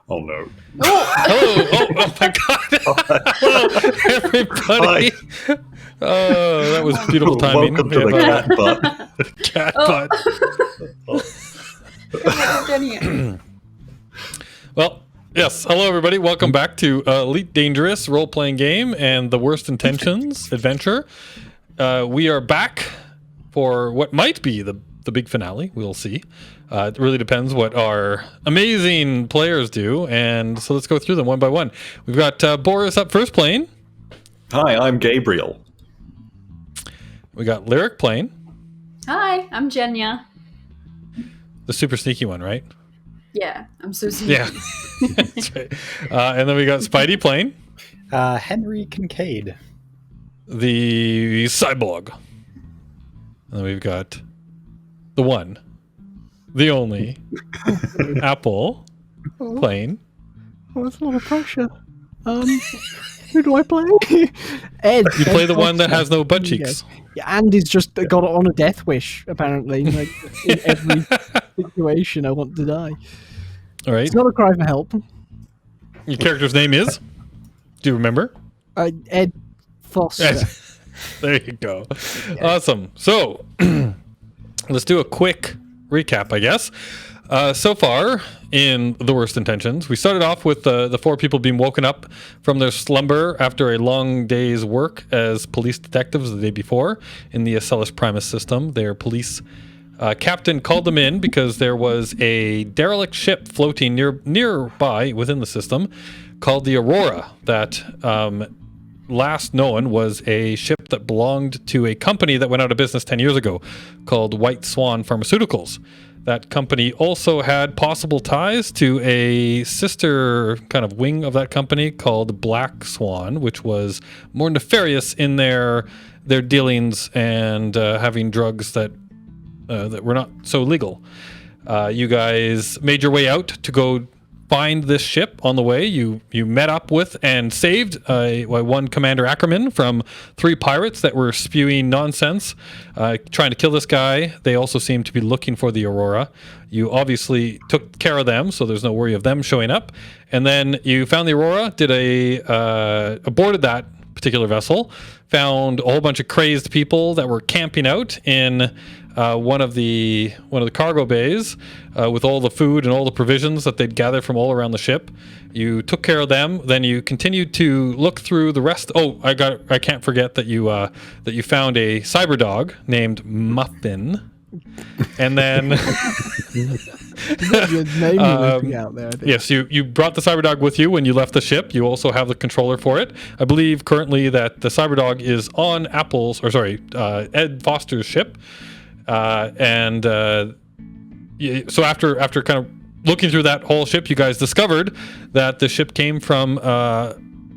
Oh no. Oh my God. Hello, everybody. Oh, that was beautiful timing. Welcome to the cat butt. Cat butt. Well, yes. Hello, everybody. Welcome back to Elite Dangerous role-playing game and the Worst Intentions adventure. We are back for what might be the big finale. We'll see. It really depends what our amazing players do, and so let's go through them one by one. We've got Boris up first playing. Hi, I'm Gabriel. We got Lyric playing. Hi, I'm Jenya. The super sneaky one, right? Yeah, I'm so sneaky. Yeah. That's right. And then we got Spidey playing. Henry Kincaid. The cyborg. And then we've got the one, the only, Apple playing. Oh, that's a lot of pressure. Who do I play? Ed. You play the one that has no butt cheeks. Yeah, Andy's just got it on a death wish, apparently. Like, in every situation, I want to die. All right. It's not a cry for help. Your character's name is? Do you remember? Ed Foster. Ed. There you go. Yeah. Awesome. So, let's do a quick recap, I guess. So far in The Worst Intentions, we started off with the four people being woken up from their slumber after a long day's work as police detectives the day before in the Acellus Primus system. Their police captain called them in because there was a derelict ship floating nearby within the system called the Aurora that last known was a ship that belonged to a company that went out of business 10 years ago called White Swan Pharmaceuticals. That company also had possible ties to a sister kind of wing of that company called Black Swan, which was more nefarious in their dealings and having drugs that were not so legal. You guys made your way out to go find this ship. On the way, you met up with and saved one Commander Ackerman from 3 pirates that were spewing nonsense, trying to kill this guy. They also seemed to be looking for the Aurora. You obviously took care of them, so there's no worry of them showing up. And then you found the Aurora, aborted that particular vessel, found a whole bunch of crazed people that were camping out in one of the cargo bays with all the food and all the provisions that they'd gathered from all around the ship. You took care of them. Then you continued to look through the rest. Oh, I can't forget that you found a cyber dog named Muffin, and then yes, you brought the cyber dog with you when you left the ship. You also have the controller for it. I believe currently that the cyber dog is on Ed Foster's ship. So after kind of looking through that whole ship, you guys discovered that the ship came from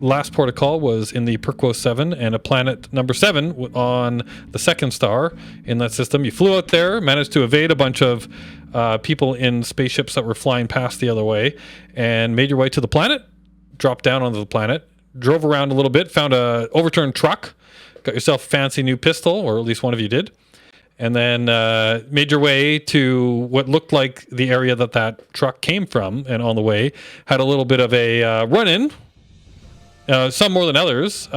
last port of call was in the Perquo 7 and a planet number 7 on the second star in that system. You flew out there, managed to evade a bunch of people in spaceships that were flying past the other way, and made your way to the planet, dropped down onto the planet, drove around a little bit, found a overturned truck, got yourself a fancy new pistol, or at least one of you did. And then made your way to what looked like the area that truck came from. And on the way, had a little bit of a run-in, some more than others,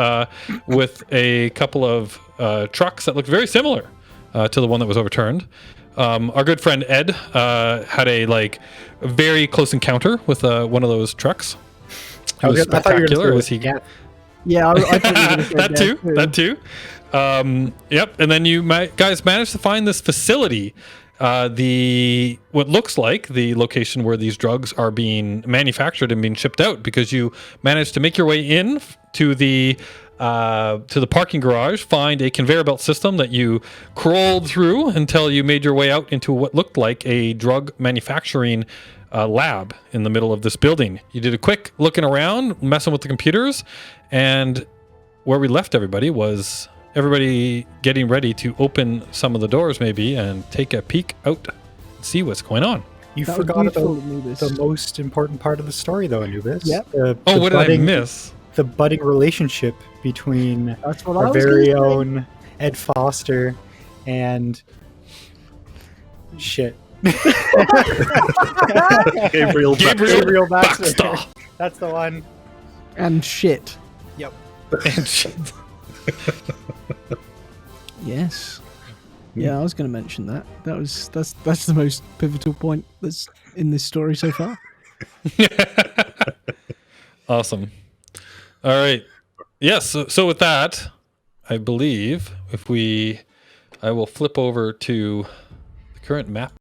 with a couple of trucks that looked very similar to the one that was overturned. Our good friend Ed had a very close encounter with one of those trucks. It was spectacular. Yeah, I that too. Yep, and then you guys managed to find this facility, what looks like the location where these drugs are being manufactured and being shipped out, because you managed to make your way in to the parking garage, find a conveyor belt system that you crawled through until you made your way out into what looked like a drug manufacturing lab in the middle of this building. You did a quick looking around, messing with the computers, and where we left everybody was everybody getting ready to open some of the doors maybe and take a peek out and see what's going on. You forgot about the most important part of the story, though, Anubis. Yep. What did I miss? The budding relationship between our very own Ed Foster and... Shit. Gabriel. Gabriel Baxter. Baxter. That's the one. And shit. Yep. And shit. Yes. Yeah, I was going to mention that. That's the most pivotal point that's in this story so far. Awesome. All right. Yes. So with that, I believe I will flip over to the current map.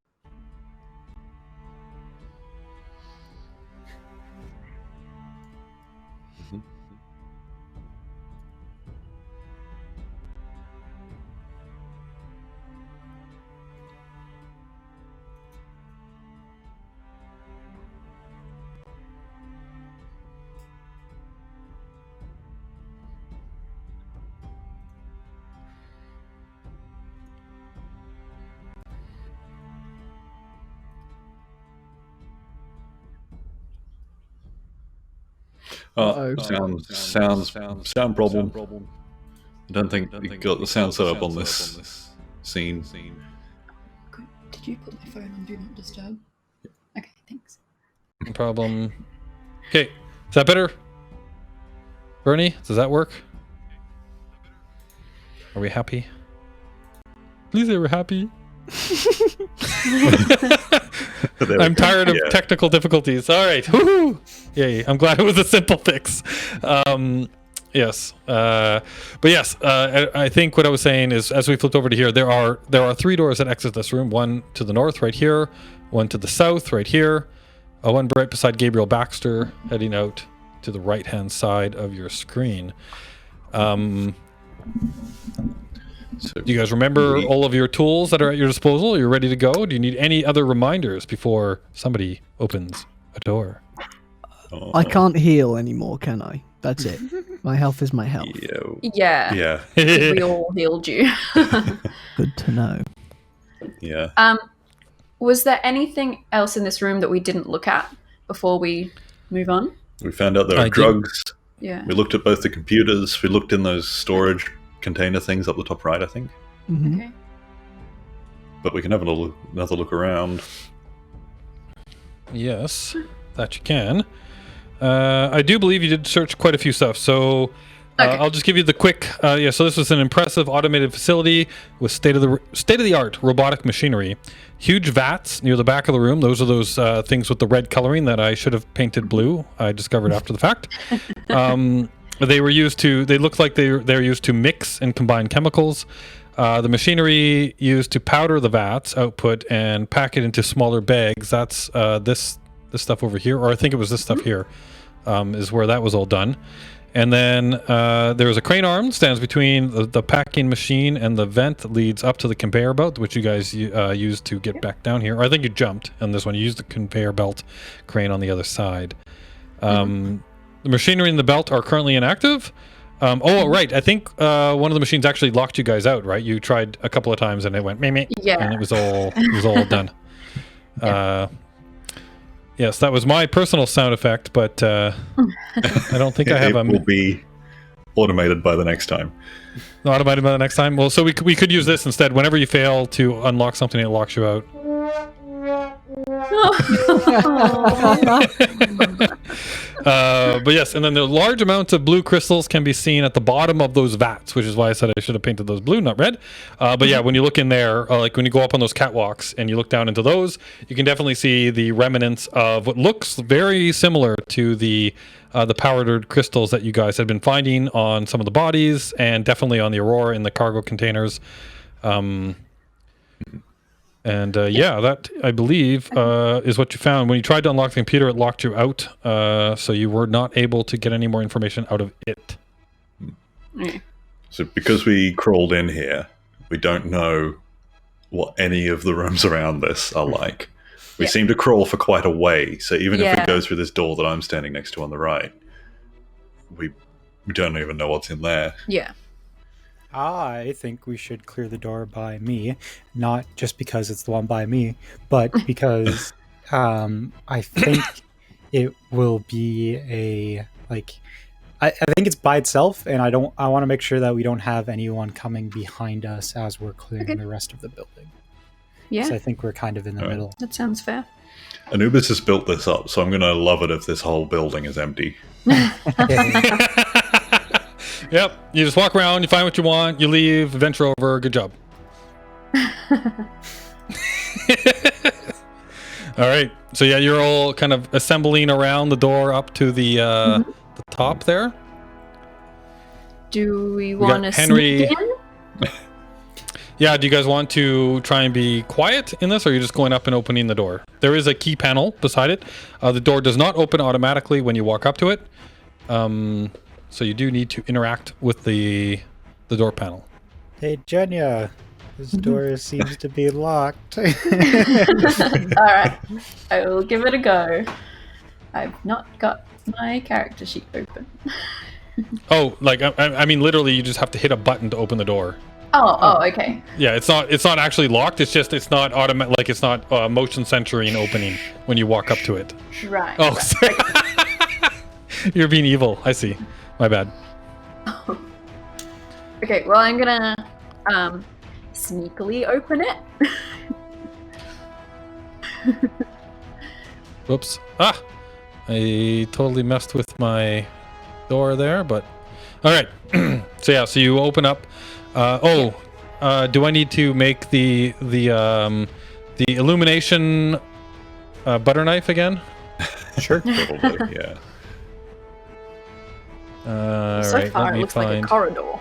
Sound problem. I don't think you got the sound set up on this scene. Did you put my phone on Do Not Disturb? Okay, thanks. No problem. Okay. Is that better? Bernie, does that work? Are we happy? Please say we're happy. I'm tired of technical difficulties. All right. Woo-hoo! Yay. I'm glad it was a simple fix. Yes. But yes, I think what I was saying is, as we flipped over to here, there are 3 doors that exit this room. One to the north right here, one to the south right here, one right beside Gabriel Baxter, heading out to the right-hand side of your screen. So do you guys remember all of your tools that are at your disposal? Are you ready to go? Do you need any other reminders before somebody opens a door? I can't heal anymore, can I? That's it. My health is my health. Yeah. Yeah. We all healed you. Good to know. Yeah. Was there anything else in this room that we didn't look at before we move on? We found out there were drugs. Yeah. We looked at both the computers. We looked in those storage container things up the top right, I think. Mm-hmm. Okay. But we can have another look around. Yes, that you can. I do believe you did search quite a few stuff, so Okay. I'll just give you the quick. So this was an impressive automated facility with state-of-the-art robotic machinery. Huge vats near the back of the room. Those are those things with the red coloring that I should have painted blue. I discovered after the fact. They looked like they're used to mix and combine chemicals. The machinery used to powder the vats output and pack it into smaller bags. That's this stuff over here, or I think it was this stuff here, is where that was all done. And then there was a crane arm stands between the packing machine and the vent that leads up to the conveyor belt, which you guys used to get back down here. Or I think you jumped on this one. You used the conveyor belt crane on the other side. The machinery and the belt are currently inactive. Right. I think one of the machines actually locked you guys out, right? You tried a couple of times and it went meh, Yeah. and it was all done. Yes, that was my personal sound effect, but I don't think I have It will be automated by the next time. automated by the next time. Well, so we could use this instead. Whenever you fail to unlock something, it locks you out. But yes, and then the large amounts of blue crystals can be seen at the bottom of those vats, which is why I said I should have painted those blue, not red. But yeah, when you look in there, like when you go up on those catwalks and you look down into those, you can definitely see the remnants of what looks very similar to the powdered crystals that you guys had been finding on some of the bodies, and definitely on the Aurora in the cargo containers. That, I believe, is what you found. When you tried to unlock the computer, it locked you out, so you were not able to get any more information out of it. So because we crawled in here, we don't know what any of the rooms around this are like. We seem to crawl for quite a way, so even if we go through this door that I'm standing next to on the right, we don't even know what's in there. Yeah. I think we should clear the door by me, not just because it's the one by me, but because I think it will be I think it's by itself, and I want to make sure that we don't have anyone coming behind us as we're clearing the rest of the building. Yeah, So I think we're kind of in the middle. that sounds fair. Anubis has built this up, so I'm going to love it if this whole building is empty. Yep. You just walk around, you find what you want, you leave, adventure over. Good job. All right. So yeah, you're all kind of assembling around the door up to the top there. Do we want to Henry- sneak in? Yeah, do you guys want to try and be quiet in this, or are you just going up and opening the door? There is a key panel beside it. The door does not open automatically when you walk up to it. So you do need to interact with the door panel. Hey, Jenya, this door seems to be locked. All right, I will give it a go. I've not got my character sheet open. Oh, like I mean, literally, you just have to hit a button to open the door. Oh, okay. Yeah, it's not actually locked. It's just it's not automatic. Like it's not motion censoring opening when you walk up to it. Right. Oh, sorry. You're being evil. I see. My bad. Okay, well, I'm gonna sneakily open it. Whoops. Ah, I totally messed with my door there, but all right. So yeah, so you open up. Do I need to make the illumination butter knife again? Sure. Probably, yeah. So Right, far, let it me looks like a find. corridor.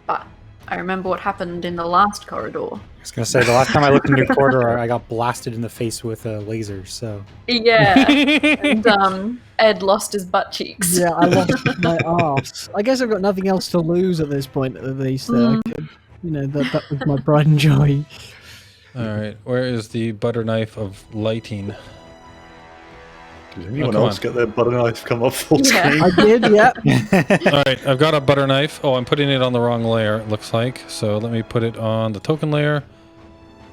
But I remember what happened in the last corridor. I was going to say, the last time I looked into a corridor, I got blasted in the face with a laser, so... Yeah, and Ed lost his butt cheeks. Yeah, I lost my arse. I guess I've got nothing else to lose at this point, at least. I could, that was my pride and joy. All right, where is the butter knife of lighting? Did anyone come else on. get their butter knife come up full Yeah. screen? I did, yeah. All right, I've got a butter knife. Oh, I'm putting it on the wrong layer, it looks like. So let me put it on the token layer.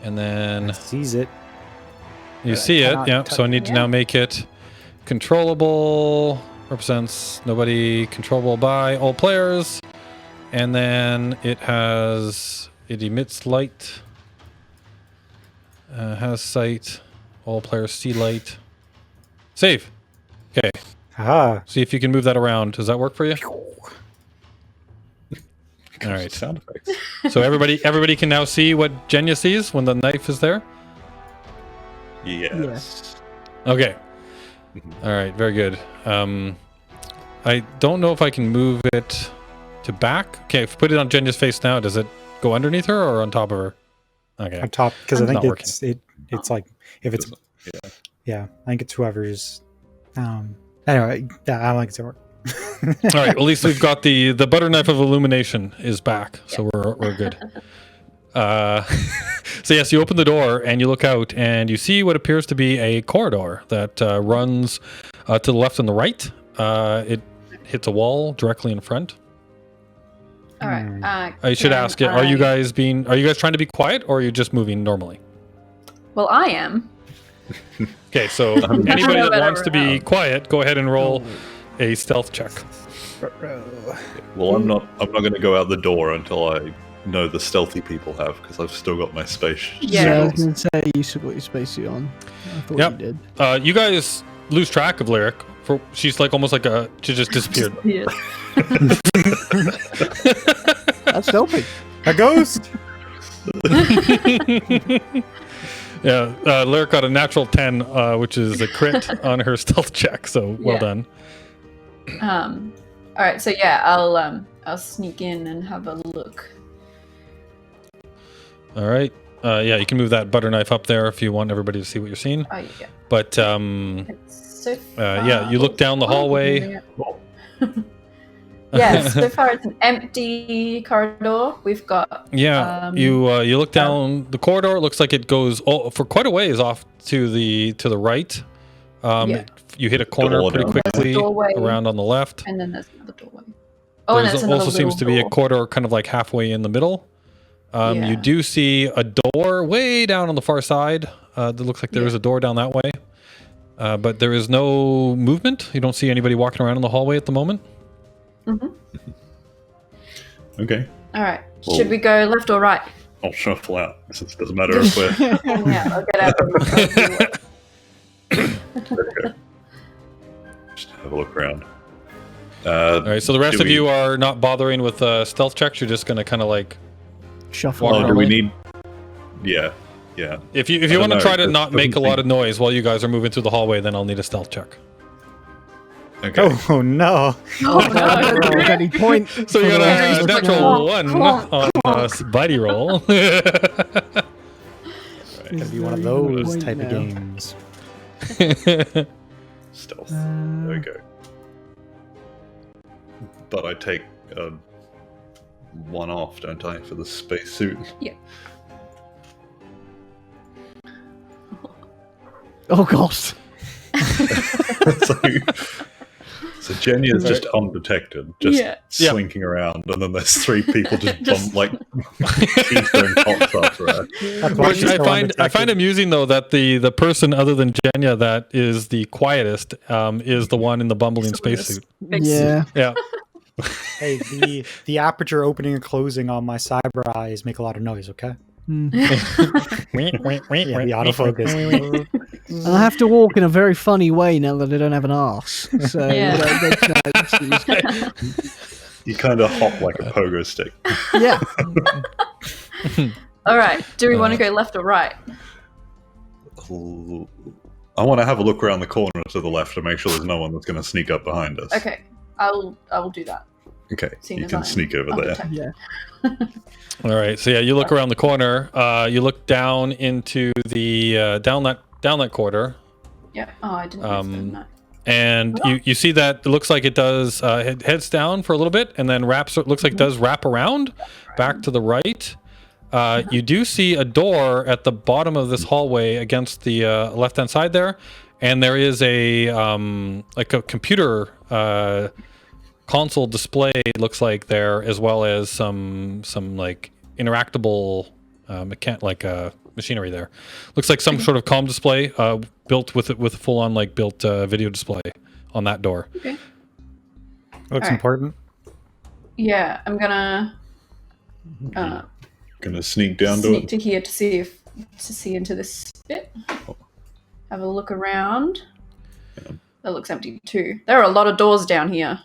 And then Sees it. you see it. cannot Yeah, touch so I need to it. now make it controllable. Represents nobody, controllable by all players. And then it emits light. Has sight. All players see light. Save. Okay. Ah, See if you can move that around. Does that work for you? All right. Sound effects. So everybody can now see what Jenya sees when the knife is there. Yes. Okay. All right. Very good. I don't know if I can move it to back. Okay. If I put it on Jenya's face now, does it go underneath her or on top of her? Okay. on top, because I It's think not it's like, if it's... Yeah. Yeah, I think it's whoever's... anyway, yeah, I don't think it's work. All right. Well, at least we've got the butter knife of illumination is back, so we're good. So yes, you open the door and you look out and you see what appears to be a corridor that runs to the left and the right. It hits a wall directly in front. All right. I should can ask you: Are you guys trying to be quiet, or are you just moving normally? Well, I am. Okay, so anybody that about wants to be everyone quiet, go ahead and roll a stealth check. Well, I'm not going to go out the door until I know the stealthy people have, because I've still got my space. Yeah. I was going to say you still got your spacesuit on. I thought Yep. you did. You guys lose track of Lyric. She's like almost like she just disappeared. Yeah. That's stealthy. A ghost! Yeah, Lyric got a natural 10, which is a crit on her stealth check. So well Yeah. done. All right. So yeah, I'll sneak in and have a look. All right. Yeah, you can move that butter knife up there if you want everybody to see what you're seeing. Oh yeah. But It's so yeah, you look down the hallway. Yeah, so far it's an empty corridor. We've got Yeah, you look down the corridor. It looks like it goes for quite a ways off to the right. Yeah. You hit a corner Door pretty down. quickly Doorway. around on the left. and then there's another doorway. Oh, and There there's another also seems to be a door. corridor kind of like halfway in the middle. Yeah. You do see a door way down on the far side. It looks like there is a door down that way. But there is no movement. You don't see anybody walking around in the hallway at the moment. Okay. All right. Well- Should we go left or right? I'll shuffle out. Since it doesn't matter if we're. Yeah, I'll get out. Okay. Just have a look around. All right, so the rest Do of you are not bothering with stealth checks. You're just going to kind of like Shuffle. Walk Oh, around. do we need? Yeah. if you don't want to know, try to it not make a doesn't lot seem- of noise while you guys are moving through the hallway, then I'll need a stealth check. Okay. Oh no! Oh At no. any point. So you got Yeah, a just natural like, one clonk, on Spidey roll. It's gonna be one of Very good those point type of now. games. Stealth. There we go. But I take one off, don't I, for the spacesuit? Oh god. So Jenny is just undetected, just Yeah. Yeah. slinking around, and then there's three people just, Just- like teaspoon pops after her. That's why Which she's I so find undetected. amusing though that the person other than Jenya that is the quietest is the one in the bumbling spacesuit. Yeah. Yeah. Hey, the aperture opening and closing on my cyber eyes make a lot of noise. Okay. Mm. Yeah, the autofocus. And I have to walk in a very funny way now that I don't have an arse. So Yeah. You kind of hop like a pogo stick. yeah. All right. Do we want to go left or right? I want to have a look around the corner to the left to make sure there's no one that's going to sneak up behind us. Okay. I will do that. Okay, Seeing you as can I'm sneak over there. undetected. Yeah. All right. So yeah, you look around the corner. You look down into the down that corridor, Yeah. Oh, I didn't notice Um, that. and you see that it looks like it does heads down for a little bit, and then looks like it does wrap around back to the right. You do see a door at the bottom of this hallway against the left hand side there, and there is a like a computer console display, looks like there, as well as some like interactable machinery there. Looks like some sort of comm display built with a full on built video display on that door. Okay. Looks Alright. important. Yeah, I'm gonna Gonna sneak down to sneak it. to here to see into this bit. Have a look around. That looks empty too. There are a lot of doors down here.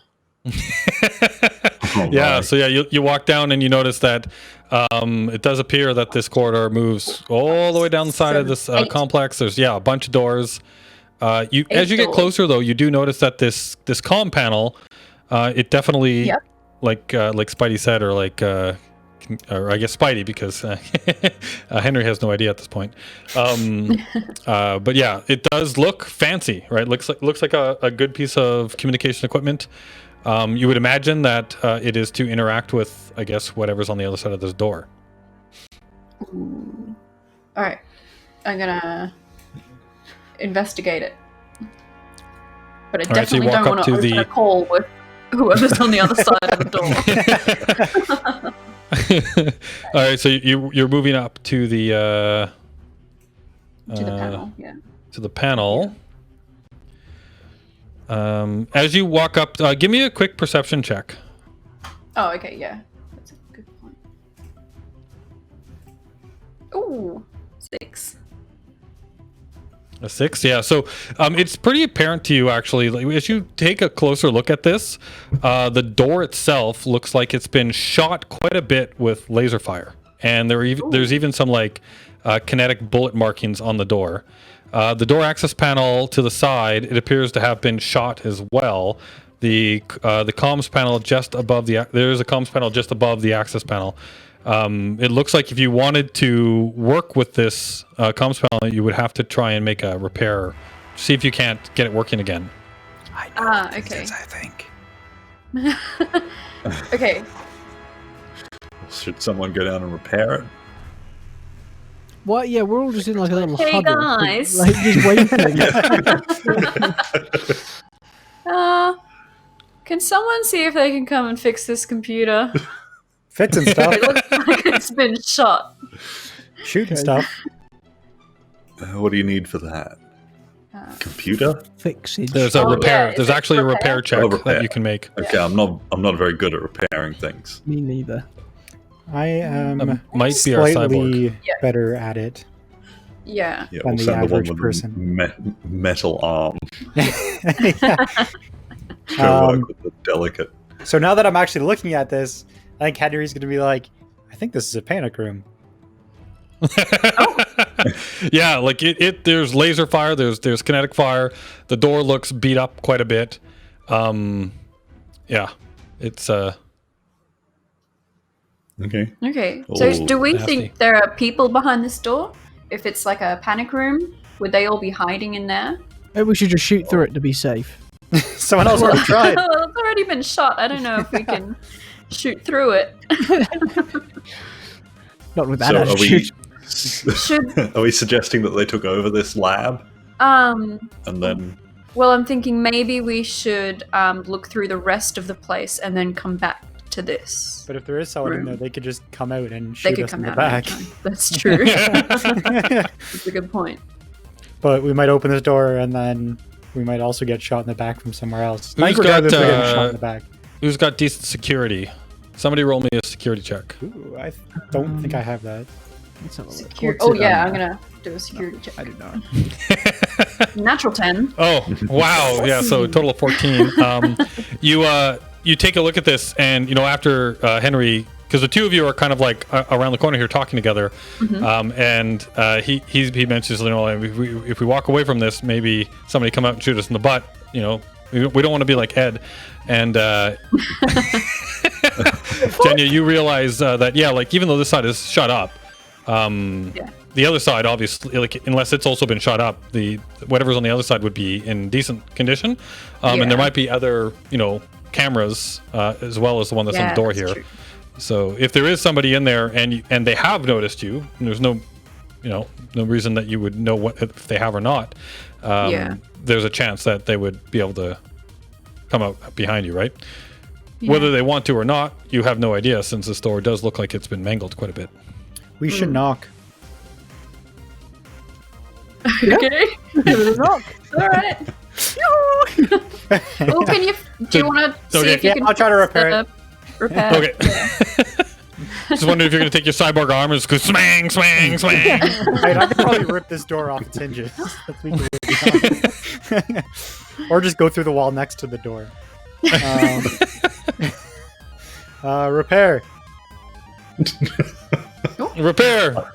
Oh, Yeah, my. so yeah, you walk down and you notice that it does appear that this corridor moves all the way down the side of this 8. complex. There's a bunch of doors. As you get doors. closer though, you do notice that this comm panel, it definitely Yep. like Spidey said, or or I guess Spidey, because Henry has no idea at this point. But yeah, it does look fancy, right? Looks like a good piece of communication equipment. You would imagine that it is to interact with, I guess, whatever's on the other side of this door. Ooh. All right, I'm gonna investigate it. But I All right, so you definitely walk don't up want to to open the- a call with whoever's on the other side of the door. All right, so you're moving up to the To the panel, yeah. to the panel. As you walk up, give me a quick perception check. Oh, okay, yeah. That's a good point. Ooh, 6. A 6, yeah. So it's pretty apparent to you, actually, as you take a closer look at this. The door itself looks like it's been shot quite a bit with laser fire, and there's even some kinetic bullet markings on the door. The door access panel to the side, it appears to have been shot as well. The comms panel just above there's a comms panel just above the access panel. It looks like if you wanted to work with this comms panel, you would have to try and make a repair, see if you can't get it working again. Okay. I think. Okay. Should someone go down and repair it? What? Yeah, we're all just in like a little Hey, huddle, guys. like just waiting. Can someone see if they can come and fix this computer? Fixing stuff, It looks like it's been shot. shooting stuff. What do you need for that? Computer? Fixage. There's a Oh, repair. yeah, is There's it actually a repair repair? check Oh, repair. that you can make. Okay, I'm not very good at repairing things. Me neither. I am might be our slightly cyborg. better at it. Yeah. Yeah, Than we'll the send the one average with person. the metal arm. Yeah. Go work with the delicate. So now that I'm actually looking at this, I think Henry's going to be like, I think this is a panic room. Yeah, like there's laser fire, there's kinetic fire. The door looks beat up quite a bit. Yeah, it's Okay. Okay. So Oh, do we nasty. think there are people behind this door? If it's like a panic room, would they all be hiding in there? Maybe we should just shoot through it to be safe. Someone else already tried. Well, it's already been shot. I don't know if we can shoot through it. Not with that So attitude. Should are we suggesting that they took over this lab um and then? well, I'm thinking maybe we should look through the rest of the place and then come back to this. But if there is someone in Room. there, they could just come out and They shoot could us in come the out. back. anytime. That's true. That's a good point. But we might open this door and then we might also get shot in the back from somewhere else. Who's I think regardless, got, we're getting shot in the back. Who's got decent security? Somebody roll me a security check. Ooh, I don't think I have that. Let's have a look. Secure. What's Oh it yeah, on? I'm gonna do a security check. I don't know. Natural 10. Oh wow, yeah. So total of 14. You take a look at this, and after Henry, because the two of you are kind of like around the corner here talking together, and he mentions, if we walk away from this, maybe somebody come out and shoot us in the butt. We don't want to be like Ed. And Jenya, you realize that like even though this side is shut up, the other side obviously, like unless it's also been shut up, whatever's on the other side would be in decent condition, and there might be other cameras as well as the one that's on the door here. True. So if there is somebody in there and they have noticed you, and there's no reason that you would know what if they have or not. There's a chance that they would be able to come out behind you, right? Whether they want to or not, you have no idea, since this door does look like it's been mangled quite a bit. We should knock. Okay. Give it a knock. All right. Well, do you want to see if you can I'll try to repair it. Repair. Okay. Just wondering if you're going to take your cyborg arm and just go swang, swang, swang. Right, I could probably rip this door off its hinges. That's legally or just go through the wall next to the door. Repair. Repair.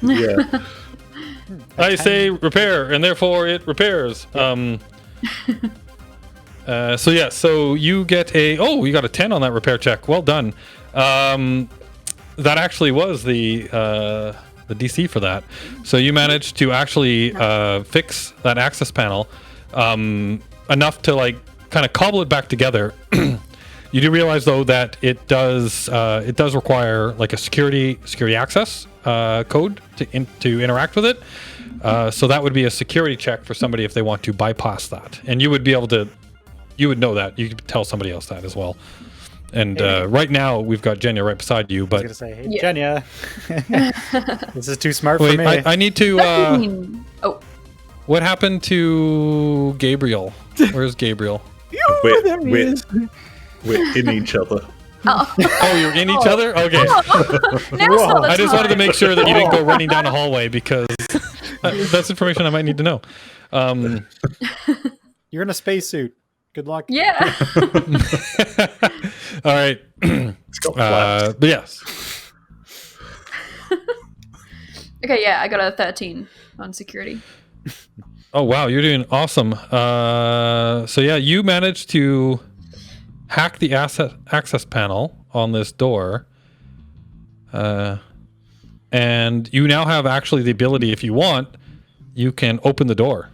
Yeah. I say repair, and therefore it repairs. So you get you got a 10 on that repair check. Well done. That actually was the DC for that. So you managed to actually fix that access panel enough to like kind of cobble it back together. You do realize though that it does require like a security access code to interact with it. So that would be a security check for somebody if they want to bypass that, and you would be able to. You would know that. You could tell somebody else that as well. And right now we've got Jenya right beside you. But I was gonna say, hey, Jenya, this is too smart for me. I need to. Oh, What happened to Gabriel? Where's Gabriel? We're, There he we're, is. we're in each other. Oh, you're in each other? Okay. now's not the I just wanted to time. make sure that you didn't go running down a hallway, because that's information I might need to know. You're in a spacesuit. Good luck. Yeah. All right. It's got flaps. But yes. Okay, yeah, I got a 13 on security. Oh, wow. You're doing awesome. So, yeah, you managed to hack the access panel on this door. And you now have actually the ability, if you want, you can open the door.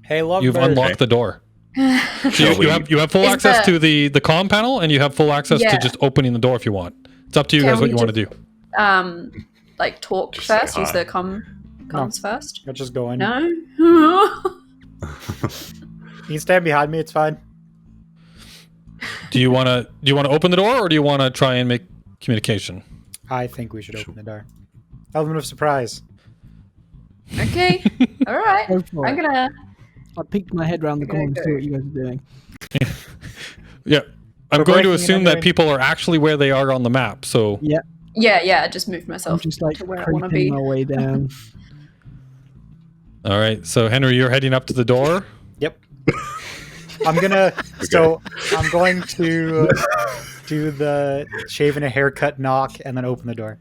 Hey, love You've unlocked the door. So you have full Is access the- to the comm panel, and you have full access Yeah. to just opening the door if you want. It's up to you Can guys what we you want to just- do. Like talk Just say first. Use hi. the comms first. Let's just go in. No. You can stand behind me. It's fine. Do you want to open the door, or do you want to try and make communication? I think we should open the door. Element of surprise. Okay. All right. Go for I'm it. gonna. I peeked my head round the Okay, corner to see go. what you guys are doing. Yeah. I'm going to breaking assume and that entering. people are actually where they are on the map. So Yeah, Yeah, I just moved I'm myself just like to where I want to creeping be. my way down. all right. So Henry, you're heading up to the door. Yep. I'm gonna. So I'm going to do the shave and a haircut knock, and then open the door.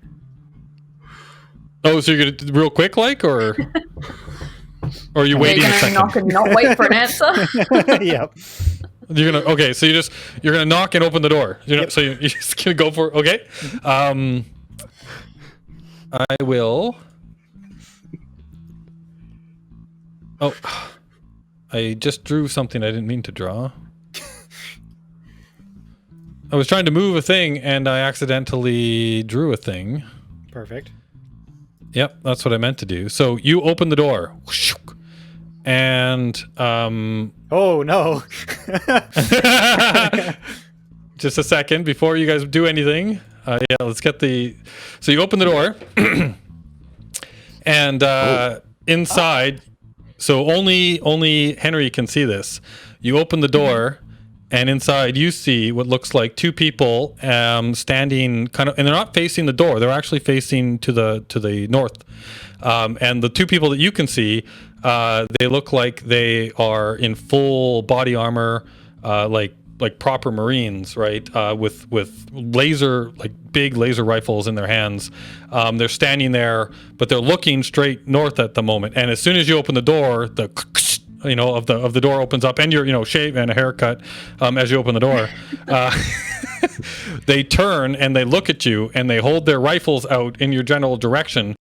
Oh, so you're gonna real quick, like, or are you Are you waiting a gonna second? knock and not wait for an answer? Yep. You're gonna okay. So you're gonna knock and open the door. So you're just gonna go for okay. I will. Oh, I just drew something I didn't mean to draw. I was trying to move a thing and I accidentally drew a thing. Perfect. Yep, that's what I meant to do. So you open the door. And Oh no. just a second before you guys do anything. Yeah, let's get the. So you open the door, and inside. So only Henry can see this. You open the door, and inside you see what looks like two people standing kind of, and they're not facing the door. They're actually facing to the north. And the two people that you can see, they look like they are in full body armor, like proper Marines, right? With big laser rifles in their hands. They're standing there, but they're looking straight north at the moment. And as soon as you open the door, the of the door opens up, and you're shave and a haircut as you open the door. They turn and they look at you and they hold their rifles out in your general direction.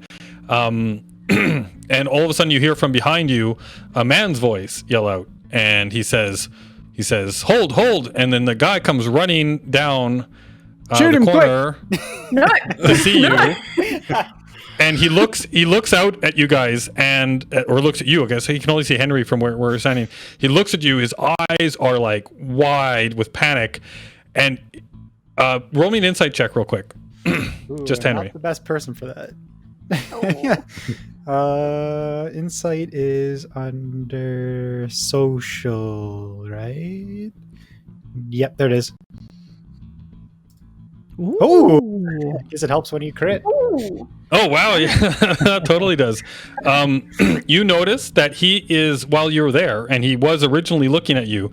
And all of a sudden you hear from behind you a man's voice yell out, and he says, hold, and then the guy comes running down Shoot the him, corner No. to see you. And he looks out at you guys or looks at you, I guess. He can only see Henry from where we're standing. He looks at you, his eyes are like wide with panic. And roll me an insight check real quick. Ooh, Just I'm Henry. not the best person for that. Oh. Insight is under social, right? Yep, there it is. Ooh. I guess it helps when you crit. Ooh. Oh, wow. Yeah, that totally does. You notice that he is, while you're there, and he was originally looking at you,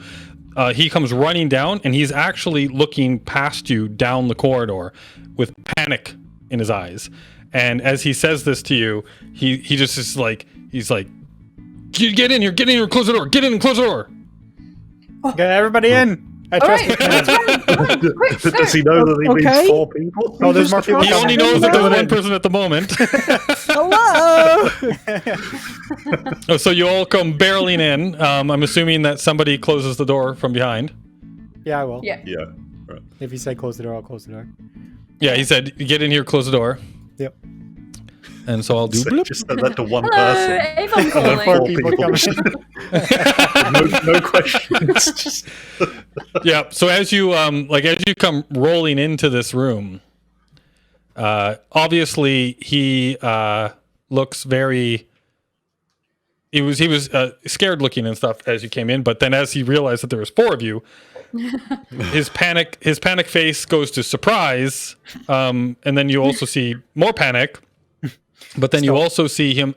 he comes running down, and he's actually looking past you down the corridor with panic in his eyes. And as he says this to you, he just is like, he's like, get in here, close the door, get in and close the door. Get everybody in. I All trust right, the let's plan. run. Quick, go. Does he know that he Okay. needs 4 people? Oh, there's more people He only coming. knows that there's Coming one in. person at the moment. Hello. Oh, so you all come barreling in. I'm assuming that somebody closes the door from behind. Yeah, I will. Yeah. Yeah. Right. If you say close the door, I'll close the door. Yeah, he said, get in here, close the door. Yep. And so I'll do So bloop. just said that to one Hello, person. Avon Four calling. people coming in. No questions. Just Yeah. So as you come rolling into this room, obviously he looks very. He was scared looking and stuff as you came in, but then as he realized that there was 4 of you, his panic face goes to surprise, and then you also see more panic. But then you also see him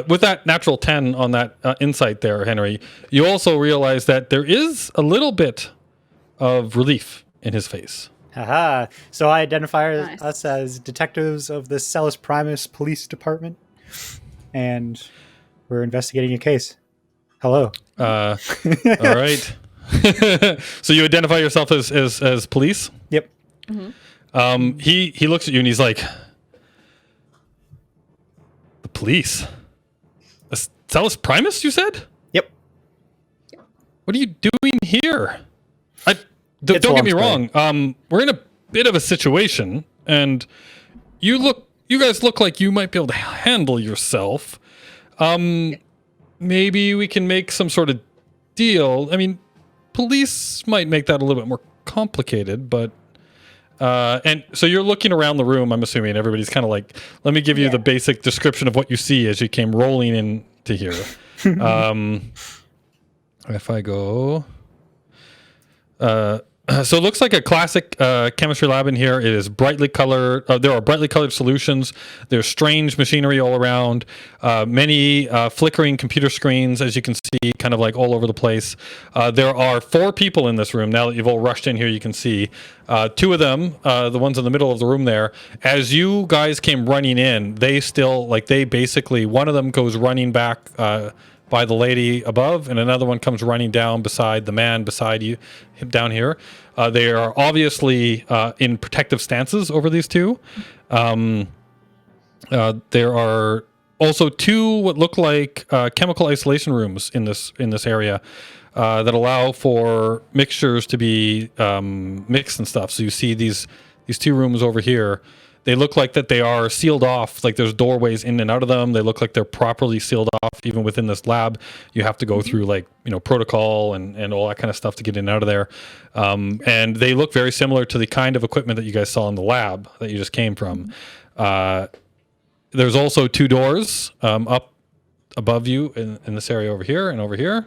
with that natural 10 on that insight there, Henry. You also realize that there is a little bit of relief in his face. Haha. So I identify Nice. us as detectives of the Celis Primus Police Department, and we're investigating a case. Hello. All right. So you identify yourself as police. Yep. He looks at you and he's like, "The police? Celis Primus? You said? Yep. What are you doing here? Don't It's a get me long wrong. We're in a bit of a situation, and you guys look like you might be able to handle yourself. Maybe we can make some sort of deal. I mean, police might make that a little bit more complicated, but and so you're looking around the room. I'm assuming everybody's kind of like, let me give you the basic description of what you see as you came rolling into here. If I go, So it looks like a classic chemistry lab in here. It is brightly colored. There are brightly colored solutions. There's strange machinery all around. Many flickering computer screens, as you can see, kind of like all over the place. There are 4 people in this room. Now that you've all rushed in here, you can see 2 of them, the ones in the middle of the room there. As you guys came running in, they basically, one of them goes running back by the lady above, and another one comes running down beside the man beside you, him down here. They are obviously in protective stances over these 2. There are also 2 what look like chemical isolation rooms in this area that allow for mixtures to be mixed and stuff. So you see these 2 rooms over here. They look like that they are sealed off, like there's doorways in and out of them. They look like they're properly sealed off. Even within this lab, you have to go through protocol and all that kind of stuff to get in and out of there. And they look very similar to the kind of equipment that you guys saw in the lab that you just came from. There's also 2 doors up above you in this area over here and over here.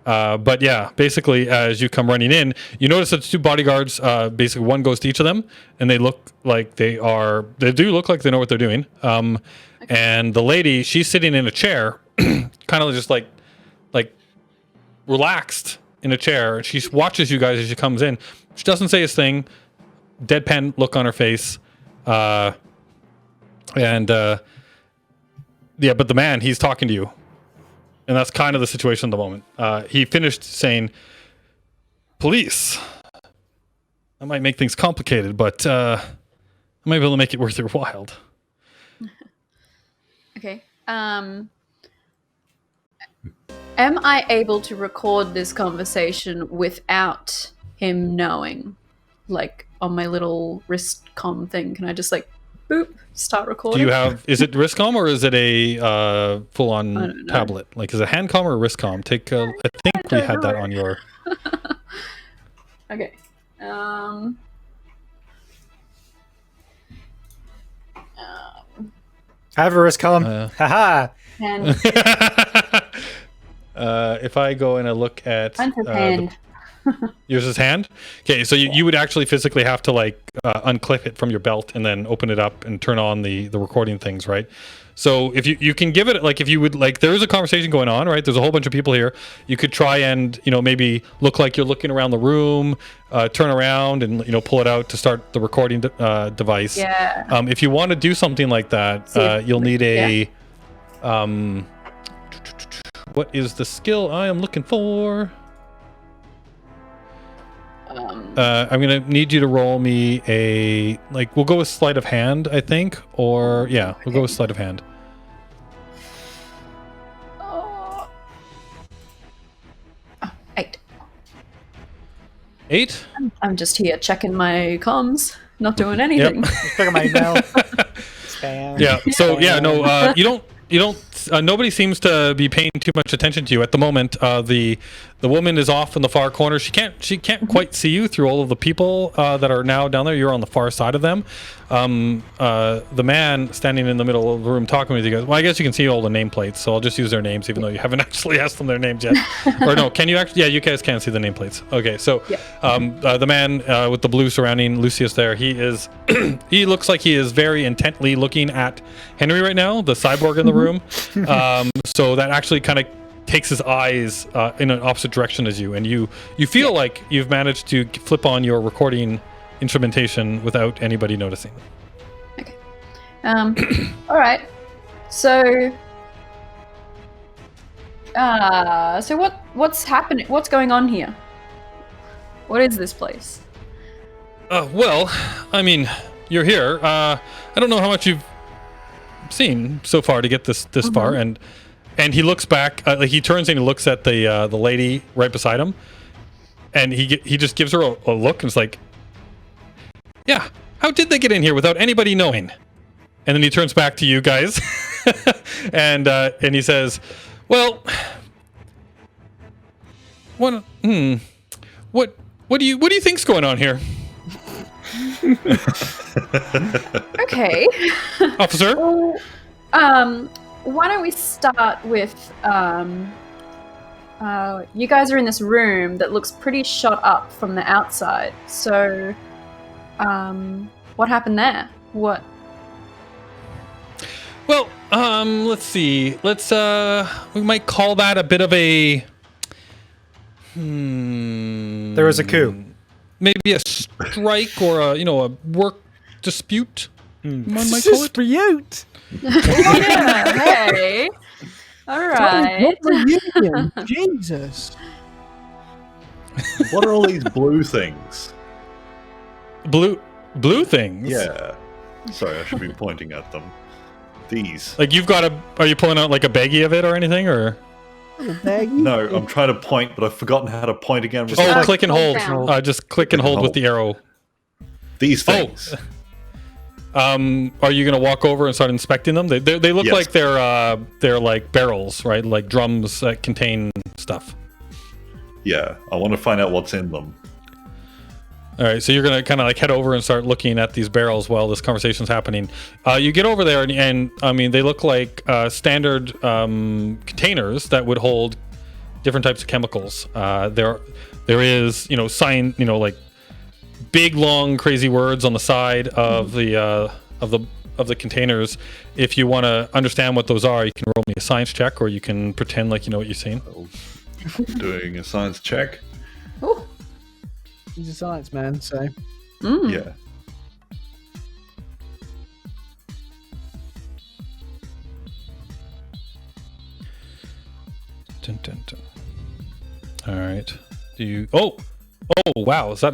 But yeah, basically, as you come running in, you notice that the 2 bodyguards, basically one goes to each of them, and they look like they do look like they know what they're doing. And the lady, she's sitting in a chair, kind of just like relaxed in a chair. And she watches you guys as she comes in. She doesn't say a thing, deadpan look on her face. Yeah, but the man, he's talking to you. And that's kind of the situation at the moment. He finished saying, police. That might make things complicated, but I might be able to make it worth your while. Okay. Am I able to record this conversation without him knowing? Like on my little wrist comm thing, can I just boop, start recording? Do you have, is it wristcom or is it a full-on tablet? Like, is it handcom or wristcom? I think we had that on your... Okay. I have a wrist comm. Haha. And if I go and I look at... mine's his hand. Yours is hand? Okay, so you would actually physically have to unclip it from your belt and then open it up and turn on the recording things, right? So if you can give it, if you would, there is a conversation going on, right? There's a whole bunch of people here. You could try and, maybe look like you're looking around the room, turn around and, pull it out to start the recording device. Yeah. If you want to do something like that, you'll need a... what is the skill I am looking for? I'm gonna need you to roll me a we'll go with sleight of hand, I think, or yeah, we'll go with sleight of hand. Oh, 8. 8? I'm just here checking my comms, not doing anything. Checking my email. Spam. Yeah. So yeah, no, you don't. Nobody seems to be paying too much attention to you at the moment. The woman is off in the far corner. She can't quite see you through all of the people that are now down there. You're on the far side of them. The man standing in the middle of the room talking with you guys. Well, I guess you can see all the nameplates, so I'll just use their names, even though you haven't actually asked them their names yet. Or no, can you actually? Yeah, you guys can see the nameplates. Okay, so the man with the blue surrounding Lucius there, he is. He looks like he is very intently looking at Henry right now, the cyborg in the room. So that actually kind of takes his eyes in an opposite direction as you, and you feel like you've managed to flip on your recording instrumentation without anybody noticing. Okay. All right. So what's happening? What's going on here? What is this place? Well, I mean, you're here. I don't know how much you've seen so far to get this far, and he looks back, he turns and he looks at the lady right beside him, and he just gives her a look and is like, yeah, how did they get in here without anybody knowing? And then he turns back to you guys and he says, well, what do you think's going on here? Okay. Officer? Well, why don't we start with you guys are in this room that looks pretty shot up from the outside. So, what happened there? What? Well, let's see. We might call that a bit of a. There was a coup. Maybe a strike or a work dispute. One might call it. Dispute. Yeah, hey. All right. Union. Jesus. What are all these blue things? Blue things. Yeah. Sorry, I should be pointing at them. These. Like you've got are you pulling out like a baggie of it or anything or? No, I'm trying to point, but I've forgotten how to point again. Click and hold. down. Just click and hold with the arrow. These things. Are you gonna walk over and start inspecting them? They look Yes. like they're like barrels, right? Like drums that contain stuff. Yeah, I want to find out what's in them. All right, so you're gonna kind of like head over and start looking at these barrels while this conversation's happening. You get over there, and I mean, they look like standard containers that would hold different types of chemicals. There is, like big, long, crazy words on the side of the containers. If you want to understand what those are, you can roll me a science check, or you can pretend like you know what you're seeing. Doing a science check. Ooh. He's a science man, so. Yeah. Dun, dun, dun. All right. Do you? Oh, wow! Is that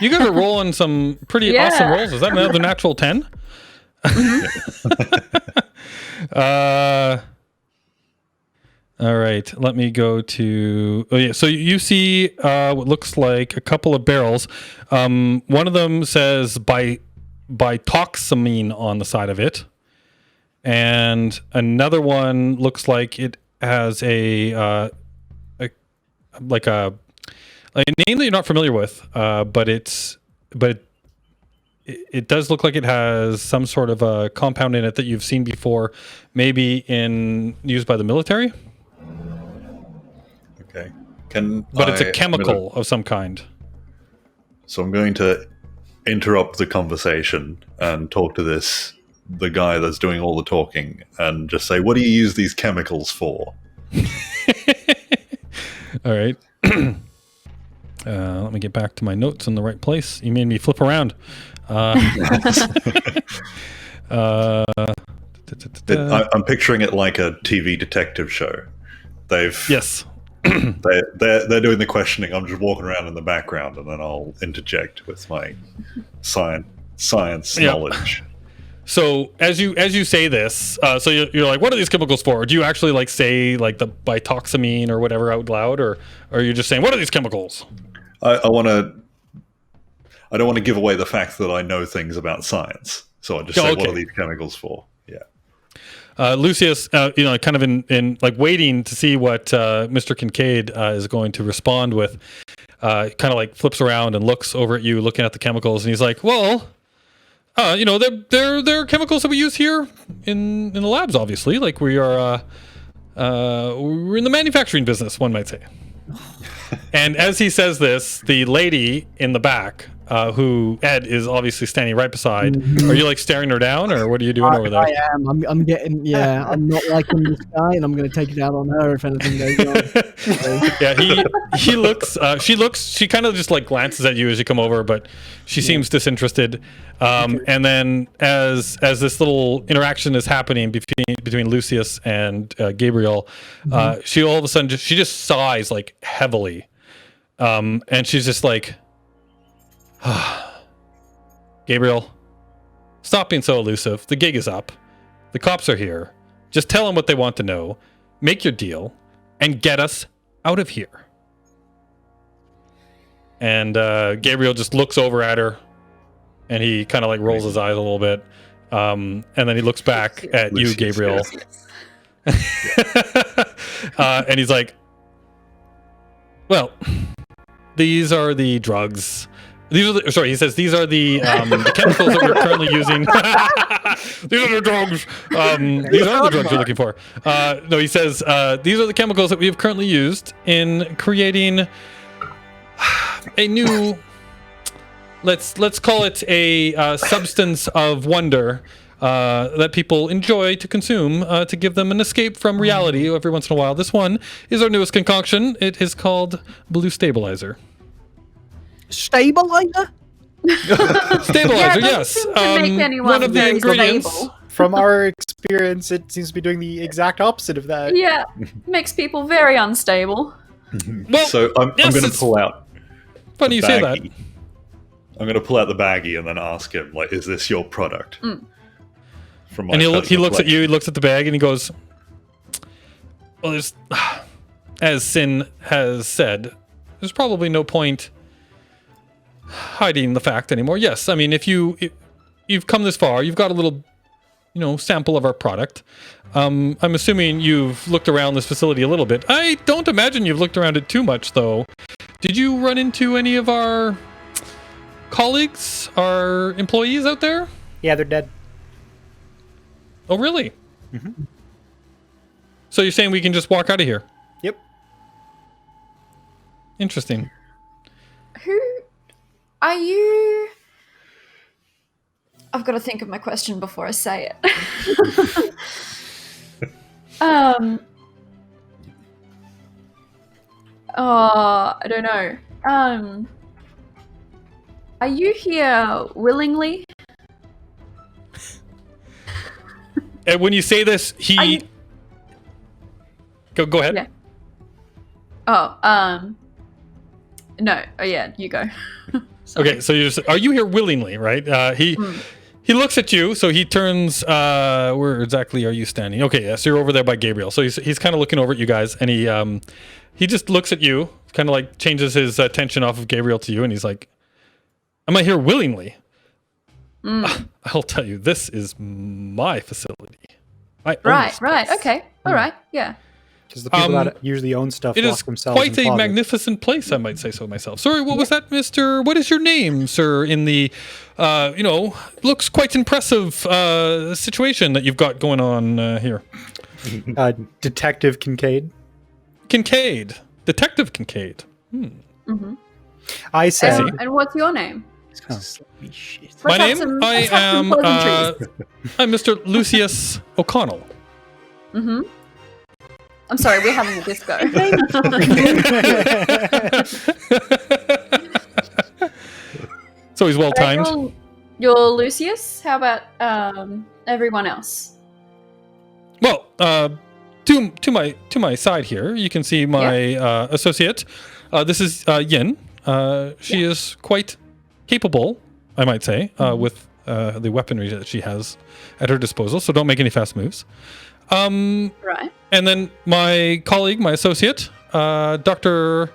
you guys are rolling some pretty awesome rolls? Is that another natural 10? All right. Let me go to. Oh yeah. So you see what looks like a couple of barrels. One of them says bitoxamine on the side of it, and another one looks like it has a name that you're not familiar with, but it does look like it has some sort of a compound in it that you've seen before, maybe used by the military. Okay. But it's a chemical of some kind. So I'm going to interrupt the conversation and talk to the guy that's doing all the talking, and just say, "What do you use these chemicals for?" All right. Let me get back to my notes in the right place. You made me flip around. I'm picturing it like a TV detective show. Yes. They're doing the questioning. I'm just walking around in the background, and then I'll interject with my science knowledge. So as you say this, so you're like, what are these chemicals for? Do you actually like say like the bitoxamine or whatever out loud, or are you just saying, what are these chemicals? I don't want to give away the fact that I know things about science, so I just say, what are these chemicals for? Yeah. Lucius, kind of in like waiting to see what Mr. Kincaid is going to respond with, kind of like flips around and looks over at you, looking at the chemicals, and he's like, well. They're chemicals that we use here in the labs, obviously. Like we're in the manufacturing business, one might say. And as he says this, the lady in the back, who Ed is obviously standing right beside, are you like staring her down, or what are you doing over there? I am. I'm getting. Yeah, I'm not liking this guy, and I'm going to take it out on her if anything goes wrong. Yeah, he looks. She kind of just like glances at you as you come over, but she seems disinterested. And then as this little interaction is happening between Lucius and Gabriel, she all of a sudden just sighs like heavily, and she's just like, Gabriel, stop being so elusive. The gig is up. The cops are here. Just tell them what they want to know. Make your deal, and get us out of here. And Gabriel just looks over at her. And he kind of like rolls his eyes a little bit. And then he looks back at you, Gabriel. And he's like, well, these are the drugs These are the, sorry, he says these are the chemicals that we're currently using. These are the drugs. These are the drugs you're looking for. No, he says these are the chemicals that we have currently used in creating a new, let's call it a substance of wonder that people enjoy to consume to give them an escape from reality every once in a while. This one is our newest concoction. It is called Blue Stabilizer. Stabilizer? Stabilizer, yes. One of the ingredients. Stable. From our experience, it seems to be doing the exact opposite of that. Yeah, makes people very unstable. Well, So I'm yes, going to it's pull out. funny you say that. baggie. I'm going to pull out the baggie and then ask him, like, is this your product? From my And he personal looks at you, he collection. looks at the bag, and he goes, well, there's, as Sin has said, there's probably no point hiding the fact anymore. Yes, I mean, if you've come this far, you've got a little, sample of our product. I'm assuming you've looked around this facility a little bit. I don't imagine you've looked around it too much, though. Did you run into any of our colleagues, our employees out there? Yeah, they're dead. Oh, really? So you're saying we can just walk out of here? Yep. Interesting. Who are you? I've got to think of my question before I say it. I don't know. Are you here willingly? And when you say this, he... Go ahead. Yeah. No. Oh, yeah, you go. Okay, so are you here willingly, right? He looks at you, so he turns, where exactly are you standing? Okay, yeah, so you're over there by Gabriel. So he's kind of looking over at you guys, and he just looks at you, kind of like changes his attention off of Gabriel to you, and he's like, am I here willingly? I'll tell you, this is my facility. I own this Right, place. okay. All right, yeah. Because the people that usually own stuff It lock is themselves quite in a closets. magnificent place, I might say so myself. Sorry, what was that, Mr.? What is your name, sir, in the, looks quite impressive situation that you've got going on here? Detective Kincaid. Kincaid. Detective Kincaid. I say, And what's your name? Shit. My Let's have name? some- I let's have some am, pleasantries. I'm Mr. Lucius O'Connell. I'm sorry, we're having a disco. So he's well timed. You're Lucius. How about everyone else? Well, to my side here, you can see my associate. This is Yin. She is quite capable, I might say, with the weaponry that she has at her disposal. So don't make any fast moves. Right. And then my colleague, my associate, Dr.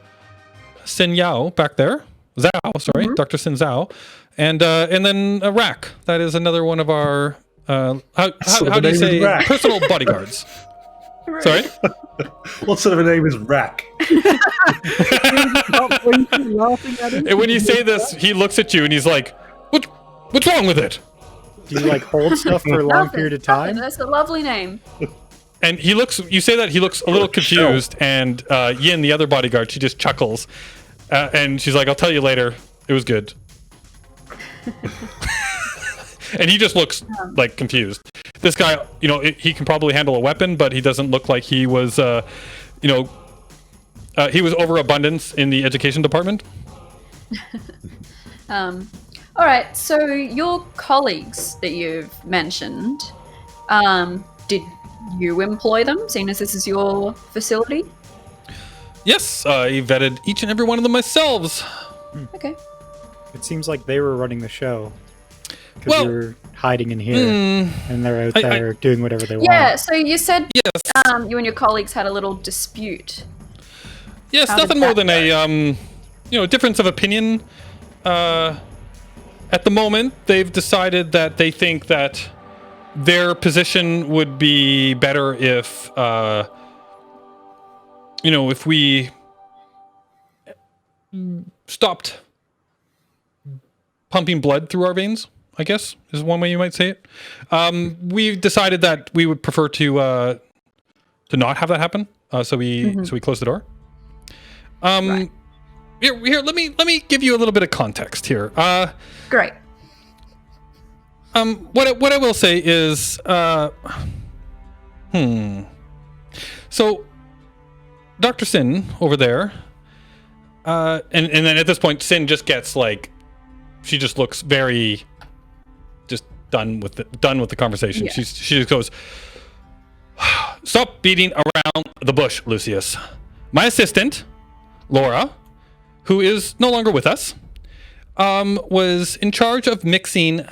Sin Yao back there. Zhao, sorry, Dr. Sin Zhao. And then Rack. That is another one of our, how do you say, personal bodyguards. Right. Sorry? What sort of a name is Rack? Laughing at him. And when you say this, he looks at you and he's like, what's wrong with it? do you like hold stuff for a long Nothing, period of nothing. time? That's a lovely name. And he looks, you say that, he looks a little confused, and Yin, the other bodyguard, she just chuckles. And she's like, I'll tell you later. It was good. And he just looks like confused. This guy, he can probably handle a weapon, but he doesn't look like he was, he was overabundance in the education department. All right, so your colleagues that you've mentioned, did you employ them, seeing as this is your facility? Yes, I vetted each and every one of them myself. Okay. It seems like they were running the show. Because Well, you're hiding in here, and they're out there doing whatever they Yeah, want. so you said Yes. you and your colleagues had a little dispute. Yes, How did nothing more that than a difference of opinion. At the moment, they've decided that they think that their position would be better if, if we stopped pumping blood through our veins, I guess, is one way you might say it. We decided that we would prefer to not have that happen. So we closed the door. Right. Here, let me give you a little bit of context here. Great. What I will say is, so Dr. Sin over there, and then at this point, Sin just gets like, she just looks very, just done with the conversation. Yeah. She just goes, "Stop beating around the bush, Lucius. My assistant, Laura, who is no longer with us, was in charge of mixing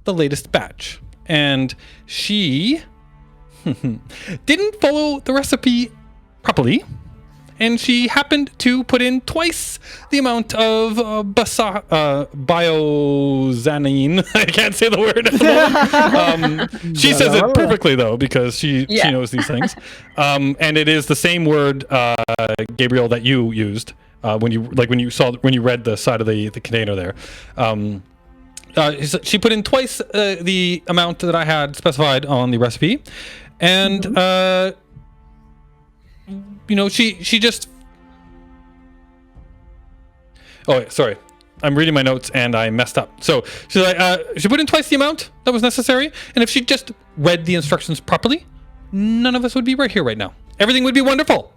the latest batch, and she didn't follow the recipe properly, and she happened to put in twice the amount of biozanine." I can't say the word at the moment. She says it perfectly though, because she knows these things, and it is the same word, Gabriel, that you used when you read the side of the container there. She put in twice the amount that I had specified on the recipe, and she just. Oh, sorry, I'm reading my notes and I messed up. So she's like, she put in twice the amount that was necessary, and if she just read the instructions properly, none of us would be right here right now. Everything would be wonderful.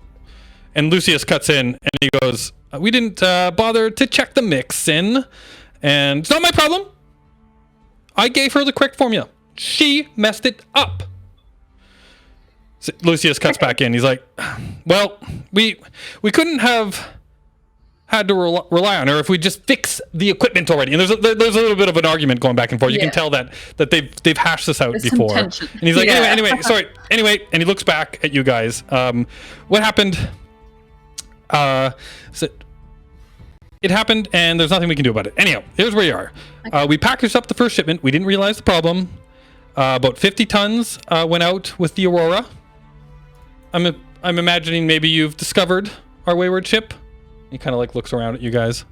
And Lucius cuts in and he goes, "We didn't bother to check the mix in, and it's not my problem. I gave her the correct formula. She messed it up." So Lucius cuts back in. He's like, "Well, we couldn't have had to rely on her if we just fix the equipment already." And there's a little bit of an argument going back and forth. You can tell that they've hashed this out before. And he's like, anyway, sorry. Anyway, and he looks back at you guys. What happened? So it happened, and there's nothing we can do about it. Anyhow, here's where you are. Okay. We packaged up the first shipment. We didn't realize the problem. About 50 tons went out with the Aurora. I'm imagining maybe you've discovered our wayward ship. He kind of like looks around at you guys.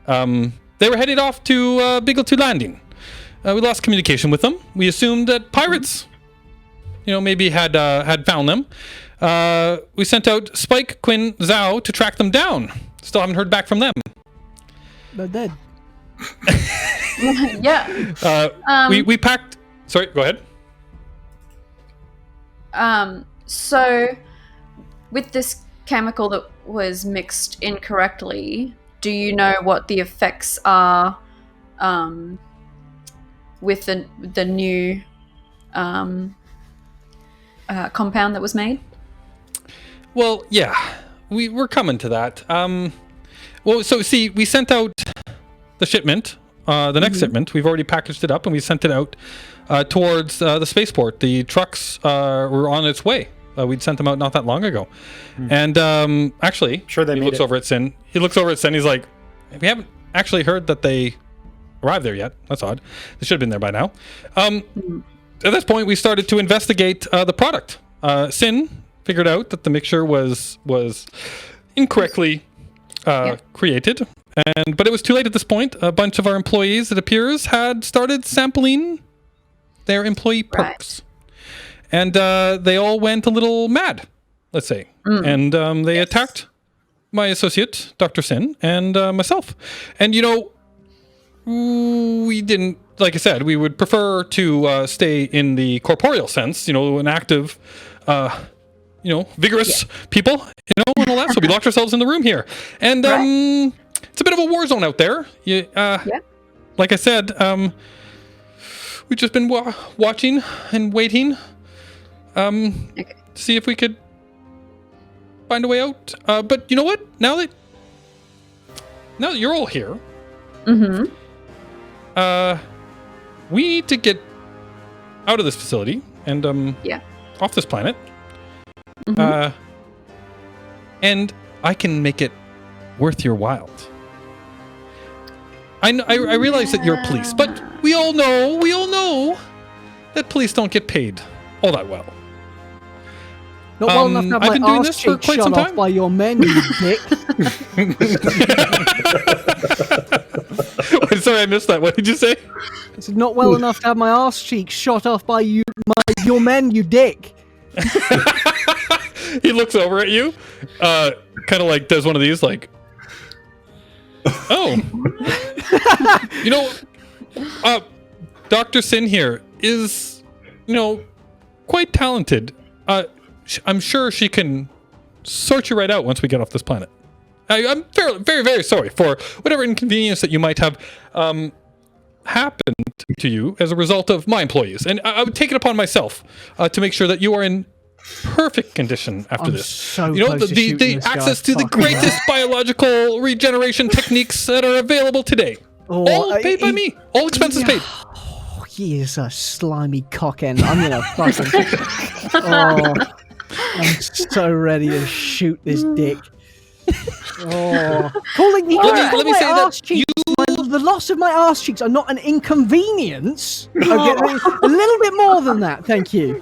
They were headed off to Biggleton Landing. We lost communication with them. We assumed that pirates, maybe had found them. We sent out Spike, Quinn, Zhao to track them down. Still haven't heard back from them. They're dead. Yeah. We packed. Sorry, go ahead. So with this chemical that was mixed incorrectly, do you know what the effects are with the new compound that was made? Well, yeah, we're coming to that. Well, so see, we sent out the shipment, the next shipment. We've already packaged it up and we sent it out towards the spaceport. The trucks were on its way. We'd sent them out not that long ago. And actually, sure he looks over at Sin. He looks over at Sin. He's like, "We haven't actually heard that they arrived there yet. That's odd. They should have been there by now." At this point, we started to investigate the product. Sin figured out that the mixture was incorrectly created, but it was too late at this point. A bunch of our employees, it appears, had started sampling their employee perks. And they all went a little mad, let's say. And they attacked my associate, Dr. Sin, and myself. And, we didn't, like I said, we would prefer to stay in the corporeal sense, an active, vigorous people, and all that. So we locked ourselves in the room here. And it's a bit of a war zone out there. Like I said, we've just been watching and waiting. To see if we could find a way out. But you know what? Now that you're all here, we need to get out of this facility and off this planet. And I can make it worth your while. I realize that you're police, but we all know that police don't get paid all that well. Not well enough to have I've my been doing arse this for cheek quite shot some off time. by your men, you dick. sorry, I missed that. What did you say? It's not well enough to have my arse cheeks shot off by your men, you dick. He looks over at you, kind of like does one of these, like, oh, you know, Dr. Sin here is, quite talented. I'm sure she can sort you right out once we get off this planet. I'm very, very, very sorry for whatever inconvenience that you might have happened to you as a result of my employees. And I would take it upon myself to make sure that you are in perfect condition after this. So the access to the greatest biological regeneration techniques that are available today. All paid by me. All expenses paid. Oh, he is a slimy cock end. I'm gonna fucking. I'm so ready to shoot this dick. Calling the let me say that the loss of my arse cheeks are not an inconvenience. Okay, a little bit more than that, thank you.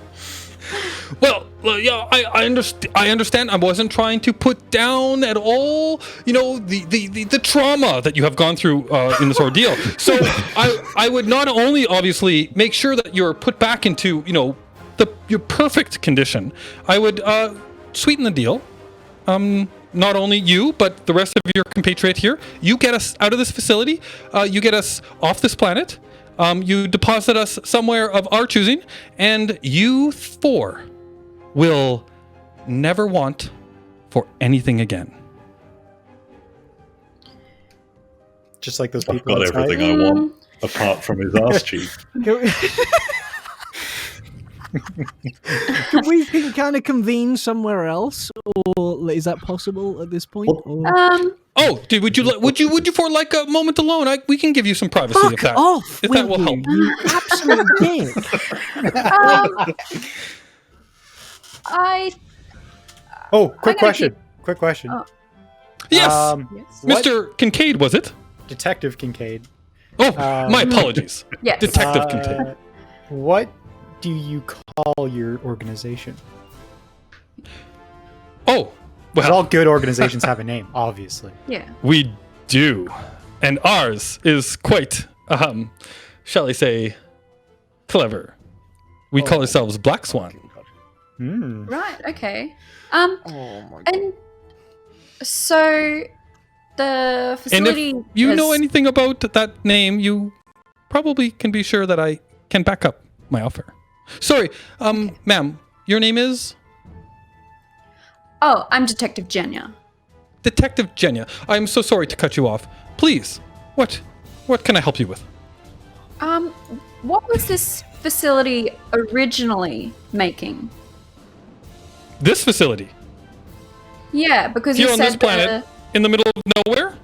Well, yeah, I understand. I wasn't trying to put down at all, the trauma that you have gone through in this ordeal. So I would not only obviously make sure that you're put back into, your perfect condition. I would sweeten the deal. Not only you, but the rest of your compatriot here. You get us out of this facility. You get us off this planet. You deposit us somewhere of our choosing, and you four will never want for anything again. Just like those I've people got outside. everything I want, apart from his ass cheek. Can we kind of convene somewhere else, or is that possible at this point? Oh, dude, would you for like a moment alone? We can give you some privacy Fuck if that off if that will help. You absolute dick. Quick question. Oh. Yes, Yes. Mr. Kincaid, was it? Detective Kincaid. Oh, my apologies. Yes. Detective Kincaid. What do you call your organization? Oh, Well, well, all good organizations have a name, obviously. Yeah. we do, and ours is quite, shall I say, clever. We call ourselves Black Swan. Hmm. Right. Okay. Oh my god. And so the facility. And if you know anything about that name, you probably can be sure that I can back up my offer. Sorry, ma'am, your name is? Oh, I'm Detective Jenya. Detective Jenya. I'm so sorry to cut you off. Please, what can I help you with? What was this facility originally making? This facility, Yeah, because here you on said this planet, in the middle of nowhere,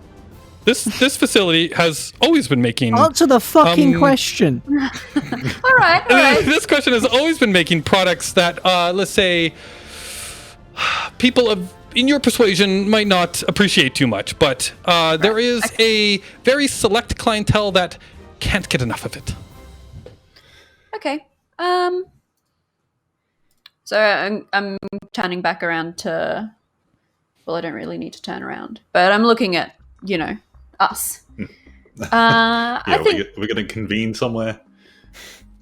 this facility has always been making. Answer the fucking question. All right. This question has always been making products that, let's say, people in your persuasion might not appreciate too much, but there is a very select clientele that can't get enough of it. Okay. So I'm turning back around to. Well, I don't really need to turn around, but I'm looking at us. I think we're going to convene somewhere.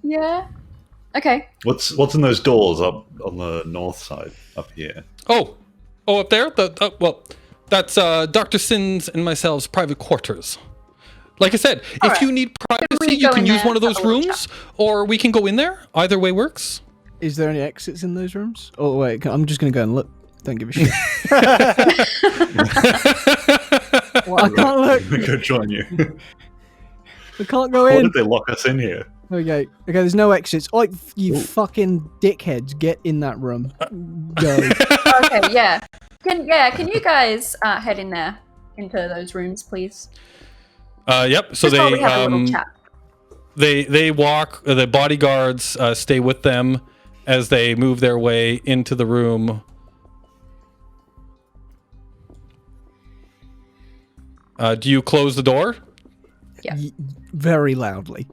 yeah. Okay. What's in those doors up on the north side up here? Oh, up there? Well, that's Dr. Sin's and myself's private quarters. Like I said, if you need privacy, you can use one of those rooms, or we can go in there. Either way works. Is there any exits in those rooms? Oh wait, I'm just gonna go and look. Don't give a shit. Well, I can't look. Let me go join you. I can't go Why in. did they lock us in here? Okay, there's no exits. Oh, you fucking dickheads, get in that room. Go. Okay. Yeah. Can you guys head in there into those rooms, please? Yep. So Just while we have a little chat. they walk. The bodyguards stay with them as they move their way into the room. Do you close the door? Yeah. Very loudly.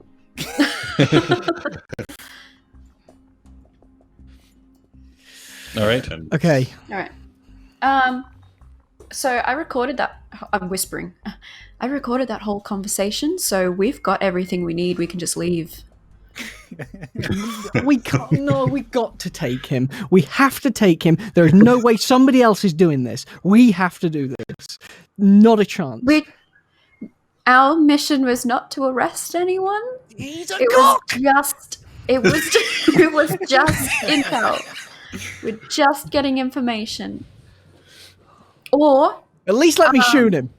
All right. Okay. All right. So I recorded that I'm whispering. I recorded that whole conversation, so we've got everything we need. We can just leave. We can't. No, we got to take him. We have to take him. There is no way somebody else is doing this. We have to do this. Not a chance. Our mission was not to arrest anyone. He's a It cock. it was just intel. We're just getting information. Or At least let me shoot him.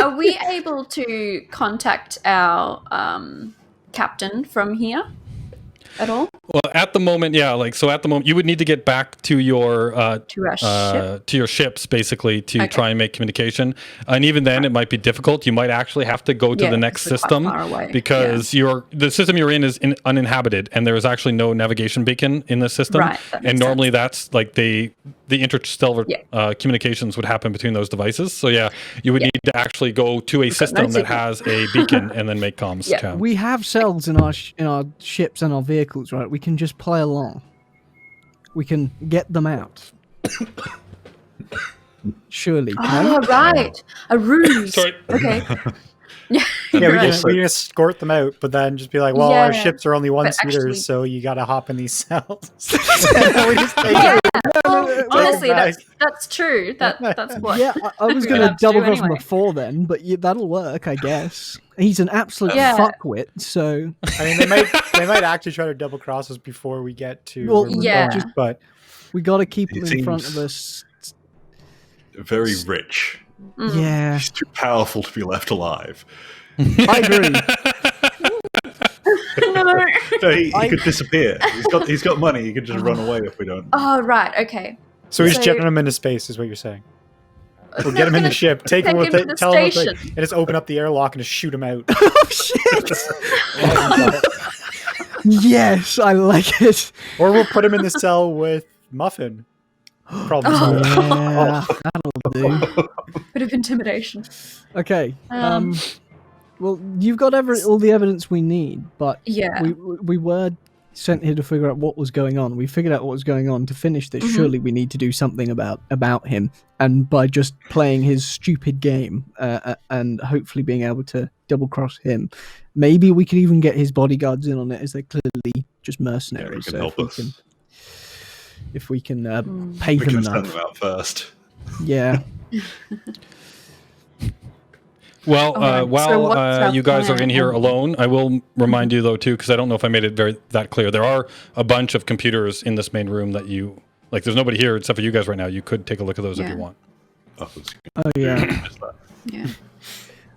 are we able to contact our captain from here at all? Well, at the moment, yeah. Like, so at the moment, you would need to get back to your To our ship? to your ships, basically, to try and make communication. And even then, it might be difficult. You might actually have to go to the next because we're quite system far away. because the system you're in is uninhabited, and there is actually no navigation beacon in the system. Right, that makes And normally, sense. that's like the interstellar communications would happen between those devices. So yeah, you would need to actually go to a system that signal. has a beacon and then make comms. Yeah. Chat. We have cells in our ships and our vehicles, right? We can just play along. We can get them out. Surely. Oh, right. A ruse. Sorry. Okay. Yeah, we can escort them out, but then just be like, well, our Yeah. ships are only one But seaters, actually- so you got to hop in these cells. And then we just take Yeah. it. Honestly, back. that's true. That's what. Yeah, I was we're going gonna to have to double do cross him anyway. before then, but that'll work, I guess. He's an absolute Yeah. fuckwit, so I mean, they might actually try to double cross us before we get to Well, where we're yeah. going, but we got to keep He him in front seems- of us. Very rich. Mm. Yeah, He's too powerful to be left alive. I agree. No. No, he could disappear. He's got money. He could just run away if we don't. Oh, right. Okay. so we're just So- jetting them into space, is what you're saying. We'll No, get him in the gonna ship, take him, take him to the tell him what they- station. and just open up the airlock and just shoot him out. Oh shit! Yes, I like it. Or we'll put him in the cell with Muffin. Problem solved. Yeah, that'll do. Bit of intimidation. Okay. Um, Well, you've got all the evidence we need, but Yeah. we were sent here to figure out what was going on. We figured out what was going on. To finish this, surely we need to do something about him. And by just playing his stupid game and hopefully being able to double cross him, maybe we could even get his bodyguards in on it, as they're clearly just mercenaries. Yeah, help us. If we can pay We them can send enough, them out first. yeah. Well, Alright, so while what's our you guys are plan? in here alone, I will remind you though too, because I don't know if I made it that clear. There are a bunch of computers in this main room that you like. There's nobody here except for you guys right now. You could take a look at those if Yeah. you want. Oh, that's Oh yeah. good. Yeah.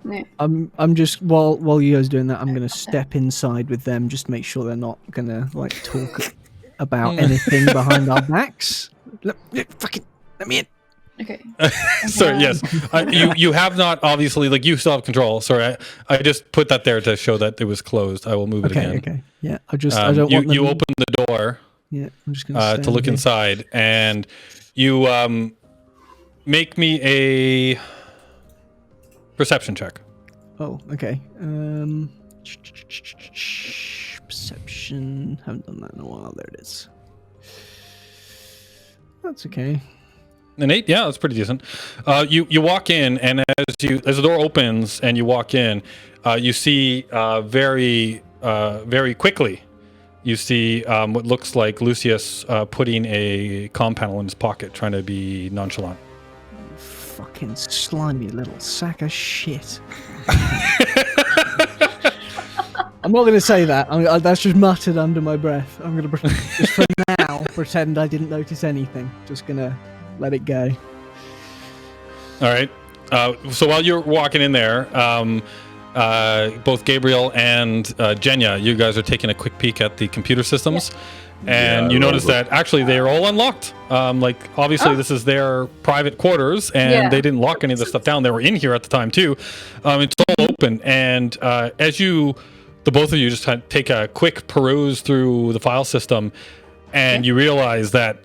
Yeah. I'm just while you guys are doing that, I'm gonna step inside with them, just make sure they're not gonna like talk about anything behind our backs. Let me in. Okay. Sorry, yes. You have not obviously like you still have control. Sorry, I just put that there to show that it was closed. I will move it Okay, again. okay. Yeah, I don't want them. You open the door Yeah, I'm just gonna to look stand inside, and you make me a perception check. here. Oh, okay. Perception. Haven't done that in a while. There it is. That's okay. An 8, yeah, that's pretty decent. You walk in, and as the door opens and you walk in, you see very quickly. You see what looks like Lucius putting a comm panel in his pocket, trying to be nonchalant. Fucking slimy little sack of shit. I'm not going to say that. That's just muttered under my breath. I'm going to, just for now, pretend I didn't notice anything. Just going to let it go. All right. So while you're walking in there, both Gabriel and Jenya, you guys are taking a quick peek at the computer systems. And Yeah, you notice right. that actually they're all unlocked. Obviously this is their private quarters, and they didn't lock any of the stuff down. They were in here at the time too. It's all open, and as the both of you just take a quick peruse through the file system, and you realize that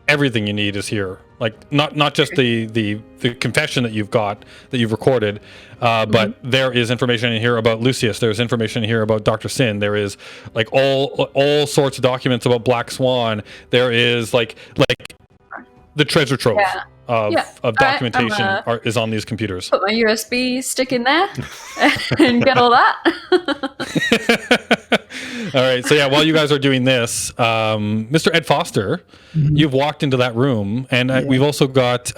everything you need is here. Like not just the confession that you've recorded, but there is information in here about Lucius. There's information in here about Dr. Sin. There is like all sorts of documents about Black Swan. There is like the treasure trove. of documentation is on these computers. Put my USB stick in there and get all that. All right. So yeah, while you guys are doing this, Mr. Ed Foster, you've walked into that room, and we've also got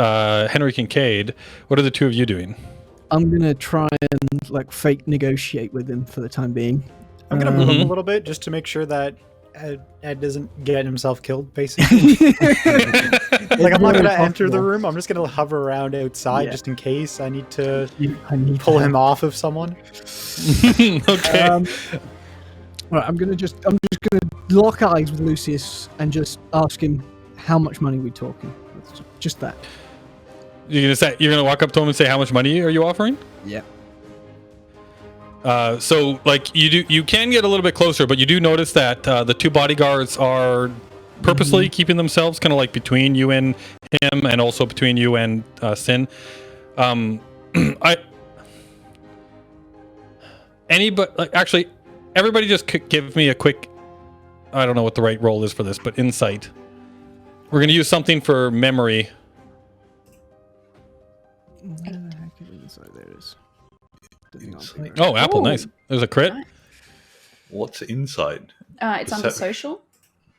Henry Kincaid. What are the two of you doing? I'm gonna try and like fake negotiate with him for the time being. I'm gonna move him a little bit just to make sure that Ed doesn't get himself killed, basically. Like, I'm not gonna enter the room. I'm just gonna hover around outside just in case I need to pull him off of someone. Okay. Right, I'm just gonna lock eyes with Lucius and just ask him how much money we're talking. Just that. You're gonna walk up to him and say, how much money are you offering? Yeah. So like you can get a little bit closer, but you do notice that the two bodyguards are purposely keeping themselves kind of like between you and him, and also between you and Sin. Everybody just give me a quick, I don't know what the right roll is for this, but insight. We're going to use something for memory. There it is. Oh, Apple, nice. There's a crit. What's inside? It's under social.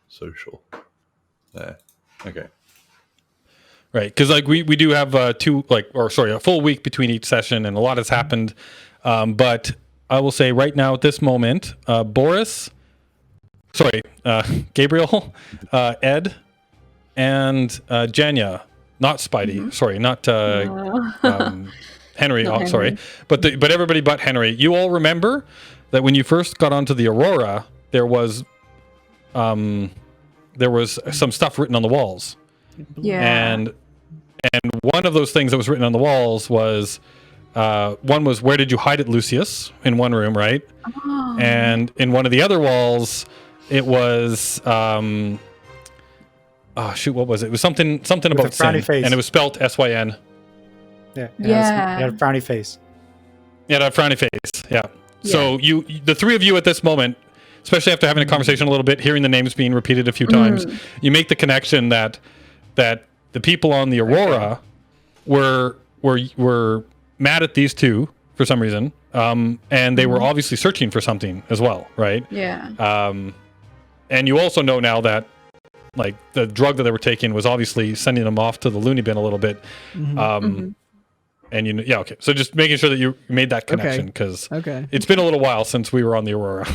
Social. There. Okay. Right, because like we do have a full week between each session, and a lot has happened. But I will say right now at this moment, Gabriel, Ed, and Janya, not Spidey. Sorry, not Henry. Sorry, but everybody but Henry. You all remember that when you first got onto the Aurora, there was some stuff written on the walls. Yeah. And one of those things that was written on the walls was one was, where did you hide it, Lucius? In one room, right? Oh. And in one of the other walls, it was what was it? It was something about sin, face. and it was spelt SYN. Yeah. Yeah. It had a frowny face. Yeah, a frowny face. Yeah. So the three of you at this moment, especially after having a conversation a little bit, hearing the names being repeated a few times, you make the connection that the people on the Aurora were mad at these two for some reason, and they were obviously searching for something as well, right? Yeah. And you also know now that like the drug that they were taking was obviously sending them off to the loony bin a little bit. And okay. So just making sure that you made that connection, because it's been a little while since we were on the Aurora.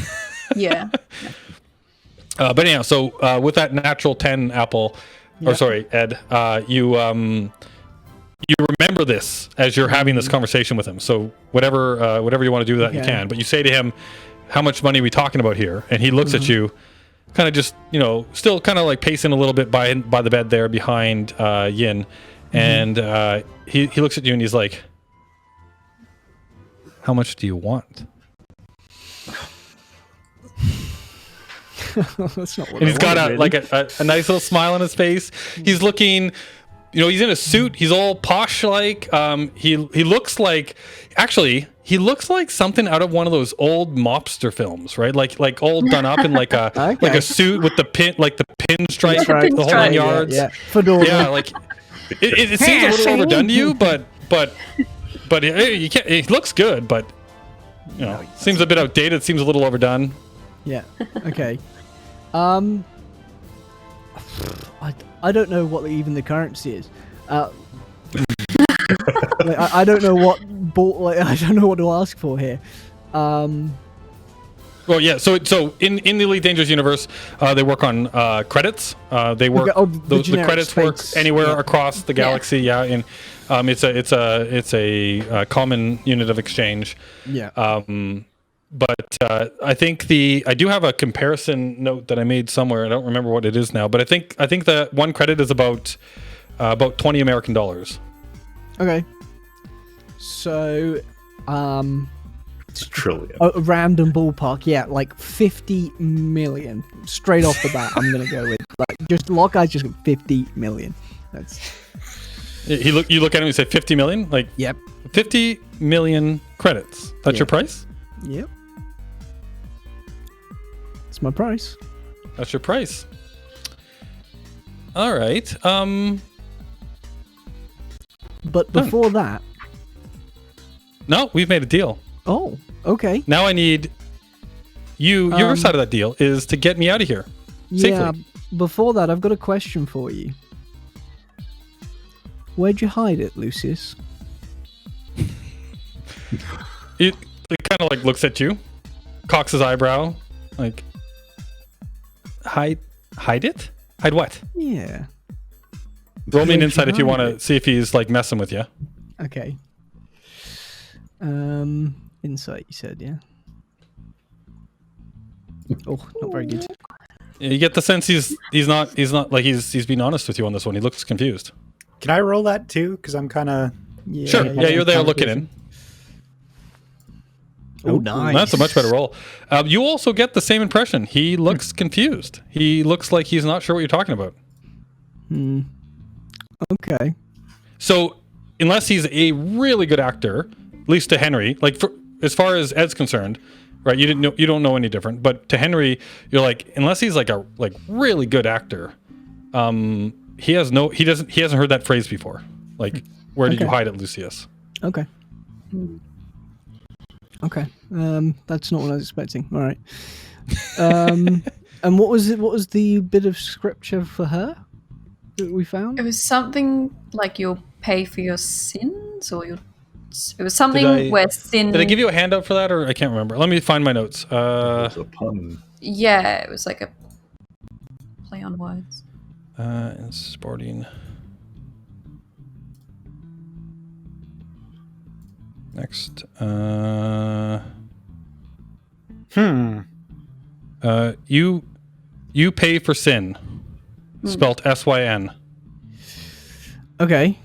Yeah. But anyhow, so with that natural 10 Apple, Ed, you remember this as you're having this conversation with him. So whatever you want to do with that, you can. But you say to him, how much money are we talking about here? And he looks at you, kind of just, still kind of like pacing a little bit by the bed there behind Yin. And he looks at you and he's like, how much do you want? That's not what And he's got really. a nice little smile on his face. He's looking, he's in a suit. He's all posh like. He looks like, actually, he looks like something out of one of those old mobster films, right? Like all done up in like a suit with the pinstripe, the whole 9 yards. Yeah. Fedora. Yeah, like it seems a little overdone to you, but you can't. It looks good, but seems a bit outdated. Seems a little overdone. Yeah. Okay. I don't know what even the currency is. I don't know what I don't know what to ask for here. Well, yeah. So in the Elite Dangerous universe, they work on credits. They work. The credits work anywhere across the galaxy. Yeah, and it's a common unit of exchange. Yeah. But I think I do have a comparison note that I made somewhere. I don't remember what it is now, but I think that one credit is about $20 American. Okay. So, it's a trillion. A random ballpark, yeah, like 50 million. Straight off the bat, I'm gonna go with just Lockeye. Just 50 million. That's. You look at him and you say 50 million. Like, yep, 50 million credits. That's your price. Yep. It's my price. That's your price. All right. But before that... No, we've made a deal. Oh, okay. Now I need you. Your side of that deal is to get me out of here safely. Yeah, before that, I've got a question for you. Where'd you hide it, Lucius? It kind of like looks at you, cocks his eyebrow, like, hide it? Hide what? Yeah. Roll me an insight if you want to see if he's like messing with you. Okay. Insight, you said, yeah. Oh, not very good. Yeah, you get the sense he's not like he's being honest with you on this one. He looks confused. Can I roll that too? Because I'm kind of... Sure. Yeah, you're there looking in. Oh, nice. That's a much better roll. You also get the same impression. He looks confused. He looks like he's not sure what you're talking about. Okay. So, unless he's a really good actor, at least to Henry, like as far as Ed's concerned, right? You don't know any different. But to Henry, you're like, unless he's like a really good actor, he hasn't heard that phrase before. Like, where did you hide it, Lucius? Okay. Okay. That's not what I was expecting. All right. And what was it? What was the bit of scripture for her that we found? It was something like you'll pay for your sins, or it was something where sin. Did I give you a handout for that, or I can't remember? Let me find my notes. It was a pun. Yeah, it was like a play on words. In sporting. Next. You pay for sin. Spelt SYN. Okay.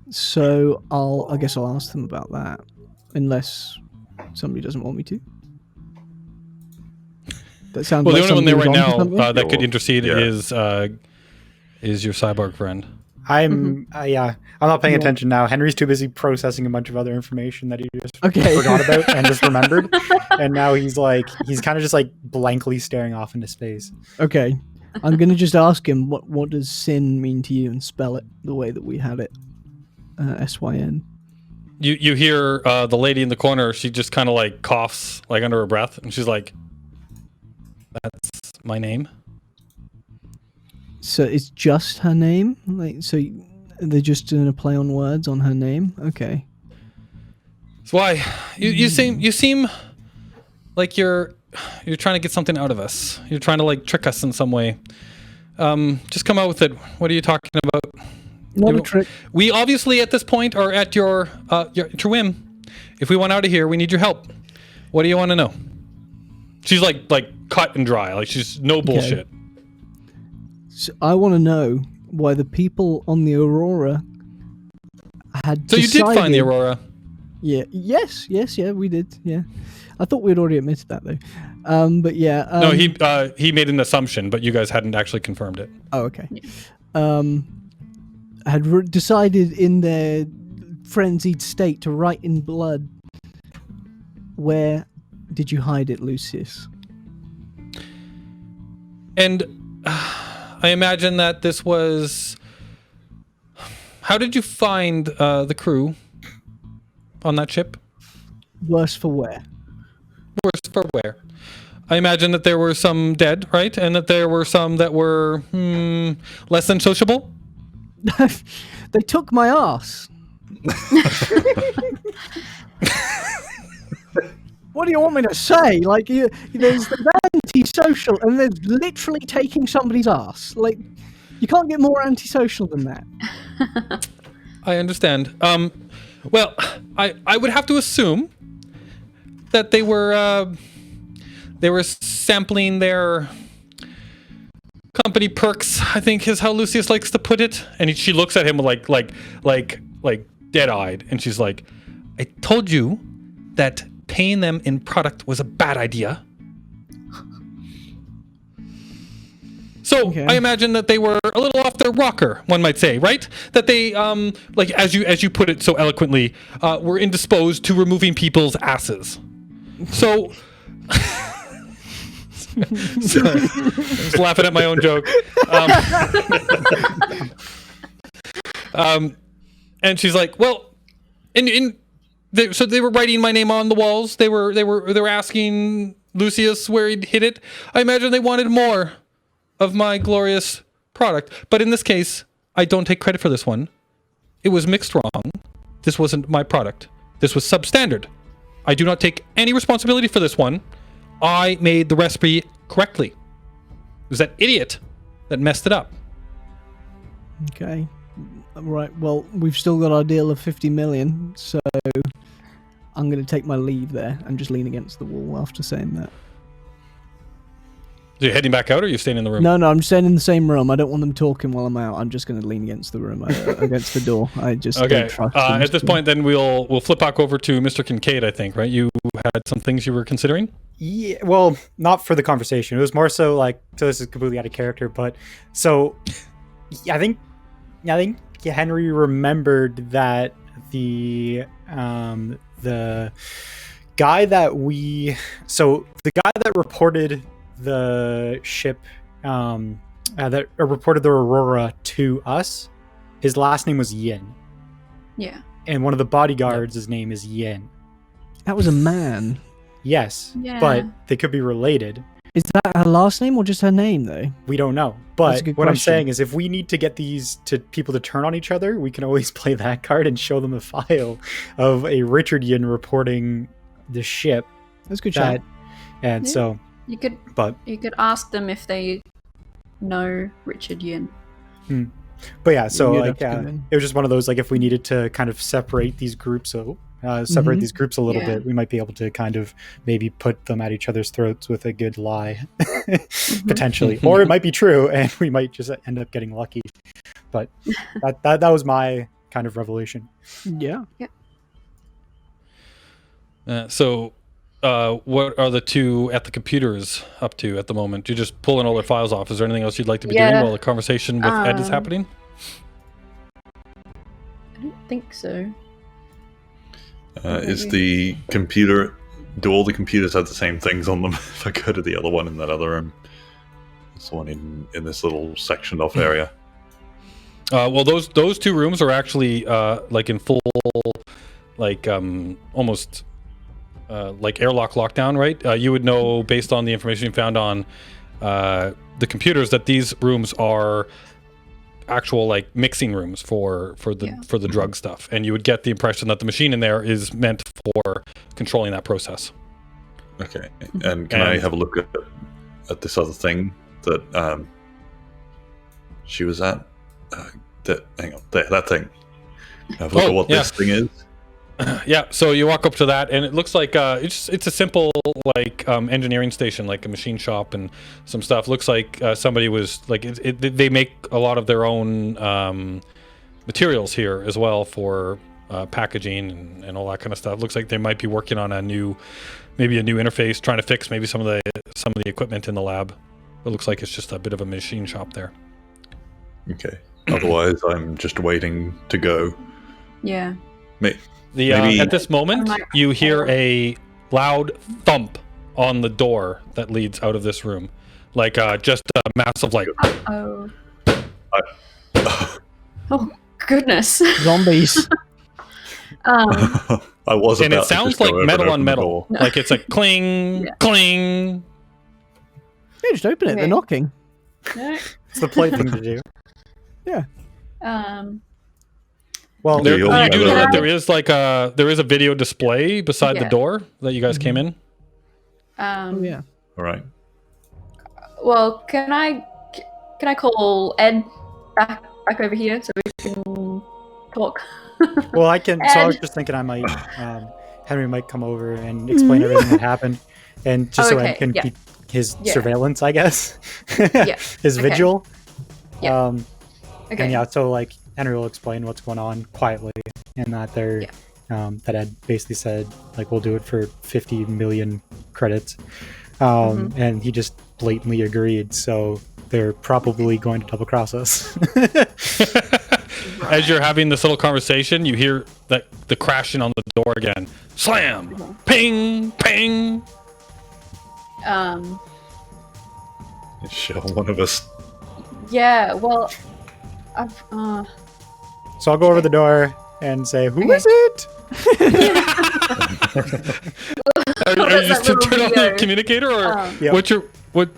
So I guess I'll ask them about that, unless somebody doesn't want me to. That sounds well, like the only one there right now something. that could intercede is your cyborg friend. I'm not paying attention now. Henry's too busy processing a bunch of other information that he just forgot about and just remembered. And now he's kind of just like blankly staring off into space. Okay. I'm going to just ask him, what does sin mean to you, and spell it the way that we had it. SYN. You hear the lady in the corner, she just kind of like coughs like under her breath, and she's like, "That's my name." So it's just her name? Like, so they're just doing a play on words on her name? Okay. That's why you seem like you're trying to get something out of us. You're trying to like trick us in some way. Just come out with it. What are you talking about? Not a trick. We obviously at this point are at your whim. If we want out of here, we need your help. What do you want to know? She's like cut and dry. Like she's no bullshit. Okay. So I want to know why the people on the Aurora had. So you did find the Aurora? Yeah. Yes. Yeah. We did. Yeah. I thought we'd already admitted that though. But yeah. No, he made an assumption, but you guys hadn't actually confirmed it. Oh, okay. Had decided in their frenzied state to write in blood. Where did you hide it, Lucius? And I imagine that this was... How did you find the crew on that ship? Worse for wear. Worse for wear. I imagine that there were some dead, right? And that there were some that were less than sociable? They took my ass. What do you want me to say? Like, there's antisocial, and there's literally taking somebody's ass. Like, you can't get more antisocial than that. I understand. Well, I would have to assume that they were sampling their company perks, I think is how Lucius likes to put it. And she looks at him like dead-eyed, and she's like, "I told you that paying them in product was a bad idea." So okay. I imagine that they were a little off their rocker, one might say, right? That they, like as you put it so eloquently, were indisposed to removing people's asses. So, sorry, I'm just laughing at my own joke. And she's like, well, so they were writing my name on the walls. They were asking Lucius where he'd hid it. I imagine they wanted more of my glorious product. But in this case, I don't take credit for this one. It was mixed wrong. This wasn't my product. This was substandard. I do not take any responsibility for this one. I made the recipe correctly. It was that idiot that messed it up. Okay. Right, well, we've still got our deal of 50 million, so I'm going to take my leave there and just lean against the wall after saying that. So you're heading back out, or are you staying in the room? No, I'm staying in the same room. I don't want them talking while I'm out. I'm just going to lean against the room, against the door. I just okay. don't trust them At this point, then we'll flip back over to Mr. Kincaid, I think, right? You had some things you were considering? Yeah, well, not for the conversation. It was more so like, so this is completely out of character, but so I think Henry remembered that the guy that the guy that reported the ship that reported the Aurora to us, his last name was Yin. Yeah. And one of the bodyguards' his name is Yin. That was a man. Yes, Yeah. but they could be related. Is that her last name or just her name, though? We don't know. That's a But good what I'm question. saying is if we need to get these to people to turn on each other, we can always play that card and show them a file of a Richard Yin reporting the ship. That's a good shot. And Yeah. so, You could but ask them if they know Richard Yin. but yeah, so You'd like have to go in. it was just one of those, like if we needed to kind of separate these groups Mhm. these groups a little Yeah. bit, we might be able to kind of maybe put them at each other's throats with a good lie potentially, or it might be true and we might just end up getting lucky. But that was my kind of revelation. Yeah. So what are the two at the computers up to at the moment? You're just pulling all their files off. Is there anything else you'd like to be doing Yeah. while the conversation with Ed is happening? I don't think so. Is the computer? Do all the computers have the same things on them? If I go to the other one in that other room, it's the one in this little sectioned off area. Well, those two rooms are actually like in full, like almost like airlock lockdown, right? You would know based on the information you found on the computers that these rooms are actual like mixing rooms for the drug stuff, and you would get the impression that the machine in there is meant for controlling that process. Okay, and can I have a look at this other thing that she was at? Hang on, that thing. Have a look at what this thing is. Yeah, so you walk up to that, and it looks like it's a simple like engineering station, like a machine shop and some stuff. Looks like somebody was like they make a lot of their own materials here as well for packaging and all that kind of stuff. Looks like they might be working on maybe a new interface, trying to fix maybe some of the equipment in the lab. It looks like it's just a bit of a machine shop there. Okay. Otherwise, I'm just waiting to go. Yeah. Maybe At this moment, you hear a loud thump on the door that leads out of this room, like just a massive like. Oh. Oh goodness. Zombies. I was, And about it sounds to just go like over and metal open on the metal, door. like it's a cling, Yeah. cling. Yeah, just open it. They're Okay. knocking. No. It's the polite thing to do. Yeah. Well, There, Yeah, you do know yeah. that there is a video display beside the Yeah. door that you guys came in. Oh, yeah. All right. Well, can I call Ed back over here so we can talk? well, I can. So I was Ed. just thinking I might Henry might come over and explain everything that happened, and just so Okay, Ed can yeah. keep his Yeah. surveillance, I guess. Yeah, His okay. vigil. Yeah. And Okay. yeah, so like Henry will explain what's going on quietly, and that they're that Ed basically said like we'll do it for 50 million credits, and he just blatantly agreed. So they're probably going to double cross us. As you're having this little conversation, you hear the crashing on the door again. Slam! Ping! Ping! Show one of us. Yeah. Well, I've So I'll go over the door and say, "Who is it?" Are you just to turn on the communicator, or Yep. what's your what?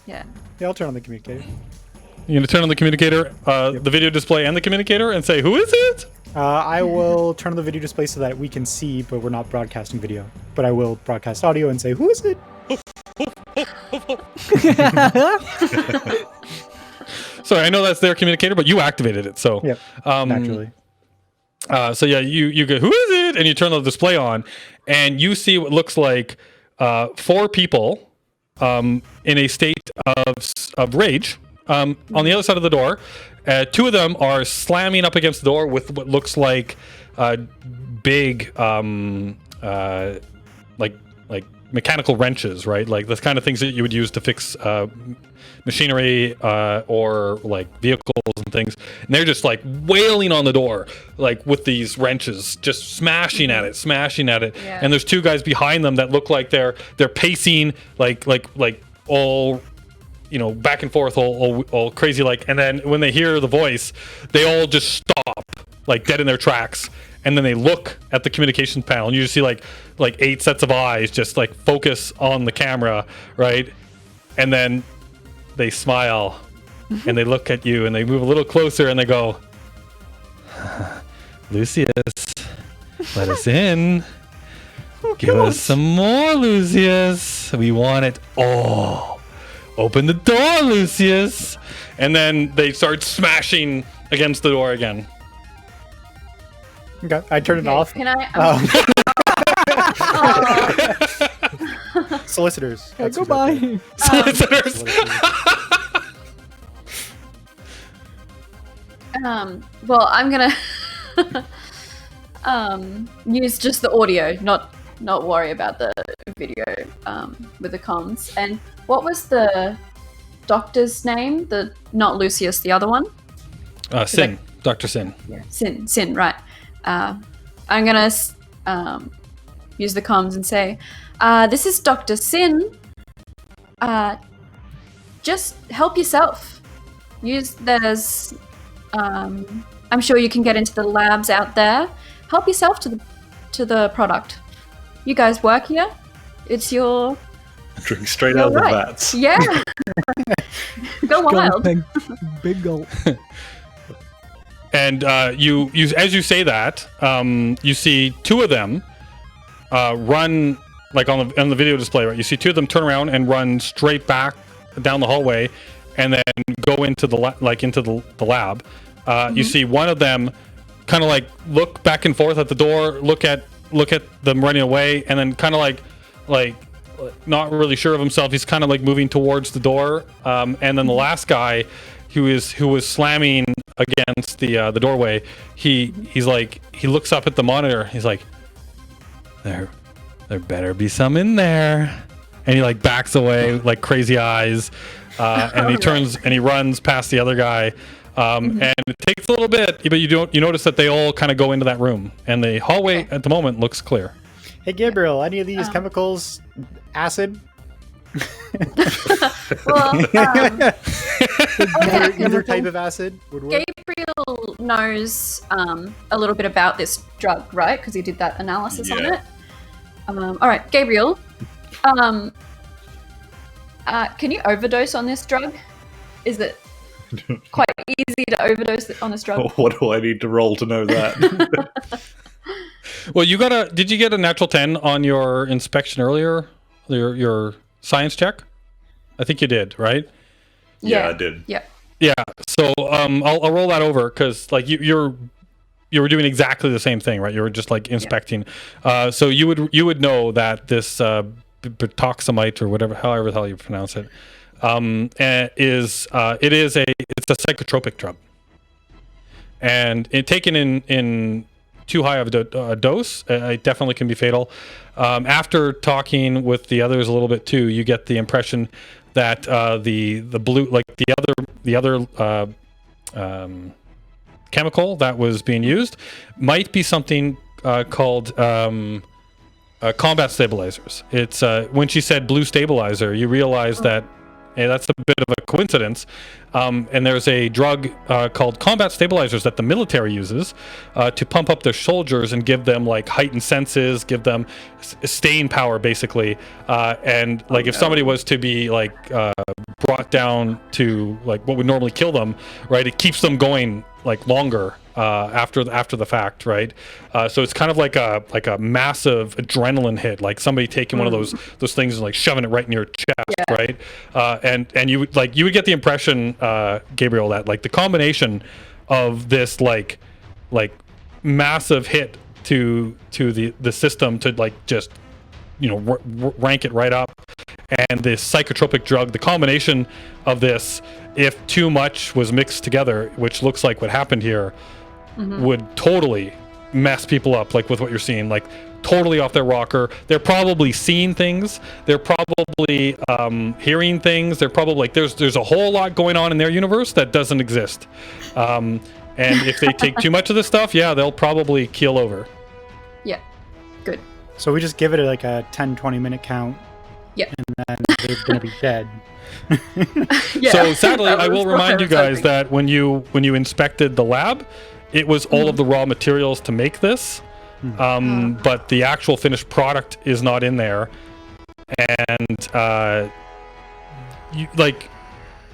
Yeah. Yeah, I'll turn on the communicator. You're gonna turn on the communicator, the video display, and the communicator, and say, "Who is it?" I will turn on the video display so that we can see, but we're not broadcasting video. But I will broadcast audio and say, "Who is it?" Sorry, I know that's their communicator, but you activated it, so Yep, naturally. So yeah, you go, "Who is it?" and you turn the display on, and you see what looks like 4 people in a state of rage. On the other side of the door, 2 of them are slamming up against the door with what looks like big like mechanical wrenches, right? Like the kind of things that you would use to fix machinery or like vehicles and things. And they're just like wailing on the door, like with these wrenches, just smashing at it. Yeah. And there's 2 guys behind them that look like they're pacing like all, you know, back and forth, all crazy, like. And then when they hear the voice, they all just stop, like dead in their tracks. And then they look at the communications panel, and you just see like 8 sets of eyes just like focus on the camera, right? And then they smile, and they look at you, and they move a little closer, and they go, "Lucius, let us in. Give us some more, Lucius. We want it all. Open the door, Lucius." And then they start smashing against the door again. Okay, I turn it off. Can I? Solicitors. Yeah, That's who's out there. goodbye. Solicitors. Well, I'm gonna use just the audio, not worry about the video with the comms. And what was the doctor's name? The not Lucius, the other one. Sin, Dr. Sin. Yeah, Sin, right. I'm gonna use the comms and say, "This is Dr. Sin. Just help yourself. There's, I'm sure you can get into the labs out there. Help yourself to the product. You guys work here. It's your Drink straight out of the vats. Yeah. Go wild. Big gulp. And you as you say that, you see 2 of them run, like on the video display, right? You see 2 of them turn around and run straight back down the hallway, and then go into the lab. You see one of them kind of like look back and forth at the door, look at them running away, and then kind of like not really sure of himself. He's kind of like moving towards the door, and then the last guy who was slamming against the doorway, he looks up at the monitor. He's like, there better be some in there, and he like backs away, like crazy eyes, and he turns and he runs past the other guy, and it takes a little bit, but you notice that they all kind of go into that room, and the hallway at the moment looks clear. Hey Gabriel, any of these chemicals acid? Well, Either type of acid would work. Gabriel knows a little bit about this drug, right? Because he did that analysis on it. All right, Gabriel. Can you overdose on this drug? Is it quite easy to overdose on this drug? What do I need to roll to know that? Well, did you get a natural 10 on your inspection earlier? Your science check? I think you did, right? Yeah, I did. Yeah. Yeah. So I'll roll that over, because like you were doing exactly the same thing, right? You were just like inspecting. So you would know that this betoxamite, or however the hell you pronounce it, it's a psychotropic drug, and taken in too high of a dose, it definitely can be fatal. After talking with the others a little bit too, you get the impression that the blue, like the other chemical that was being used, might be something called combat stabilizers. It's when she said blue stabilizer, you realize that That's a bit of a coincidence. And there's a drug called combat stabilizers that the military uses to pump up their soldiers and give them like heightened senses, give them staying power, basically. And like if somebody was to be like brought down to like what would normally kill them, right? It keeps them going like longer after the fact, right? So it's kind of like a massive adrenaline hit, like somebody taking one of those things and like shoving it right in your chest, right? And you would get the impression, Gabriel, that like the combination of this like massive hit to the system to like just rank it right up, and this psychotropic drug, the combination of this, if too much was mixed together, which looks like what happened here, would totally mess people up, like with what you're seeing, like totally off their rocker. They're probably seeing things, they're probably hearing things, they're probably like there's a whole lot going on in their universe that doesn't exist. And if they take too much of this stuff, they'll probably keel over. Yeah, good. So we just give it like a 10-20 minute count. Yeah. And then they're going to be dead. So sadly, I will remind you guys that when you inspected the lab, it was all of the raw materials to make this, but the actual finished product is not in there. And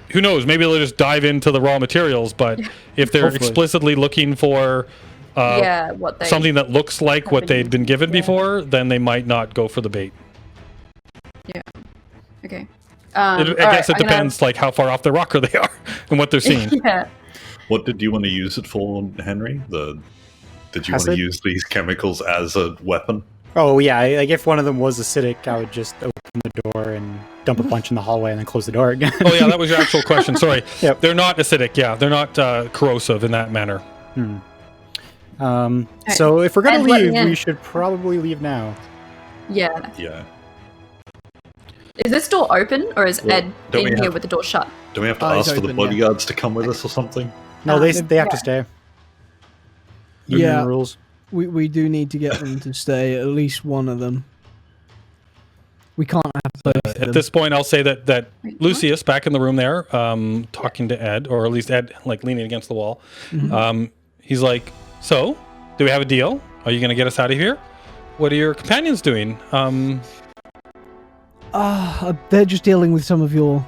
who knows? Maybe they'll just dive into the raw materials. But if they're explicitly looking for something that looks like what they'd been given before, then they might not go for the bait. Yeah. Okay. I guess it depends, like how far off the rocker they are and what they're seeing. Yeah. What did you want to use it for, Henry? Did you want to use these chemicals as a weapon? Oh yeah, like if one of them was acidic, I would just open the door and dump a bunch in the hallway and then close the door again. Oh yeah, that was your actual question. Sorry. Yep. They're not acidic. Yeah, they're not corrosive in that manner. So if we're gonna leave, we should probably leave now. Yeah. Yeah. Is this door open, or is Ed in here with the door shut? Do we have to ask for the bodyguards to come with us or something? No, they have to stay. Yeah. Rules. We do need to get them to stay, at least one of them. We can't have both of them. At this point, I'll say that Lucius, back in the room there, talking to Ed, or at least Ed, like leaning against the wall, he's like, so, do we have a deal? Are you going to get us out of here? What are your companions doing? They're just dealing with some of your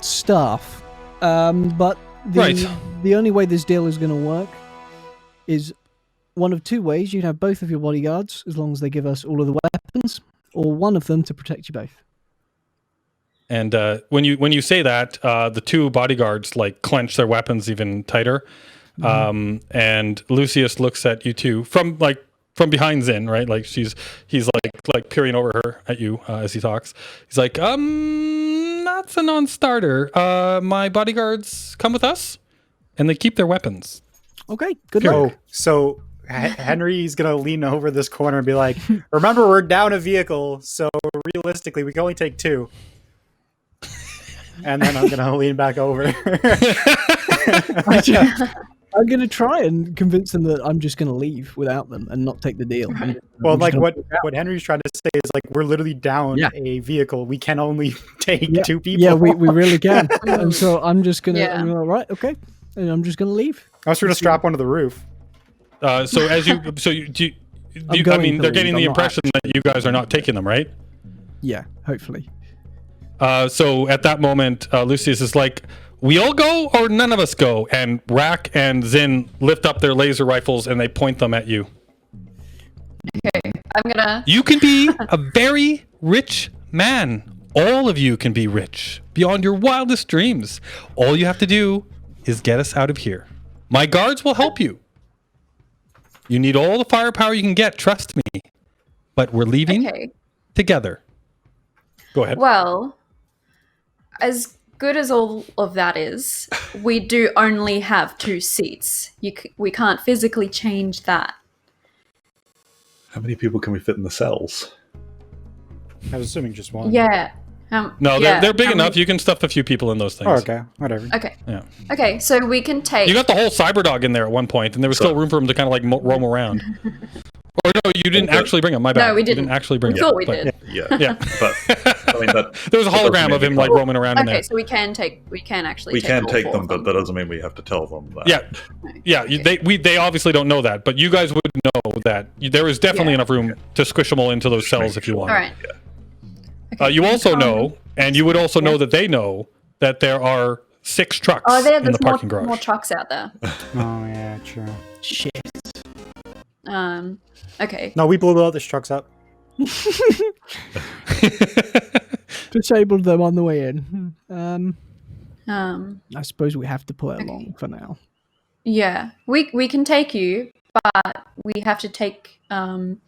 staff. But the only way this deal is going to work is one of two ways. You can have both of your bodyguards, as long as they give us all of the weapons, or one of them to protect you both. And when you say that, the two bodyguards like clench their weapons even tighter. And Lucius looks at you two from behind Zin, right? Like he's like peering over her at you as he talks. He's like, that's a non-starter. My bodyguards come with us, and they keep their weapons. Okay, good luck. So Henry's gonna lean over this corner and be like, remember, we're down a vehicle, so realistically we can only take two. And then I'm gonna lean back over. I'm going to try and convince them that I'm just going to leave without them and not take the deal. Well, like what Henry's trying to say is like, we're literally down a vehicle. We can only take two people. Yeah, we really can. And so I'm just going to, right, okay. And I'm just going to leave. I was trying to strap one to the roof. I mean, they're getting the impression that you guys are not taking them, right? Yeah, hopefully. So at that moment, Lucius is like, we all go or none of us go? And Rack and Zin lift up their laser rifles and they point them at you. Okay, I'm gonna... You can be a very rich man. All of you can be rich beyond your wildest dreams. All you have to do is get us out of here. My guards will help you. You need all the firepower you can get, trust me. But we're leaving together. Go ahead. Well, as good as all of that is, we do only have 2 seats. We can't physically change that. How many people can we fit in the cells? I was assuming just one. Yeah. No, they're big enough. You can stuff a few people in those things. Oh, okay. Whatever. Okay. Yeah. Okay, so we can take... You got the whole Cyberdog in there at one point, and there was still room for him to kind of like roam around. Or no, you didn't actually bring him. My bad. No, we You didn't. didn't actually bring We him. thought we but- did. Yeah. Yeah. But I mean, There was a that doesn't hologram mean of him we like can't- roaming around in Okay, there. so we can actually we can all take four them, of but that doesn't mean we have to tell them that. Yeah. Yeah, they obviously don't know that, but you guys would know that there is definitely Yeah. enough room to squish them all into those cells Make if you sure. want. All right. Yeah. Okay. You also know, and you would also know that they know that there are 6 trucks Oh, in the there's parking more garage. trucks out there. Oh yeah, true. Shit. Okay. No, we blew all the trucks up. Disabled them on the way in. I suppose we have to play Okay. along for now. Yeah, we can take you, but we have to take you.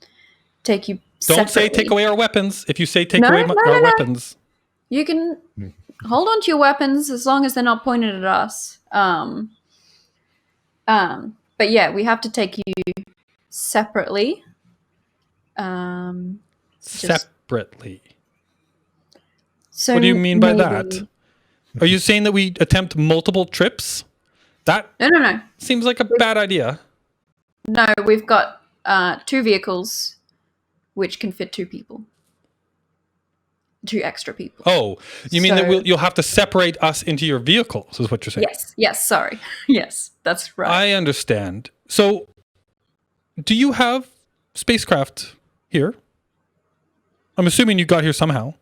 Don't say separately. take away our weapons. If you say take No, away no, our no. weapons, You can hold on to your weapons as long as they're not pointed at us. But yeah, we have to take you separately. separately. So What do you mean by maybe- that? Are you saying that we attempt multiple trips? That No. seems like a bad idea. No, we've got 2 vehicles which can fit 2 people. 2 extra people. Oh, you mean that So- you'll have to separate us into your vehicles, is what you're saying? Yes, sorry. Yes, that's right. I understand. So, do you have spacecraft here? I'm assuming you got here somehow.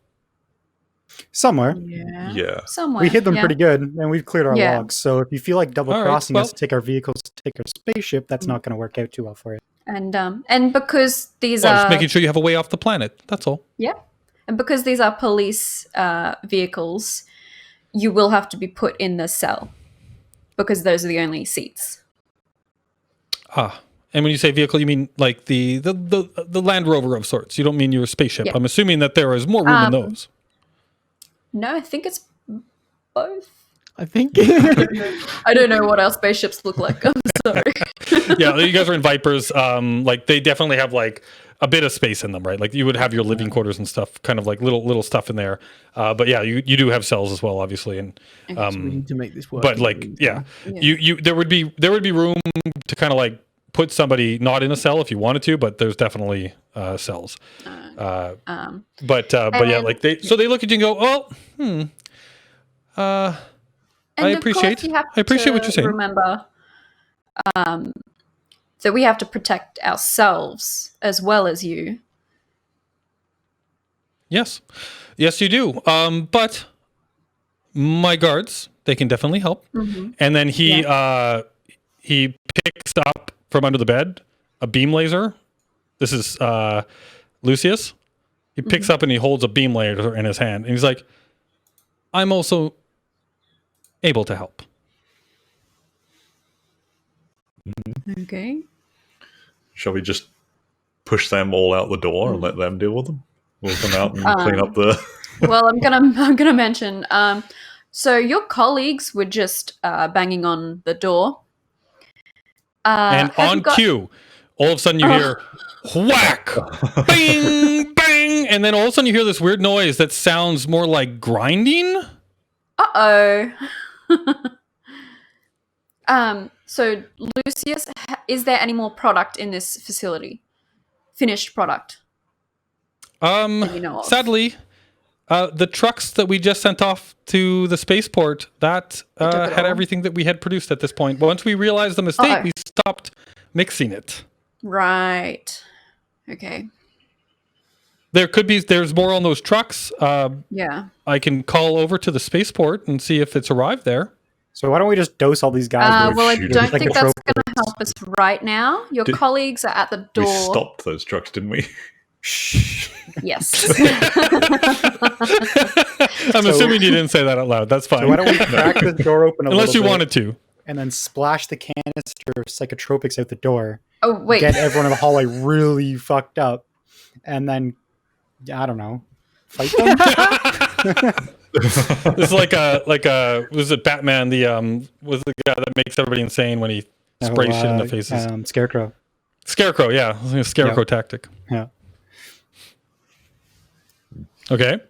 Somewhere. Yeah. Somewhere. We hid them yeah. pretty good, and we've cleared our Yeah. logs. So if you feel like double All right, crossing us well- to take our vehicles to take our spaceship, that's not going to work out too well for you. And because these Well, are just making sure you have a way off the planet. That's all. yeah, and because these are police vehicles, you will have to be put in the cell because those are the only seats. Ah, and when you say vehicle, you mean like the Land Rover of sorts. You don't mean your spaceship. Yeah. I'm assuming that there is more room in those. No, I think it's both. I think. I don't know what our spaceships look like. I'm sorry. Yeah, you guys are in Vipers. Like they definitely have like a bit of space in them, right? Like you would have your living quarters and stuff, kind of like little stuff in there. But yeah, you do have cells as well, obviously, and we need to make this work. but like yeah, you there would be room to kind of like put somebody not in a cell if you wanted to, but there's definitely cells. But yeah, like they look at you and go, oh, And I of course appreciate you have what you're to saying. Remember, that we have to protect ourselves as well as you. Yes, you do. But my guards, they can definitely help. And then he picks up from under the bed a beam laser. This is Lucius. He picks up and he holds a beam laser in his hand, and he's like, "I'm also able to help." Okay. Shall we just push them all out the door and let them deal with them? We'll come out and clean up the. Well, I'm gonna mention. So your colleagues were just banging on the door. And have on you got- cue, all of a sudden you hear whack, bang, bang, and then all of a sudden you hear this weird noise that sounds more like grinding. Uh-oh. So Lucius, is there any more product in this facility? Finished product? you know of. Sadly, the trucks that we just sent off to the spaceport that took it had all? everything that we had produced at this point. Once we realized the mistake, Uh-oh. we stopped mixing it. Right. Okay. There's more on those trucks. Yeah. I can call over to the spaceport and see if it's arrived there. So why don't we just dose all these guys? with Well, I shoot don't it. like think a that's trophy. going to help us right now. Your colleagues are at the door. We stopped those trucks, didn't we? Yes. I'm assuming you didn't say that out loud. That's fine. So why don't we crack this door open a Unless you little bit wanted to. and then splash the canister of psychotropics out the door, Oh, wait. get everyone in the hallway really fucked up, and then, I don't know, fight them? This is like a was it Batman, the was the guy that makes everybody insane when he sprays shit in their faces. Scarecrow. Scarecrow, yeah. It was a scarecrow tactic. Yeah. Okay.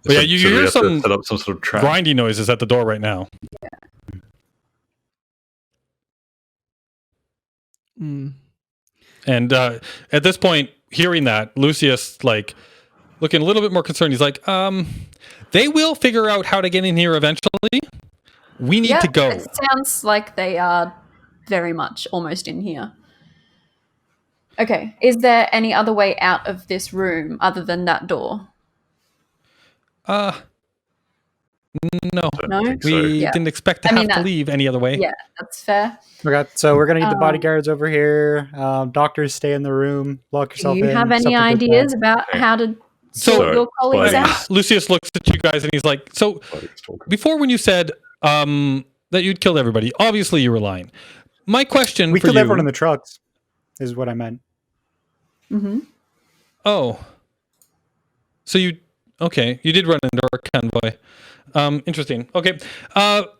But yeah, you So we hear have to some set up some sort of trap. grindy noises at the door right now. Mm. And at this point, hearing that, Lucius, like, looking a little bit more concerned, he's like, they will figure out how to get in here eventually. We need to go. It sounds like they are very much almost in here. Okay. Is there any other way out of this room other than that door? No. No? We Yeah. didn't expect to have to leave any other way. Yeah, that's fair. Okay, so we're gonna need the bodyguards over here. Doctors, stay in the room. Lock Do yourself in. you have any ideas about how to sort your colleagues out? Lucius looks at you guys and he's like, so before when you said that you'd killed everybody, obviously you were lying. My question We for killed you... everyone in the trucks, is what I meant. Mm-hmm. Oh. So you... Okay, you did run into our convoy. Interesting. Okay. But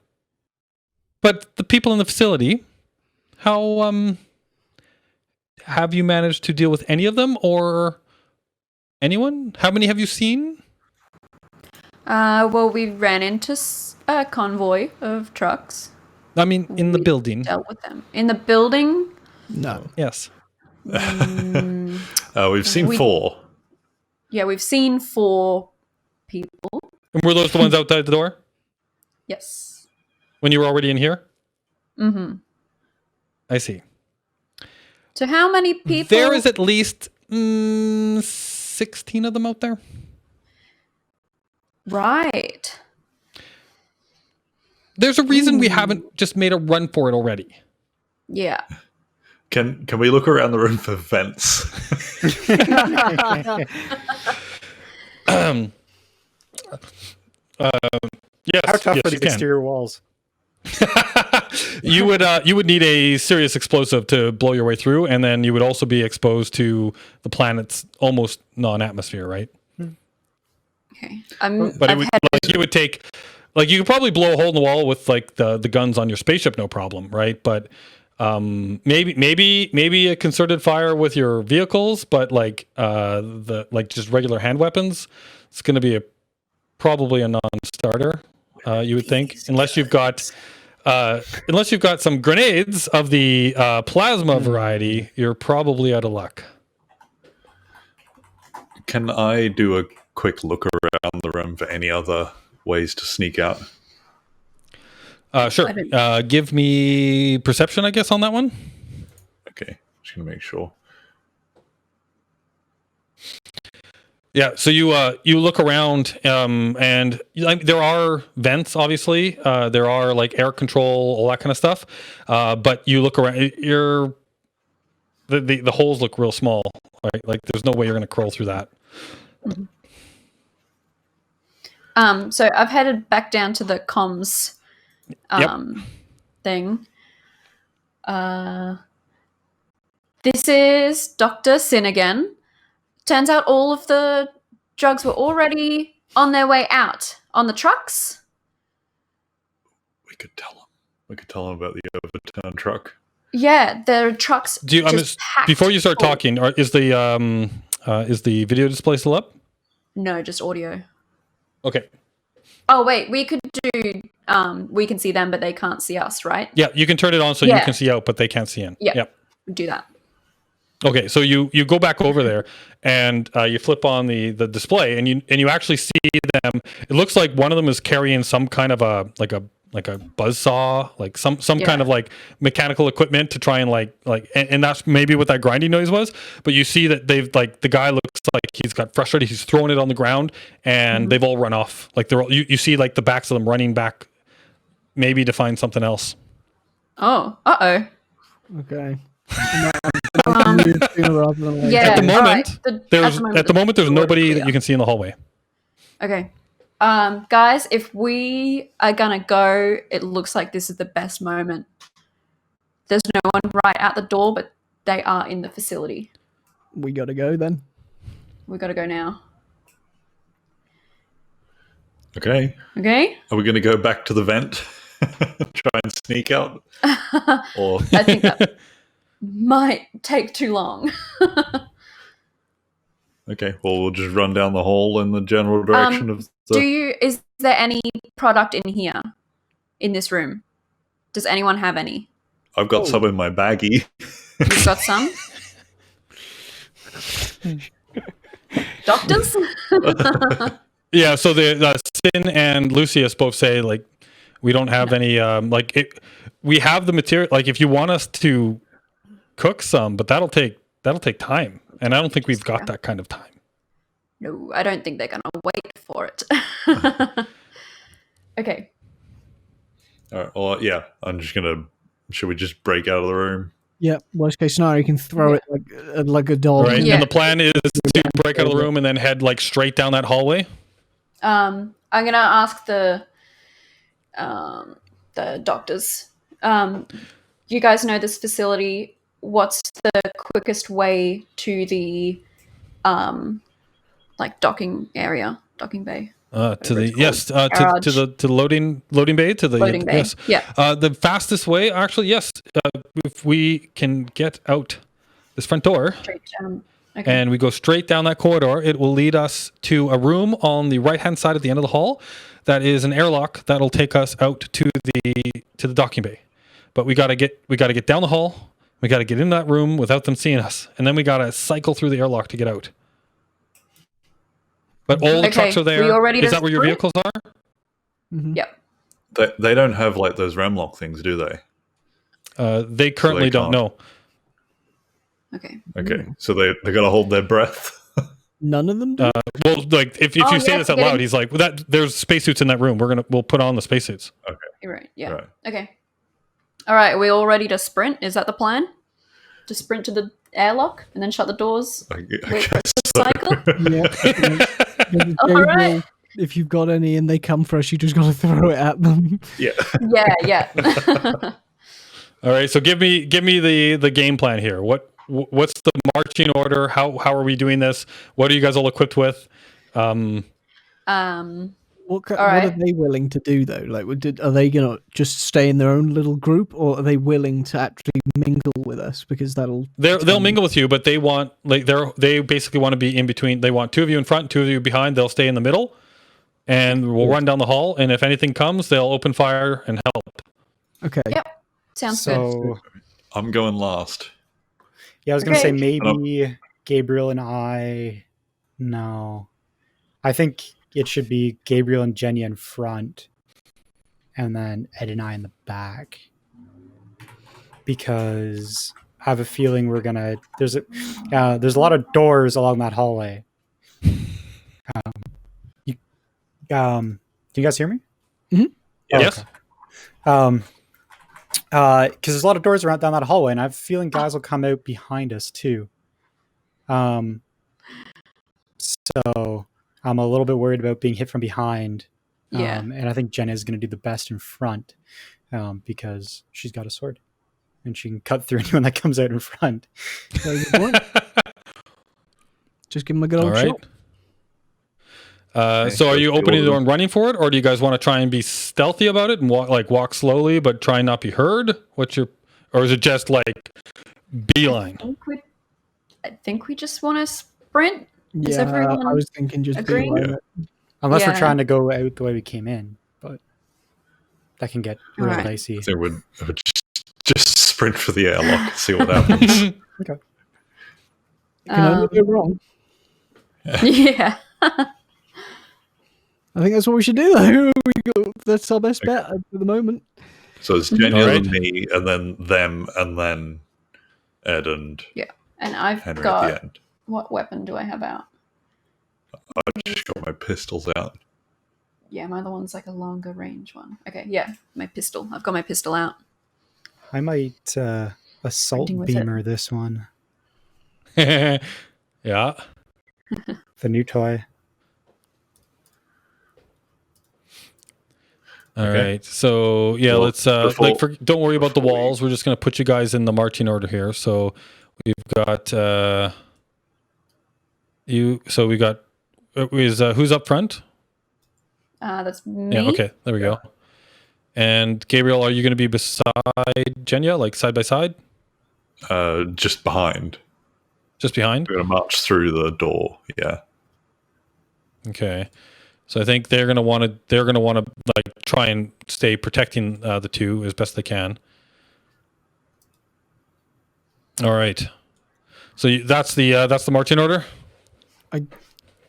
the people in the facility, how have you managed to deal with any of them or anyone? How many have you seen? Well, we ran into a convoy of trucks. I mean, in the building. Dealt with them. In the building? No. Yes. We've seen 4. Yeah, we've seen 4 people. And were those the ones outside the door? Yes. When you were already in here? Mm-hmm. I see. So how many people? There is at least 16 of them out there. Right. There's a reason we haven't just made a run for it already. Yeah. Can we look around the room for vents? Yes. How tough yes, are you these can. exterior walls? You would need a serious explosive to blow your way through, and then you would also be exposed to the planet's almost non-atmosphere, right? Okay. But it would take, like, you could probably blow a hole in the wall with like the guns on your spaceship, no problem, right? But maybe a concerted fire with your vehicles, but like just regular hand weapons, it's going to be probably a non-starter. You would think, unless you've got some grenades of the plasma variety, you're probably out of luck. Can I do a quick look around the room for any other ways to sneak out? Sure. Give me perception, I guess, on that one. Okay, just gonna make sure. Yeah, so you look around, and there are vents, obviously. There are like air control, all that kind of stuff. But you look around, the holes look real small, right? Like there's no way you're going to crawl through that. So I've headed back down to the comms thing. This is Dr. Sin again. Turns out all of the drugs were already on their way out on the trucks. We could tell them. We could tell them about the overturned truck. Yeah, there are trucks. Before you start talking, is the video display still up? No, just audio. Okay. Oh wait, we could do. We can see them, but they can't see us, right? Yeah, you can turn it on so you can see out, but they can't see in. Yeah. Yep. Do that. Okay, so you go back over there and you flip on the display and you actually see them. It looks like one of them is carrying some kind of a buzzsaw, like some kind of like mechanical equipment to try and and that's maybe what that grinding noise was. But you see that they've the guy looks like he's got frustrated. He's throwing it on the ground and they've all run off. Like they're all, you see like the backs of them running back, maybe to find something else. Oh, Okay. yeah. At the moment, there's nobody that you can see in the hallway. Okay. Guys, if we are gonna go, it looks like this is the best moment. There's no one right out the door, but they are in the facility. We gotta go then. We gotta go now. Okay. Okay? Are we going to go back to the vent? Try and sneak out? Or I think that might take too long. okay, well, we'll just run down the hall in the general direction of the... Is there any product in here? In this room? Does anyone have any? I've got some in my baggie. You've got some? Doctors? Yeah, so the Sin and Lucius both say like we don't have any we have the material, like if you want us to cook some, but that'll take time, and I don't think we've got that kind of time. No, I don't think they're gonna wait for it. Okay. All right, well, yeah, I'm just gonna. Should we just break out of the room? Yeah, worst case scenario, you can throw it like a dog. Right, Yeah. and the plan is to break out of the room and then head like straight down that hallway. I'm gonna ask the doctors. You guys know this facility. What's the quickest way to the like docking area, docking bay? To the it's yes, called. to the loading bay, to the Loading bay. yes. Yeah. The fastest way, actually, yes. If we can get out this front door Straight down. Okay. and we go straight down that corridor, it will lead us to a room on the right hand side at the end of the hall. That is an airlock that'll take us out to the docking bay. But we gotta get down the hall. We gotta get in that room without them seeing us, and then we gotta cycle through the airlock to get out. But all the trucks are there. We all ready Is to that where your sprint? vehicles are? Mhm. Yep. They don't have like those Remlock things, do they? They currently don't can't. know. Okay. Okay, so they got to hold their breath. None of them do? Well, like if Oh, you say yeah, this out forgetting- loud, he's like, well, "That there's spacesuits in that room. We'll put on the spacesuits." You're right. Yeah. Right. Okay. All right. Are we all ready to sprint? Is that the plan? To sprint to the airlock and then shut the doors. I Wait for guess it to cycle. Yeah. All right. If you've got any and they come for us, you just got to throw it at them. Yeah. Yeah. All right, so give me the game plan here. What's the marching order? How are we doing this? What are you guys all equipped with? What All are right. they willing to do though? Like, are they gonna just stay in their own little group, or are they willing to actually mingle with us? Because they'll mingle with you, but they want they basically want to be in between. They want two of you in front, two of you behind. They'll stay in the middle, and we'll run down the hall. And if anything comes, they'll open fire and help. Okay. Yep. Sounds good. So I'm going last. yeah, I was gonna say Okay. maybe Gabriel and I. No, I think it should be Gabriel and Jenny in front, and then Ed and I in the back. Because I have a feeling we're gonna there's a lot of doors along that hallway. Do you guys hear me? Mhm. Oh, Yes. okay. Because there's a lot of doors around down that hallway, and I have a feeling guys will come out behind us too. So I'm a little bit worried about being hit from behind. Yeah. And I think Jenna is going to do the best in front, because she's got a sword, and she can cut through anyone that comes out in front. Very good point. Just give them a good All old right. shot. So are you opening the door and running for it, or do you guys want to try and be stealthy about it and walk slowly but try and not be heard? Or is it just like beeline? I think we just want to sprint. Is Yeah, everyone I was thinking just agreeing? beeline Yeah. it. Unless we're Yeah. trying to go out the way we came in, but that can get real Alright. dicey. So we'd just sprint for the airlock, see what happens. It can only go wrong. Yeah. I think that's what we should do, though. That's our best bet at the moment. So it's Jenny Alright. and me, and then them, and then Ed and And I've Henry at got the end. what weapon do I have out? I just got my pistols out. Yeah, my other one's like a longer range one. Okay, yeah, my pistol. I've got my pistol out. I might assault Sprinting with it. beamer this one, Yeah. the new toy. All Okay. right. So yeah, Well, let's don't worry about the before we- walls. We're just gonna put you guys in the marching order here. So we've got you. So we got who's up front? That's me. Yeah. Okay. There we go. And Gabriel, are you going to be beside Jenya, like side by side, Just behind. just behind? We're gonna march through the door. Yeah. Okay. So I think they're gonna want to like try and stay protecting the two as best they can. All right. So that's the marching order. I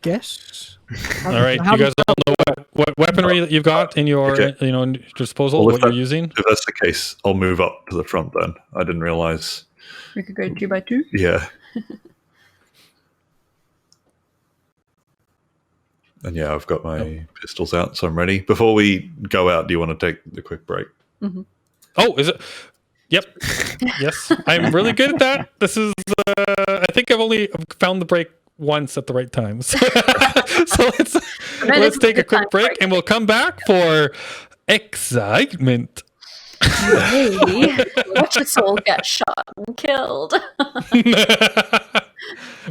guess. All right, you guys all know what weaponry that you've got in your in your disposal, Well, what you're using. If that's the case, I'll move up to the front then. I didn't realize. We could go 2 by 2. Yeah. And yeah, I've got my pistols out, so I'm ready. Before we go out, do you want to take the quick break? Mm-hmm. Oh, is it? Yep. Yes, I'm really good at that. This is. I think I've only found the break once at the right time. So, let's take a quick break, and we'll come back for excitement. Hey, watch us all get shot and killed.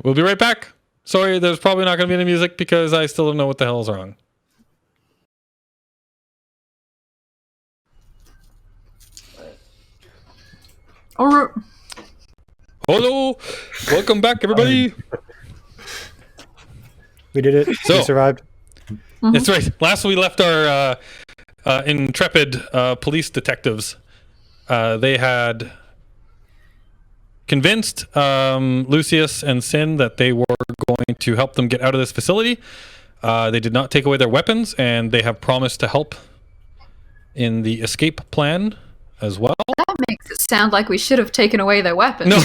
We'll be right back. Sorry, there's probably not going to be any music because I still don't know what the hell is wrong. All right. Hello, welcome back, everybody. We did it. So- We survived. That's right. Last we left our intrepid police detectives. They had convinced Lucius and Sin that they were going to help them get out of this facility. They did not take away their weapons, and they have promised to help in the escape plan as well. That makes it sound like we should have taken away their weapons. No.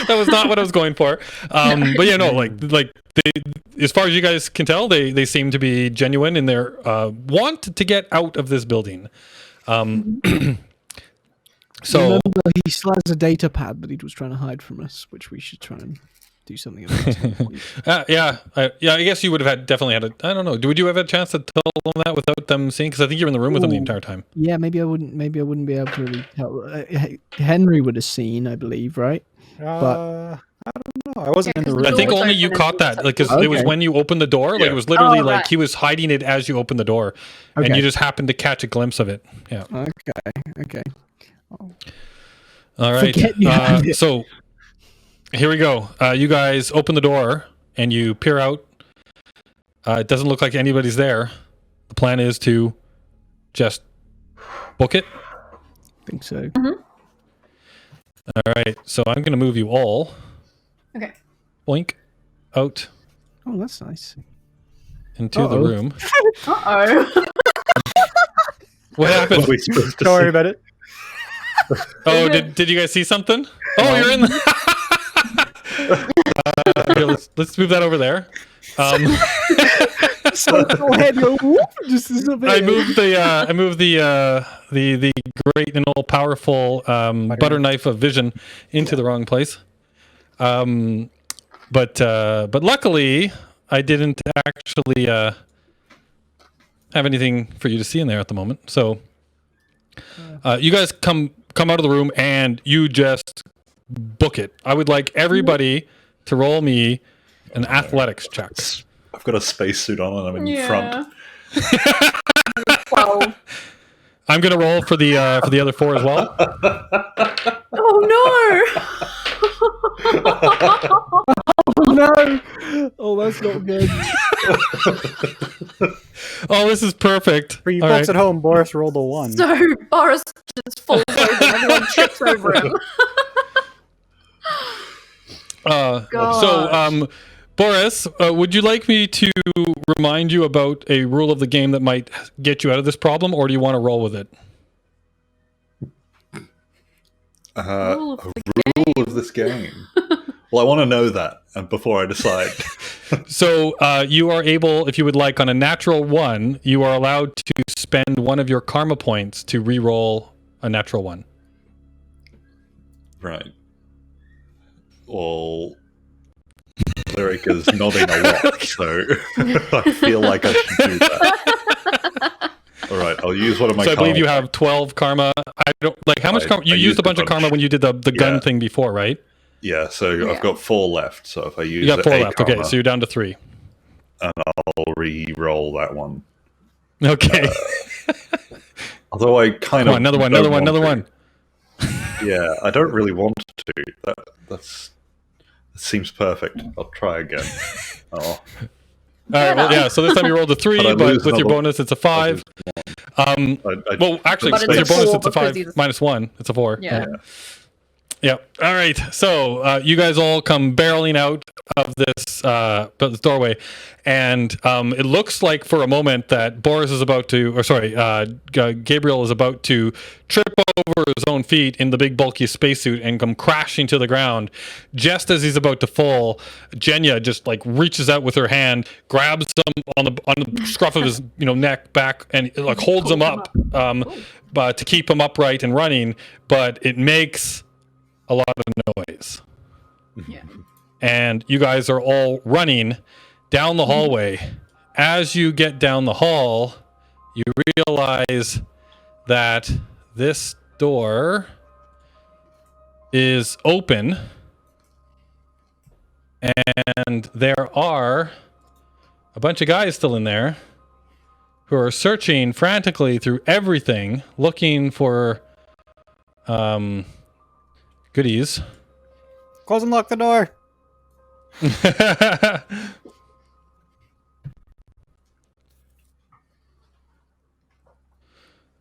That was not what I was going for. But yeah, no, like they, as far as you guys can tell, they seem to be genuine in their want to get out of this building. So Remember, he still has a data pad that he was trying to hide from us, which we should try and do something about. At some point. I guess you would have definitely had I don't know. Would you have a chance to tell them that without them seeing? Because I think you're in the room with them the entire time. Yeah, maybe I wouldn't be able to really tell. Henry would have seen, I believe, right? I don't know. I wasn't in the 'cause room. I think Door only was you open caught and that, doors like, because it was Okay. when you opened the door. Like Yeah. it was literally Oh, like right. he was hiding it as you opened the door, and Okay. you just happened to catch a glimpse of it. Yeah. Okay. All right. Forget you had it. So here we go. You guys open the door and you peer out. It doesn't look like anybody's there. The plan is to just book it. I think so. All right. So I'm going to move you all. Okay. Boink. Out Oh, that's nice. into the Uh-oh. room. Uh-oh. What happened? What are we supposed to Don't worry see? about it. Oh, did you guys see something? Oh, you're in the... Here, let's move that over there. So go ahead, go whoop, just a little bit. I moved the great and all powerful butter knife of vision into the wrong place. But luckily I didn't actually have anything for you to see in there at the moment. So you guys come out of the room and you just book it. I would like everybody to roll me an athletics check. I've got a spacesuit on and I'm in front. 12. I'm gonna roll for the other four as well. Oh Oh no! Oh, that's not good. Oh, this is perfect. For you All folks right. at home, Boris rolled a 1. no! So Boris just falls over and everyone trips over him. So, Gosh. Boris, would you like me to remind you about a rule of the game that might get you out of this problem, or do you want to roll with it? Rule of the Rule of this game. Well, I want to know that before I decide. So, you are able, if you would like, on a natural 1, you are allowed to spend one of your karma points to re-roll a natural 1. Right. Well, Lyric is nodding a lot, so I feel like I should do that. All right, I'll use one of my. So I believe karma you have 12 karma. I don't like how much I- karma. You I used used a bunch of karma when you did the gun Yeah. thing before, right? Yeah, so Yeah. I've got 4 left. So if I use You got 4 a left. Okay, karma, so you're down to 3. and I'll re-roll that one. Okay. Although I kind Come of on, another one, don't another one, want another to. one. Yeah, I don't really want to. That seems perfect. I'll try again. Oh, All right. Well, yeah. So this time you rolled a 3, But I but lose with your another- bonus, it's a 5. Well, actually, But with it's your a bonus, 4 it's a because 5 he's- minus 1. It's a 4. Yeah. Yep. All right. So you guys all come barreling out of this doorway, and it looks like for a moment that Boris is about to, or sorry, Gabriel is about to trip over his own feet in the big bulky spacesuit and come crashing to the ground. Just as he's about to fall, Jenya just like reaches out with her hand, grabs him on the scruff of his neck back, and like holds him up to keep him upright and running. But it makes a lot of noise. Yeah. And you guys are all running down the hallway. As you get down the hall, you realize that this door is open, and there are a bunch of guys still in there who are searching frantically through everything, looking for goodies. Close and lock the door.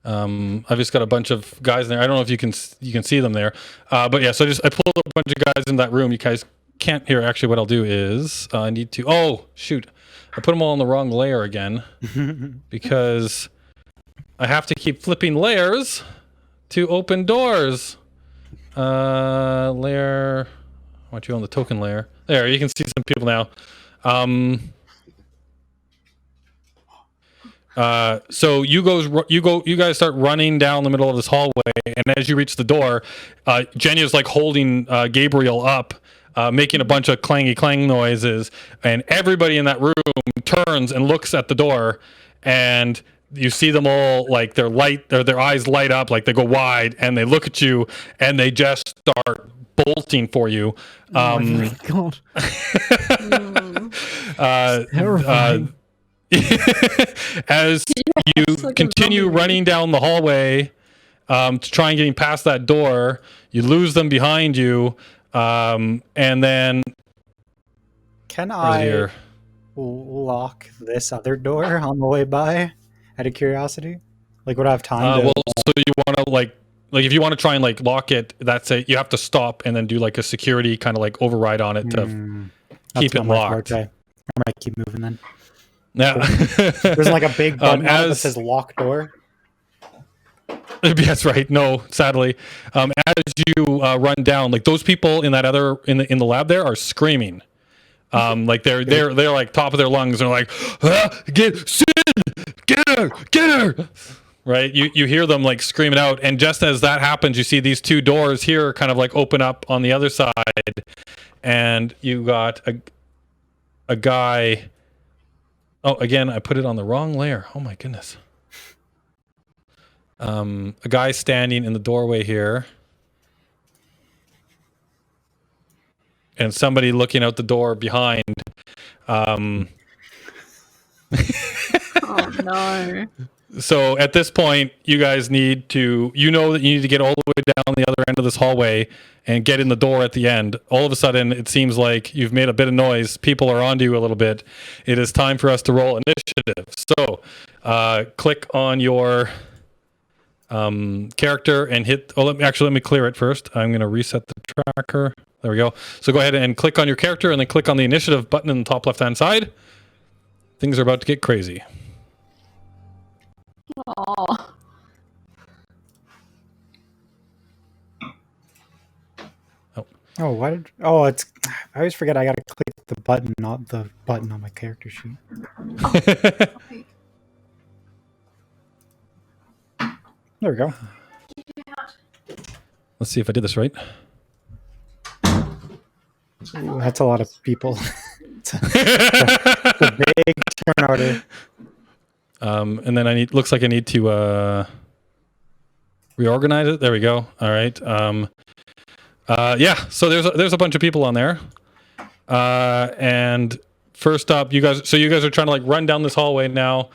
I've just got a bunch of guys in there. I don't know if you can see them there, but yeah. So I pulled a bunch of guys in that room. You guys can't hear. Actually, what I'll do is I need to. Oh shoot! I put them all in the wrong layer again because I have to keep flipping layers to open doors. Layer. I want you on the token layer. There, you can see some people now. So you guys start running down the middle of this hallway, and as you reach the door, Jenya's like holding Gabriel up, making a bunch of clangy clang noises, and everybody in that room turns and looks at the door, and you see them all like their eyes light up, like they go wide, and they look at you, and they just start bolting for you. Oh my god! Terrifying. As you continue running down the hallway to try and getting past that door, you lose them behind you, and then can I lock this other door on the way by? Out of curiosity, like would I have time? Well, so you want to like if you want to try and like lock it, that's it. You have to stop and then do like a security kind of like override on it to keep it locked. I might keep moving then. Yeah. There's like a big button that says lock door. That's right. No, sadly, as you run down, like those people in that other in the lab there are screaming, like they're like top of their lungs. They're like, get her, right? You hear them like screaming out, and just as that happens, you see these two doors here kind of like open up on the other side, and you got a guy. Oh, again, I put it on the wrong layer. Oh my goodness. A guy standing in the doorway here. And somebody looking out the door behind. Oh no. So at this point, you guys need to, that you need to get all the way down the other end of this hallway and get in the door at the end. All of a sudden, it seems like you've made a bit of noise. People are onto you a little bit. It is time for us to roll initiative. So click on your character and hit, let me clear it first. I'm going to reset the tracker. There we go. So go ahead and click on your character and then click on the initiative button in the top left-hand side. Things are about to get crazy. Oh. Oh, why did? It's. I always forget I gotta click the button, not the button on my character sheet. There we go. Let's see if I did this right. Ooh, that's a lot of people. it's a big turnout. And then looks like I need to reorganize it. There we go. All right. Yeah. So there's a bunch of people on there. And first up, you guys are trying to like run down this hallway now,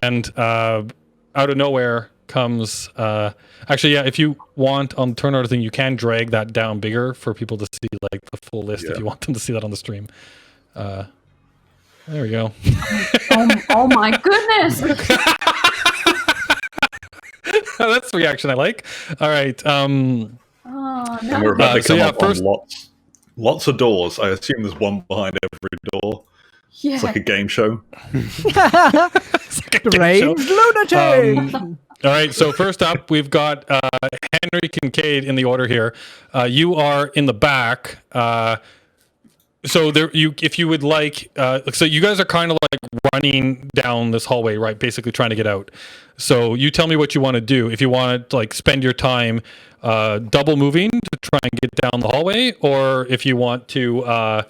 and out of nowhere comes actually, yeah, if you want on the turnout thing, you can drag that down bigger for people to see like the full list if you want them to see that on the stream. There we go. Oh my goodness. That's the reaction I like. All right. Oh And we're no. about to so come yeah, up first- on lots of doors. I assume there's one behind every door. Yeah. It's like a game show. Strange lunatic. All right, so first up, we've got Henry Kincaid in the order here. You are in the back. So there, if you would like, so you guys are kind of like running down this hallway, right? Basically trying to get out. So you tell me what you want to do. If you want to like spend your time double moving to try and get down the hallway, or if you want to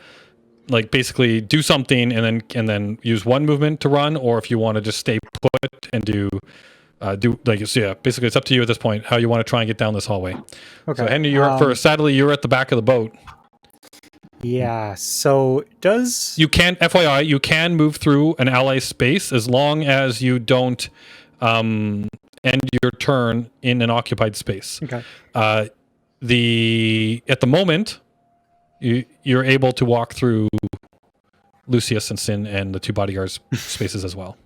like basically do something and then use one movement to run, or if you want to just stay put and do like, so yeah, basically it's up to you at this point how you want to try and get down this hallway. Okay. So Henry, you're up first. Sadly, you're at the back of the boat. Yeah. So does You can, FYI, you can move through an ally space as long as you don't end your turn in an occupied space. okay? At the moment, you're able to walk through Lucius and Sin and the two bodyguards spaces as well.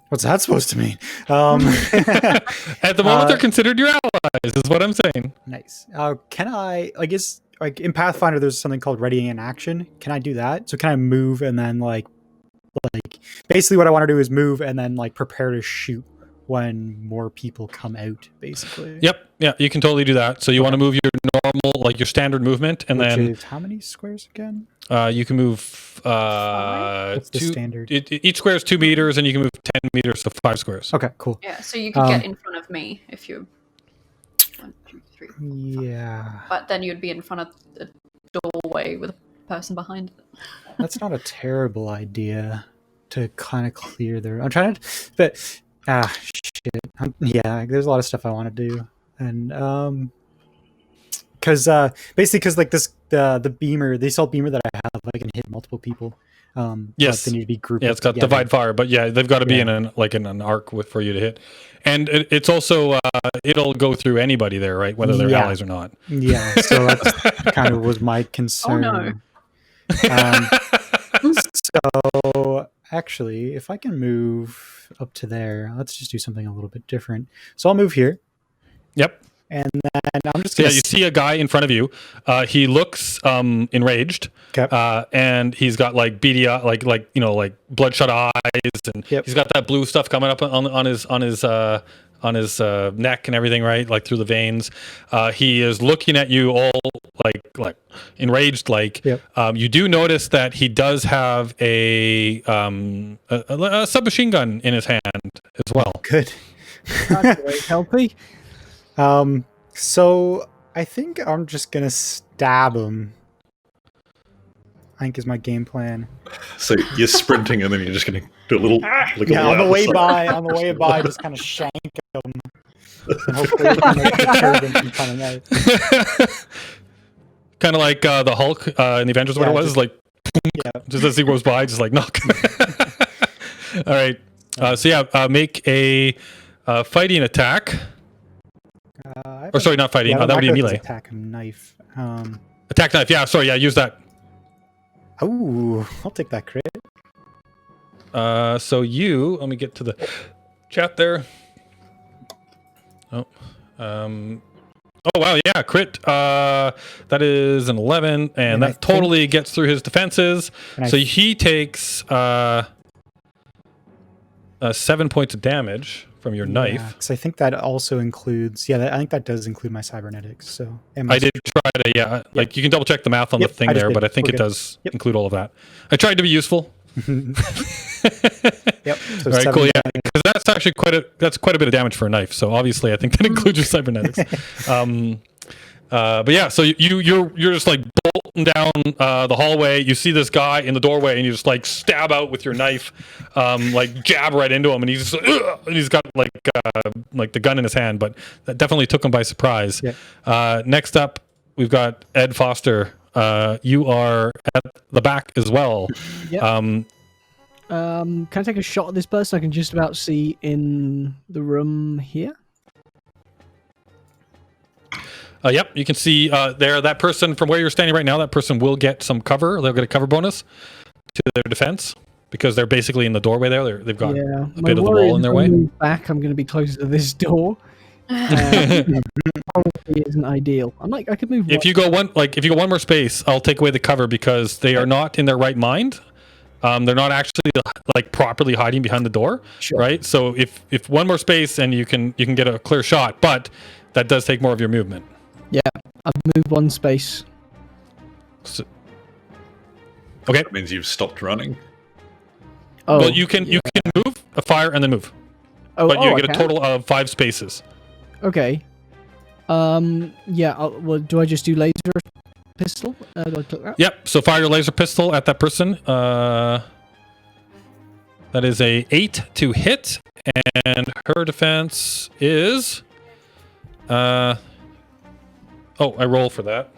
What's that supposed to mean? At the moment, they're considered your allies, is what I'm saying. Nice. Can I? I guess like in Pathfinder, there's something called readying an action. Can I do that? So can I move and then like basically what I want to do is move and then like prepare to shoot when more people come out. Basically. Yep, yeah, you can totally do that. So you want to move your normal, like your standard movement, and Which then is how many squares again? you can move What's the standard? Each square is 2 meters, and you can move 10 meters to 5 squares. Okay, cool. Yeah, so you could get in front of me if you 1, 2, 3. Yeah, But then you'd be in front of the doorway with a person behind it. that's not a terrible idea to kind of clear their. I'm trying to, but shit. Yeah, there's a lot of stuff I want to do, and because like this the beamer, the assault beamer that I have, I can hit multiple people. Yes. but they need to be grouped. Yeah, it's got together. divide fire, but yeah, they've got to be in an arc for you to hit, and it's also it'll go through anybody there, right? Whether they're allies or not. Yeah, so that's kind of was my concern. So actually, if I can move up to there, let's just do something a little bit different. So I'll move here, Yep. and then I'm just So gonna yeah, you see a guy in front of you. He looks enraged, and he's got like beady, like like bloodshot eyes, and he's got that blue stuff coming up on his neck and everything, right? Like through the veins. He is looking at you all like enraged. Like you do notice that he does have a submachine gun in his hand as well. Good. That's very healthy. So I think I'm just gonna stab him. I think is my game plan. So you're sprinting and then you're just going to do a little. Like Yeah, a on the way outside. by, just kind of shank him. And hopefully we can make the turban from coming out. Kind of like the Hulk in the Avengers, what it was, like just as he goes by, just like knock. All right. So yeah, make a fighting attack. Or sorry, not fighting. That would be melee. Attack knife. Attack knife. Yeah, sorry. Yeah, use that. Oh, I'll take that crit. So let me get to the chat there. Oh, oh wow, yeah, crit. That is an 11, and that totally gets through his defenses. So he takes 7 points of damage from your knife. Because I think that also includes. I think that does include my cybernetics. So I did try to, like you can double check the math on the thing there, but I think it does include all of that. I tried to be useful. Yep. So all right, cool. Yeah, because that's actually quite a bit of damage for a knife. So obviously, I think that includes your cybernetics. But yeah, so you're just like bolting down the hallway. You see this guy in the doorway, and you just like stab out with your knife, like jab right into him, and he's just, and he's got like the gun in his hand. But that definitely took him by surprise. Yeah. Next up, we've got Ed Foster. You are at the back as well. Yep. Can I take a shot at this person? I can just about see in the room here. Yep, you can see there that person from where you're standing right now. That person will get some cover. They'll get a cover bonus to their defense because they're basically in the doorway there. They've got a bit of the wall in their way. Back, I'm going to be closer to this door. Probably isn't ideal. I could move. If you go one more space, I'll take away the cover because they are not in their right mind. They're not actually like properly hiding behind the door, right? So if one more space and you can get a clear shot, but that does take more of your movement. Yeah, I've moved one space. So, okay. That means you've stopped running. Oh, well, you can move, a fire, and then move. But you get a total of 5 spaces. Okay. Yeah. Well, do I just do laser pistol? Do I click that? Yep. So fire your laser pistol at that person. That is a 8 to hit, and her defense is. Oh, I roll for that.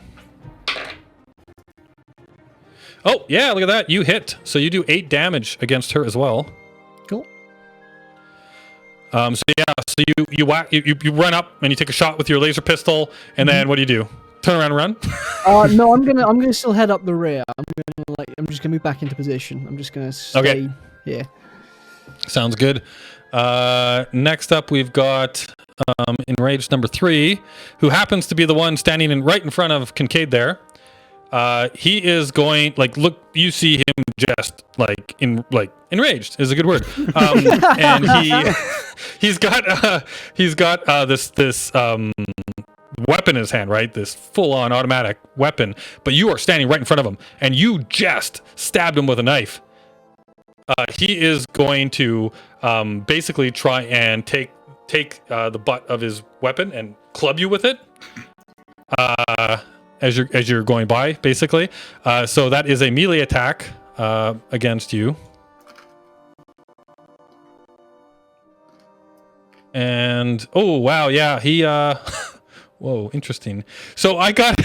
Oh yeah, look at that! You hit, so you do 8 damage against her as well. Cool. So you run up and you take a shot with your laser pistol, and then what do? Turn around and run? No, I'm gonna still head up the rear. I'm just gonna move back into position. I'm just gonna stay here. Sounds good. Next up, we've got enraged number 3, who happens to be the one standing right in front of Kincaid there. He is going look. You see him just enraged is a good word. And he's got this weapon in his hand, right? This full-on automatic weapon. But you are standing right in front of him, and you just stabbed him with a knife. He is going to basically try and take the butt of his weapon and club you with it. As you're going by, basically. So that is a melee attack against you. And oh wow, yeah, he whoa, interesting. So I got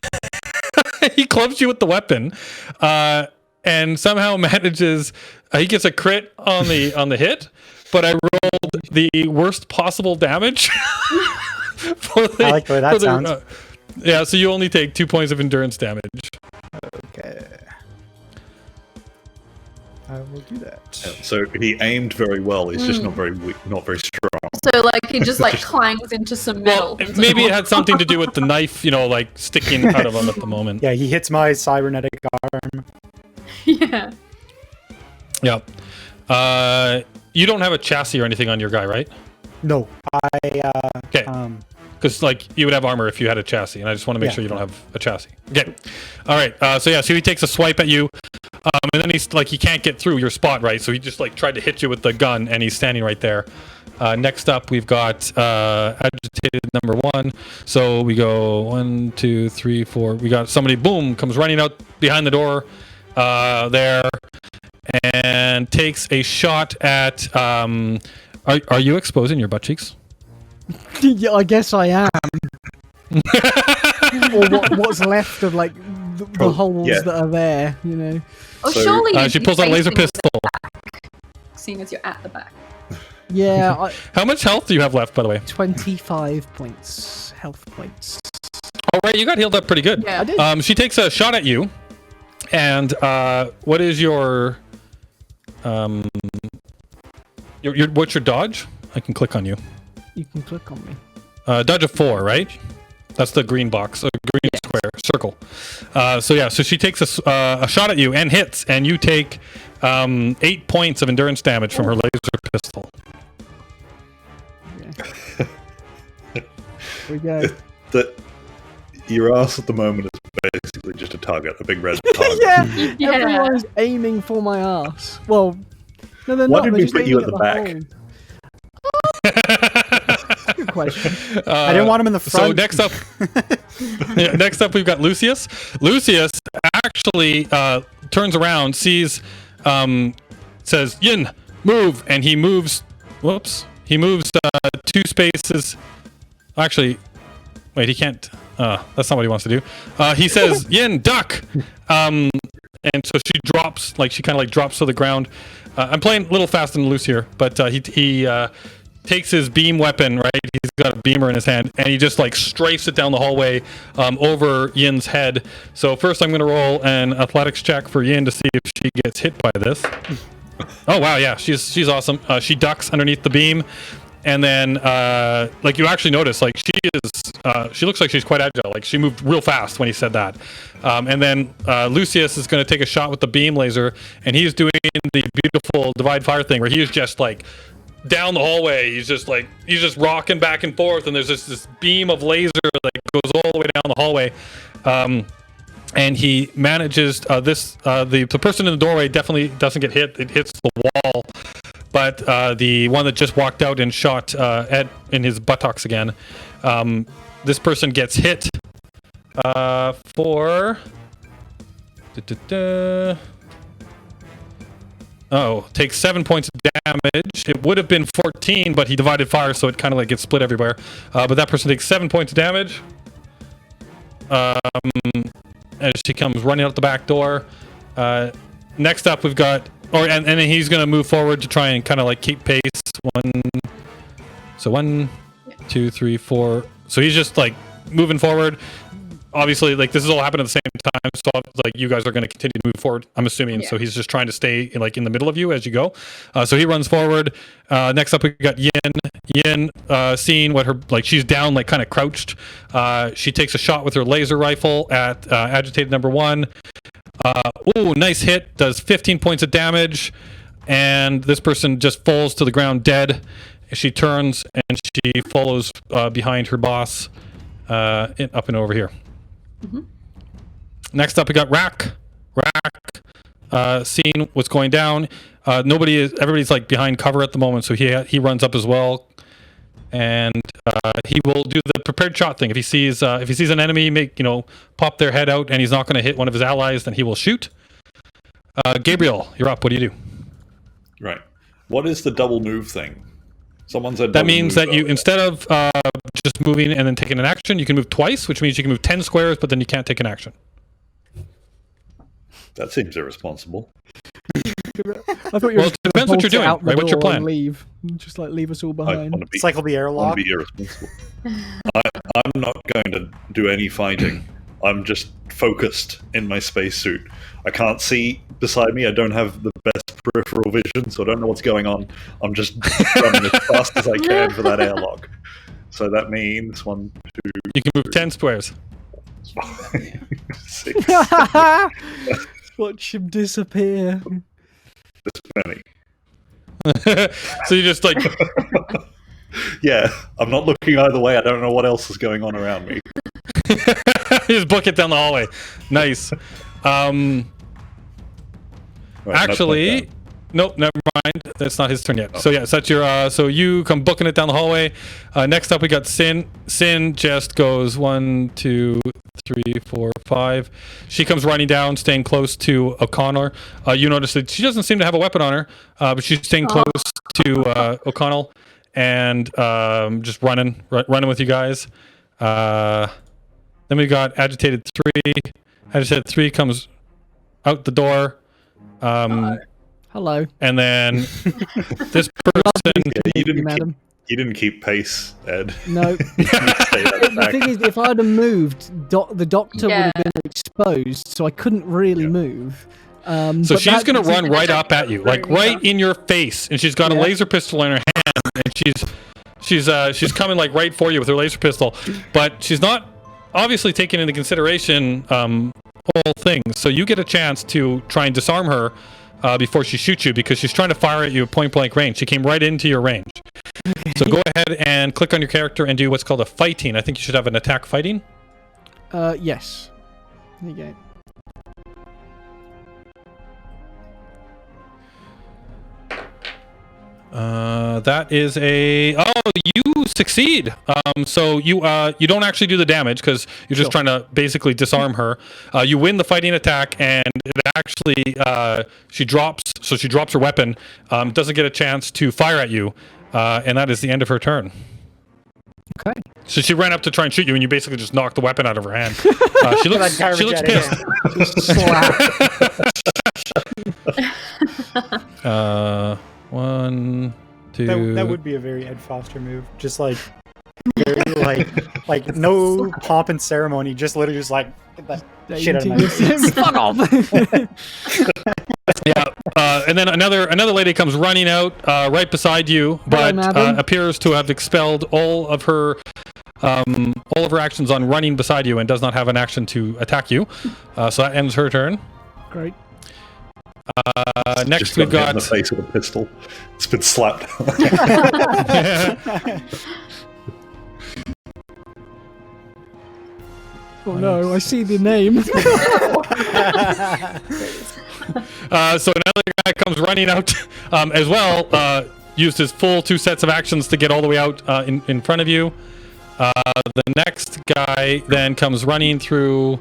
he clubs you with the weapon, and somehow manages he gets a crit on the hit, but I rolled the worst possible damage. I like the way that sounds. Yeah, so you only take 2 points of endurance damage. Okay. I will do that. Yeah, so he aimed very well. He's just not very strong. So he just clangs into some metal. Well, maybe it had something to do with the knife, sticking out of him at the moment. Yeah, he hits my cybernetic arm. Yeah. Yeah. You don't have a chassis or anything on your guy, right? No, Okay. Because you would have armor if you had a chassis, and I just want to make sure you don't have a chassis. Okay. All right. So he takes a swipe at you, and then he's he can't get through your spot, right? So he just tried to hit you with the gun, and he's standing right there. Next up, we've got agitated number 1. So we go 1, 2, 3, 4. We got somebody, boom, comes running out behind the door there, and takes a shot at. Are you exposing your butt cheeks? Yeah, I guess I am. Or what's left of the holes that are there, Oh, so, surely she pulls out a laser pistol. Seeing as you're at the back. Yeah. How much health do you have left, by the way? 25 points, health points. All right, you got healed up pretty good. Yeah, I did. She takes a shot at you, and what is your what's your dodge? I can click on you. You can click on me. Dodge of 4, right? That's the green box, a green square, circle. So she takes a shot at you and hits, and you take 8 points of endurance damage from her laser pistol. Yeah. Here we go. Your ass at the moment is basically just a target, a big red target. Yeah, everyone's aiming for my ass. Well, no, they're Why not. did They're we just put you aiming at the back? hole. Good question. I didn't want him in the front. So next up, we've got Lucius. Lucius actually turns around, sees, says, "Yin, move," and he moves. Whoops, he moves 2 spaces. Actually, wait, he can't. That's not what he wants to do. He says, "Yin, duck," and so she drops, she kind of drops to the ground. I'm playing a little fast and loose here, but he takes his beam weapon, right? He's got a beamer in his hand, and he just strafes it down the hallway over Yin's head. So first I'm going to roll an athletics check for Yin to see if she gets hit by this. Oh wow, yeah, she's awesome. She ducks underneath the beam, And then, like, you actually notice, like, she looks like she's quite agile. Like, she moved real fast when he said that. And then Lucius is going to take a shot with the beam laser, and he's doing the beautiful divide fire thing where he is just, like, down the hallway. He's just rocking back and forth, and there's this beam of laser that goes all the way down the hallway. And he manages the person in the doorway definitely doesn't get hit. It hits the wall. But the one that just walked out and shot Ed in his buttocks again, this person gets hit for... takes 7 points of damage. It would have been 14, but he divided fire, so it kind of like gets split everywhere. But that person takes 7 points of damage. As she comes running out the back door. Next up, we've got... and then he's going to move forward to try and kind of like keep pace. 1, 2, 3, 4. So he's just like moving forward. Obviously, like this is all happening at the same time, so like you guys are going to continue to move forward, I'm assuming. Yeah. So he's just trying to stay like in the middle of you as you go. So he runs forward. Next up, we got Yin. Yin, seeing what her she's down, like kind of crouched. She takes a shot with her laser rifle at agitated number 1. Nice hit. Does 15 points of damage, and this person just falls to the ground dead. She turns and she follows behind her boss up and over here. Mm-hmm. Next up, we got Rack. Seeing what's going down. Everybody's like behind cover at the moment, so he runs up as well, and he will do the prepared shot thing. If he sees an enemy pop their head out and he's not going to hit one of his allies, then he will shoot. Gabriel, you're up. What do you do? Right. What is the double move thing? Someone said that means that you, instead of just moving and then taking an action, you can move twice, which means you can move 10 squares, but then you can't take an action. That seems irresponsible. I thought you it depends what you're doing, right? What's your plan? Leave us all behind. Cycle the airlock. Be irresponsible. I'm not going to do any fighting. I'm just focused in my spacesuit. I can't see beside me. I don't have the best peripheral vision, so I don't know what's going on. I'm just running as fast as I can for that airlock. So that means 1, 2. You can move 10 squares. 6. Watch him disappear. This many. So you just like... Yeah, I'm not looking either way. I don't know what else is going on around me. Just book it down the hallway. Nice. Right, actually, nope, never mind. That's not his turn yet. Oh. So yeah, so that's your. So you come booking it down the hallway. Next up, we got Sin. Sin just goes 1, 2, 3, 4, 5. She comes running down, staying close to O'Connell. You notice that she doesn't seem to have a weapon on her, but she's staying close to O'Connell and just running with you guys. Then we got Agitated 3. Agitated 3 comes out the door. Hello. And then this person... You didn't keep pace, Ed. No. The thing is, if I'd have moved, the doctor would have been exposed, so I couldn't really move. So she's going to run right up at you, like right in your face, and she's got a laser pistol in her hand, and she's coming like right for you with her laser pistol, but she's not obviously taking into consideration all things. So you get a chance to try and disarm her before she shoots you, because she's trying to fire at you at point blank range. She came right into your range. So go ahead and click on your character and do what's called a fighting. I think you should have an attack fighting. Yes. There you go. That is a... Oh, you succeed. So you don't actually do the damage because you're just trying to basically disarm her. You win the fighting attack, and it actually she drops her weapon. Doesn't get a chance to fire at you, and that is the end of her turn. Okay. So she ran up to try and shoot you, and you basically just knocked the weapon out of her hand. She looks pissed. Just 1, 2. That would be a very Ed Foster move. Just like very like no pomp and ceremony. Just literally just like get that shit out of my face. Fuck off. Yeah, And then another lady comes running out right beside you, but madam. appears to have expelled all of her actions on running beside you and does not have an action to attack you. So that ends her turn. Great. Next Just we've got hit in got the face with a pistol. It's been slapped. Oh no, I see the name. So another guy comes running out as well. Used his full 2 sets of actions to get all the way out in front of you. The next guy then comes running through.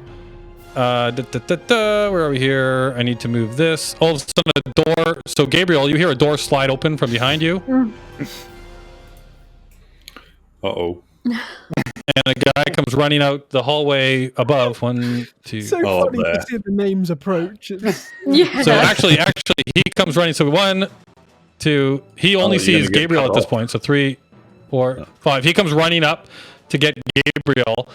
Where are we here? I need to move this. All of a sudden, a door. So Gabriel, you hear a door slide open from behind you, Uh-oh. and a guy comes running out the hallway above. 1, 2. So Oh, funny there. to see the names approach. It's- Yeah. So actually, he comes running. So 1, 2. He only you're sees gonna get Gabriel cut at this off. point. So 3, 4, 5. He comes running up to get Gabriel.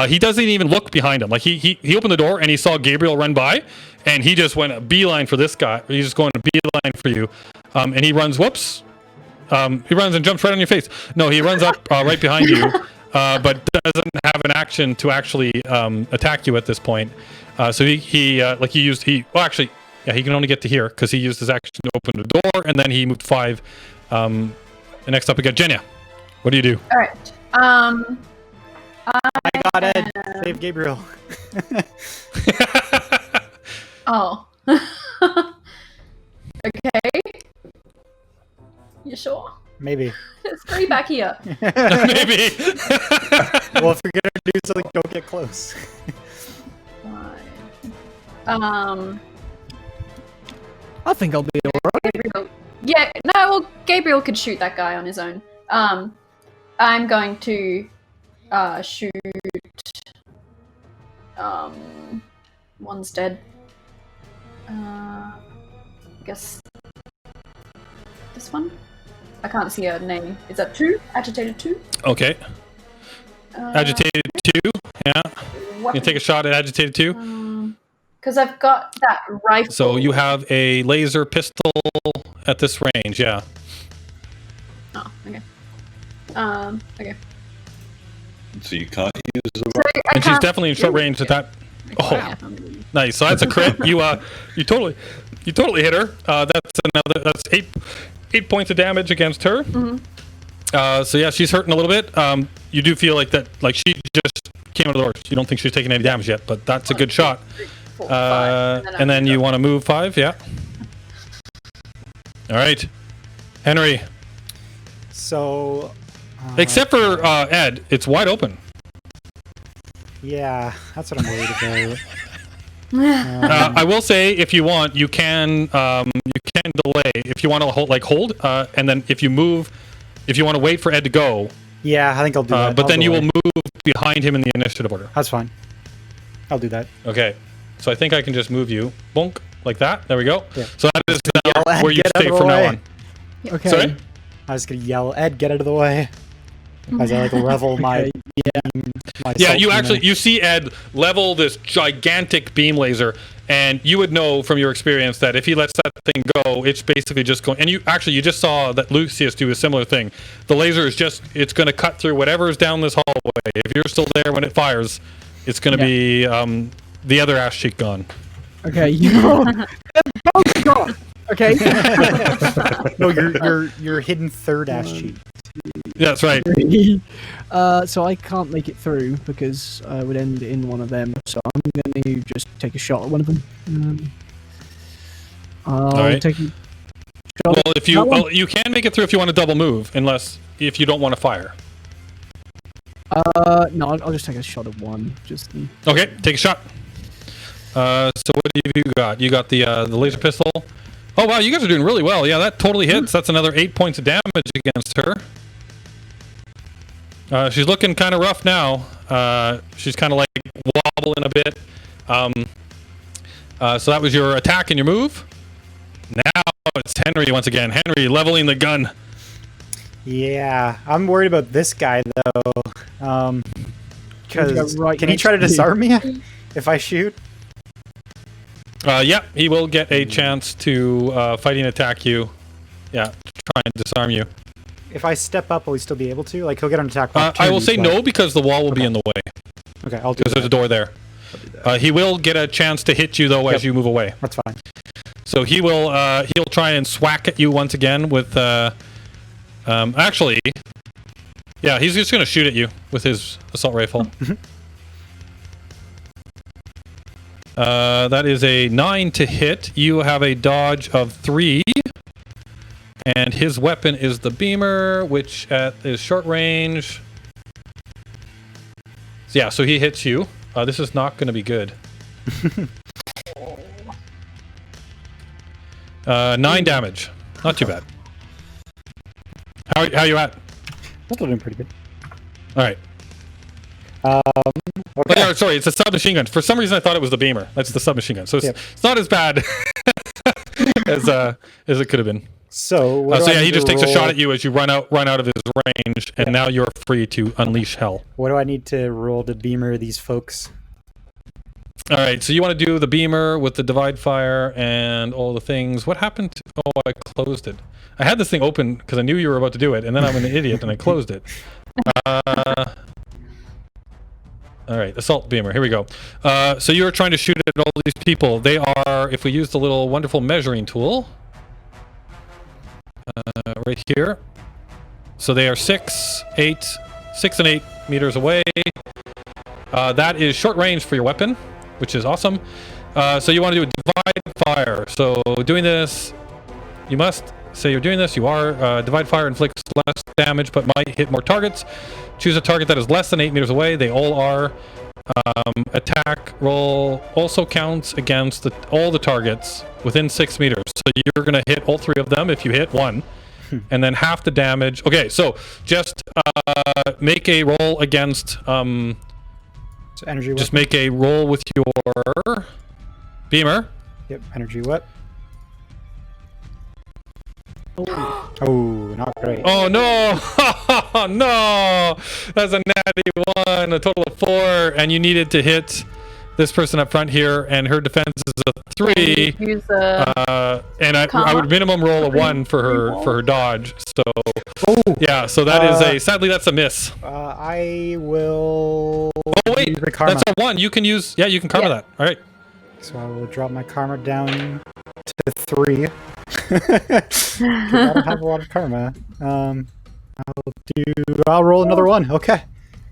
He doesn't even look behind him. Like he opened the door and he saw Gabriel run by, and he just went a beeline for this guy. He's just going a beeline for you, and he runs. Whoops. He runs and jumps right on your face. No, he runs up right behind you, but doesn't have an action to actually attack you at this point. So he can only get to here because he used his action to open the door, and then he moved 5. And next up we got Jenya. What do you do? All right. I got Ed. Save Gabriel. Oh. Okay. You sure? Maybe. There's 3 back here. Maybe. Well, if you're gonna do something, don't get close. 5. I think I'll be alright. Gabriel. Yeah, no, well, Gabriel could shoot that guy on his own. I'm going to shoot. One's dead. I guess this one. I can't see her name. Is that 2? Agitated 2? Okay. Agitated 2. Yeah. You can take a shot at agitated 2. Because I've got that rifle. So you have a laser pistol at this range. Yeah. Oh, okay. Okay. So you can't use a So I And she's can't- definitely in short range at that. Oh, Yeah. nice. So that's a crit. You totally hit her. That's 8 points of damage against her. So yeah, she's hurting a little bit. You do feel like that, like she just came out of the door. You don't think she's taking any damage yet, but that's a good shot. 4, 5, And then you want to move 5, yeah. All right, Henry. So. Except for Ed, it's wide open. Yeah, that's what I'm worried about. I will say, if you want, you can delay. If you want to hold, and then if you move, if you want to wait for Ed to go. Yeah, I think I'll do that. But I'll then you will delay. move behind him in the initiative order. That's fine. I'll do that. Okay. So I think I can just move you, bonk, like that. There we go. Yeah. So that is now Ed, where you get out stay of the from now way. on. Okay. Sorry? I was gonna yell, Ed, get out of the way. As I like level my. Yeah, you see Ed level this gigantic beam laser, and you would know from your experience that if he lets that thing go, it's basically just going. And you just saw that Lucius do a similar thing. The laser is it's going to cut through whatever's down this hallway. If you're still there when it fires, it's going to be the other ass cheek gone. Okay. They're both gone. Okay. No, your hidden third ass cheek. Yeah, that's right. So I can't make it through because I would end in one of them. So I'm going to just take a shot at one of them. I'll right. take a shot. Well, if you can make it through if you want to double move, if you don't want to fire. No, I'll just take a shot at one. Okay, take a shot. So what have you got? You got the laser pistol. Oh wow, you guys are doing really well. Yeah, that totally hits. That's another 8 points of damage against her. She's looking kind of rough now. She's kind of like wobbling a bit. So that was your attack and your move. Now it's Henry once again. Henry leveling the gun. Yeah, I'm worried about this guy though. Because Right can he next try to to you. disarm me if I shoot? Yeah, he will get a chance to fighting attack you. Yeah, try and disarm you. If I step up, will he still be able to? Like, he'll get an attack. I will say no because the wall will be in the way. Okay, I'll do because there's a door there. He will get a chance to hit you though as you move away. That's fine. So he will he'll try and swack at you once again with actually, yeah, he's just gonna shoot at you with his assault rifle. That is a 9 to hit. You have a dodge of 3. And his weapon is the beamer, which is short range. So yeah, so he hits you. This is not going to be good. 9 damage. Not too bad. How you at? I'm still doing pretty good. All right. Okay. Oh, yeah, sorry, it's a submachine gun. For some reason, I thought it was the beamer. That's the submachine gun. So it's not as bad as it could have been. So yeah, he just takes a shot at you as you run out of his range, and now you're free to unleash hell. What do I need to roll to beamer these folks? All right, so you want to do the beamer with the divide fire and all the things. What happened to... Oh, I closed it. I had this thing open because I knew you were about to do it, and then I'm an idiot and I closed it. All right, assault beamer. Here we go. So you are trying to shoot at all these people. They are, if we use the little wonderful measuring tool, right here. So they are 6 and 8 meters away. That is short range for your weapon, which is awesome. So you want to do a divide fire. So doing this, you must say you're doing this. You are divide fire inflicts less damage, but might hit more targets. Choose a target that is less than 8 meters away. They all are. Attack roll also counts against all the targets within 6 meters. So you're going to hit all 3 of them if you hit 1. And then half the damage. Okay, so just make a roll against... So energy just weapon. make a roll with your beamer. Yep, energy whip. Oh, not great. Oh no! No! That's a natty 1, a total of 4, and you needed to hit this person up front here, and her defense is a 3. Use and I would minimum roll a 1 for her dodge. So yeah, so that is a sadly that's a miss. I will. Oh wait, use my karma. that's a 1. You can use you can karma that. All right. So I will drop my karma down to 3. 'Cause I don't have a lot of karma. I'll roll another 1. Okay.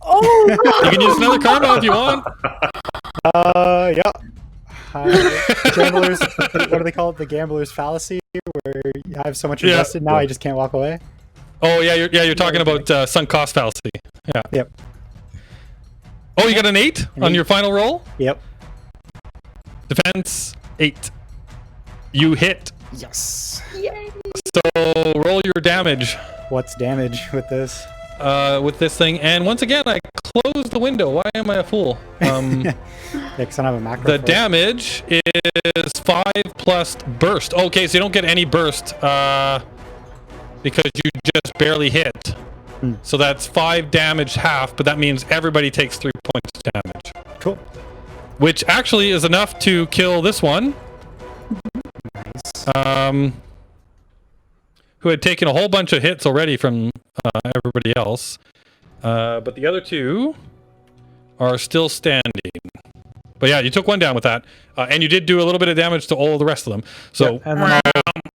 Oh, You can use another karma if you want. Yeah. Gamblers, what do they call it? The gambler's fallacy, where I have so much invested now I just can't walk away. Oh yeah, you're talking about sunk cost fallacy. Yeah. Yep. Oh, you got an 8 on your final roll? Yep. Defense 8. You hit. Yes. yay. So roll your damage What's damage with this? with this thing. And once again, I closed the window. Why am I a fool? Yeah, because I don't have a macro. The for it. damage is 5 plus burst. Okay, so you don't get any burst because you just barely hit. So that's 5 damage half, but that means everybody takes 3 points of damage. Cool. Which actually is enough to kill this one. Who had taken a whole bunch of hits already from everybody else. But the other 2 are still standing. But yeah, you took 1 down with that. And you did do a little bit of damage to all the rest of them. So and then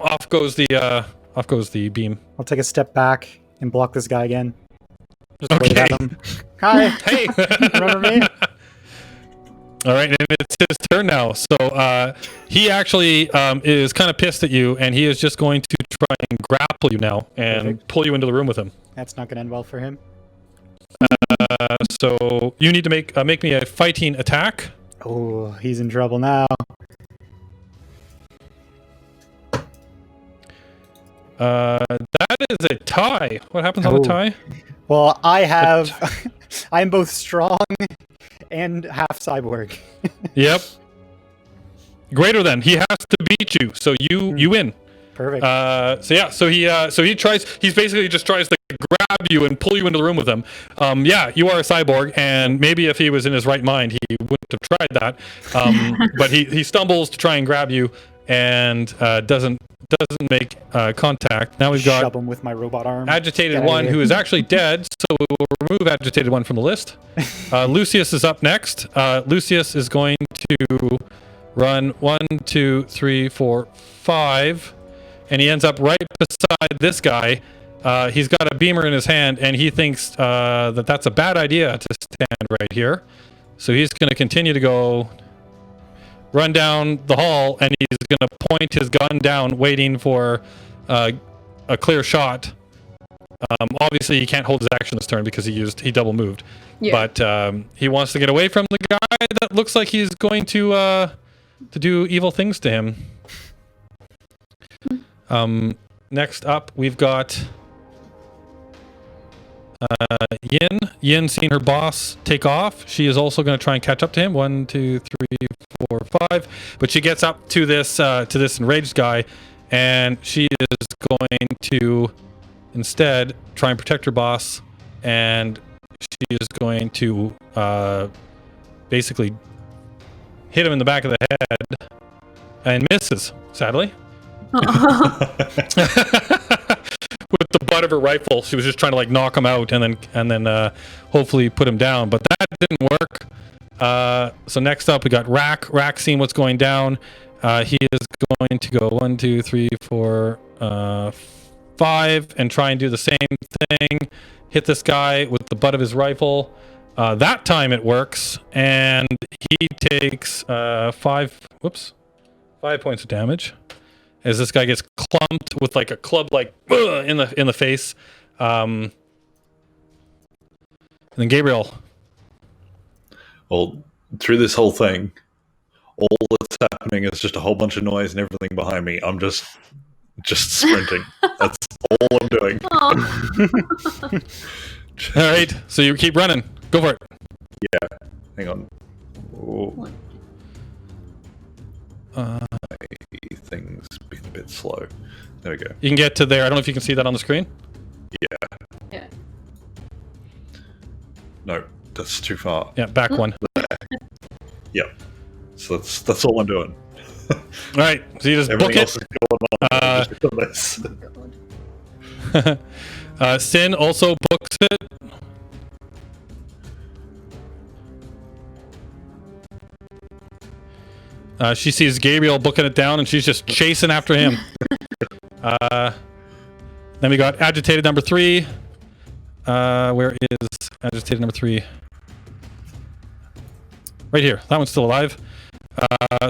off goes the beam. I'll take a step back and block this guy again. Just Okay. wave at him. Hi. Hey! Remember me? All right, and it's his turn now. So he actually is kind of pissed at you, and he is just going to try and grapple you now and pull you into the room with him. That's not going to end well for him. So you need to make me a fighting attack. Oh, he's in trouble now. That is a tie. What happens on a tie? Well, I'm both strong and half cyborg. Yep. Greater than. He has to beat you, so you win. Perfect. So he basically just tries to grab you and pull you into the room with him. Yeah, you are a cyborg, and maybe if he was in his right mind, he wouldn't have tried that. But he stumbles to try and grab you and doesn't make contact. Now we've got Shove him with my robot arm. Agitated One, who is actually dead, so we will remove Agitated One from the list. Lucius is up next. Lucius is going to run 1, 2, 3, 4, 5, and he ends up right beside this guy. He's got a beamer in his hand, and he thinks that that's a bad idea to stand right here. So he's going to continue to go run down the hall, and he's going to point his gun down, waiting for a clear shot. Obviously, he can't hold his action this turn because he double moved. Yeah. But he wants to get away from the guy that looks like he's going to do evil things to him. Next up, we've got Yin. Yin seen her boss take off. She is also going to try and catch up to him. 1, 2, 3, 4, 5. But she gets up to this enraged guy, and she is going to instead try and protect her boss, and she is going to basically hit him in the back of the head and misses, sadly. With the butt of her rifle. She was just trying to like knock him out and then hopefully put him down, but that didn't work. So next up we got Rack. Rack seeing what's going down. He is going to go 1, 2, 3, 4, 5 and try and do the same thing. Hit this guy with the butt of his rifle. That time it works, and he takes 5 points of damage as this guy gets clumped with like a club like in the face. And then Gabriel. Well, through this whole thing, all that's happening is just a whole bunch of noise and everything behind me. I'm just sprinting. That's all I'm doing. All right, so you keep running. Go for it. Yeah. Hang on. Oh. Things been a bit slow. There we go. You can get to there. I don't know if you can see that on the screen. Yeah. No, that's too far. Yeah, back one. Yep. So that's all I'm doing. All right. So you just Everything book else it. is going on. Sin also books it. She sees Gabriel booking it down, and she's just chasing after him. Then we got agitated number 3. Where is agitated number 3? Right here. That one's still alive.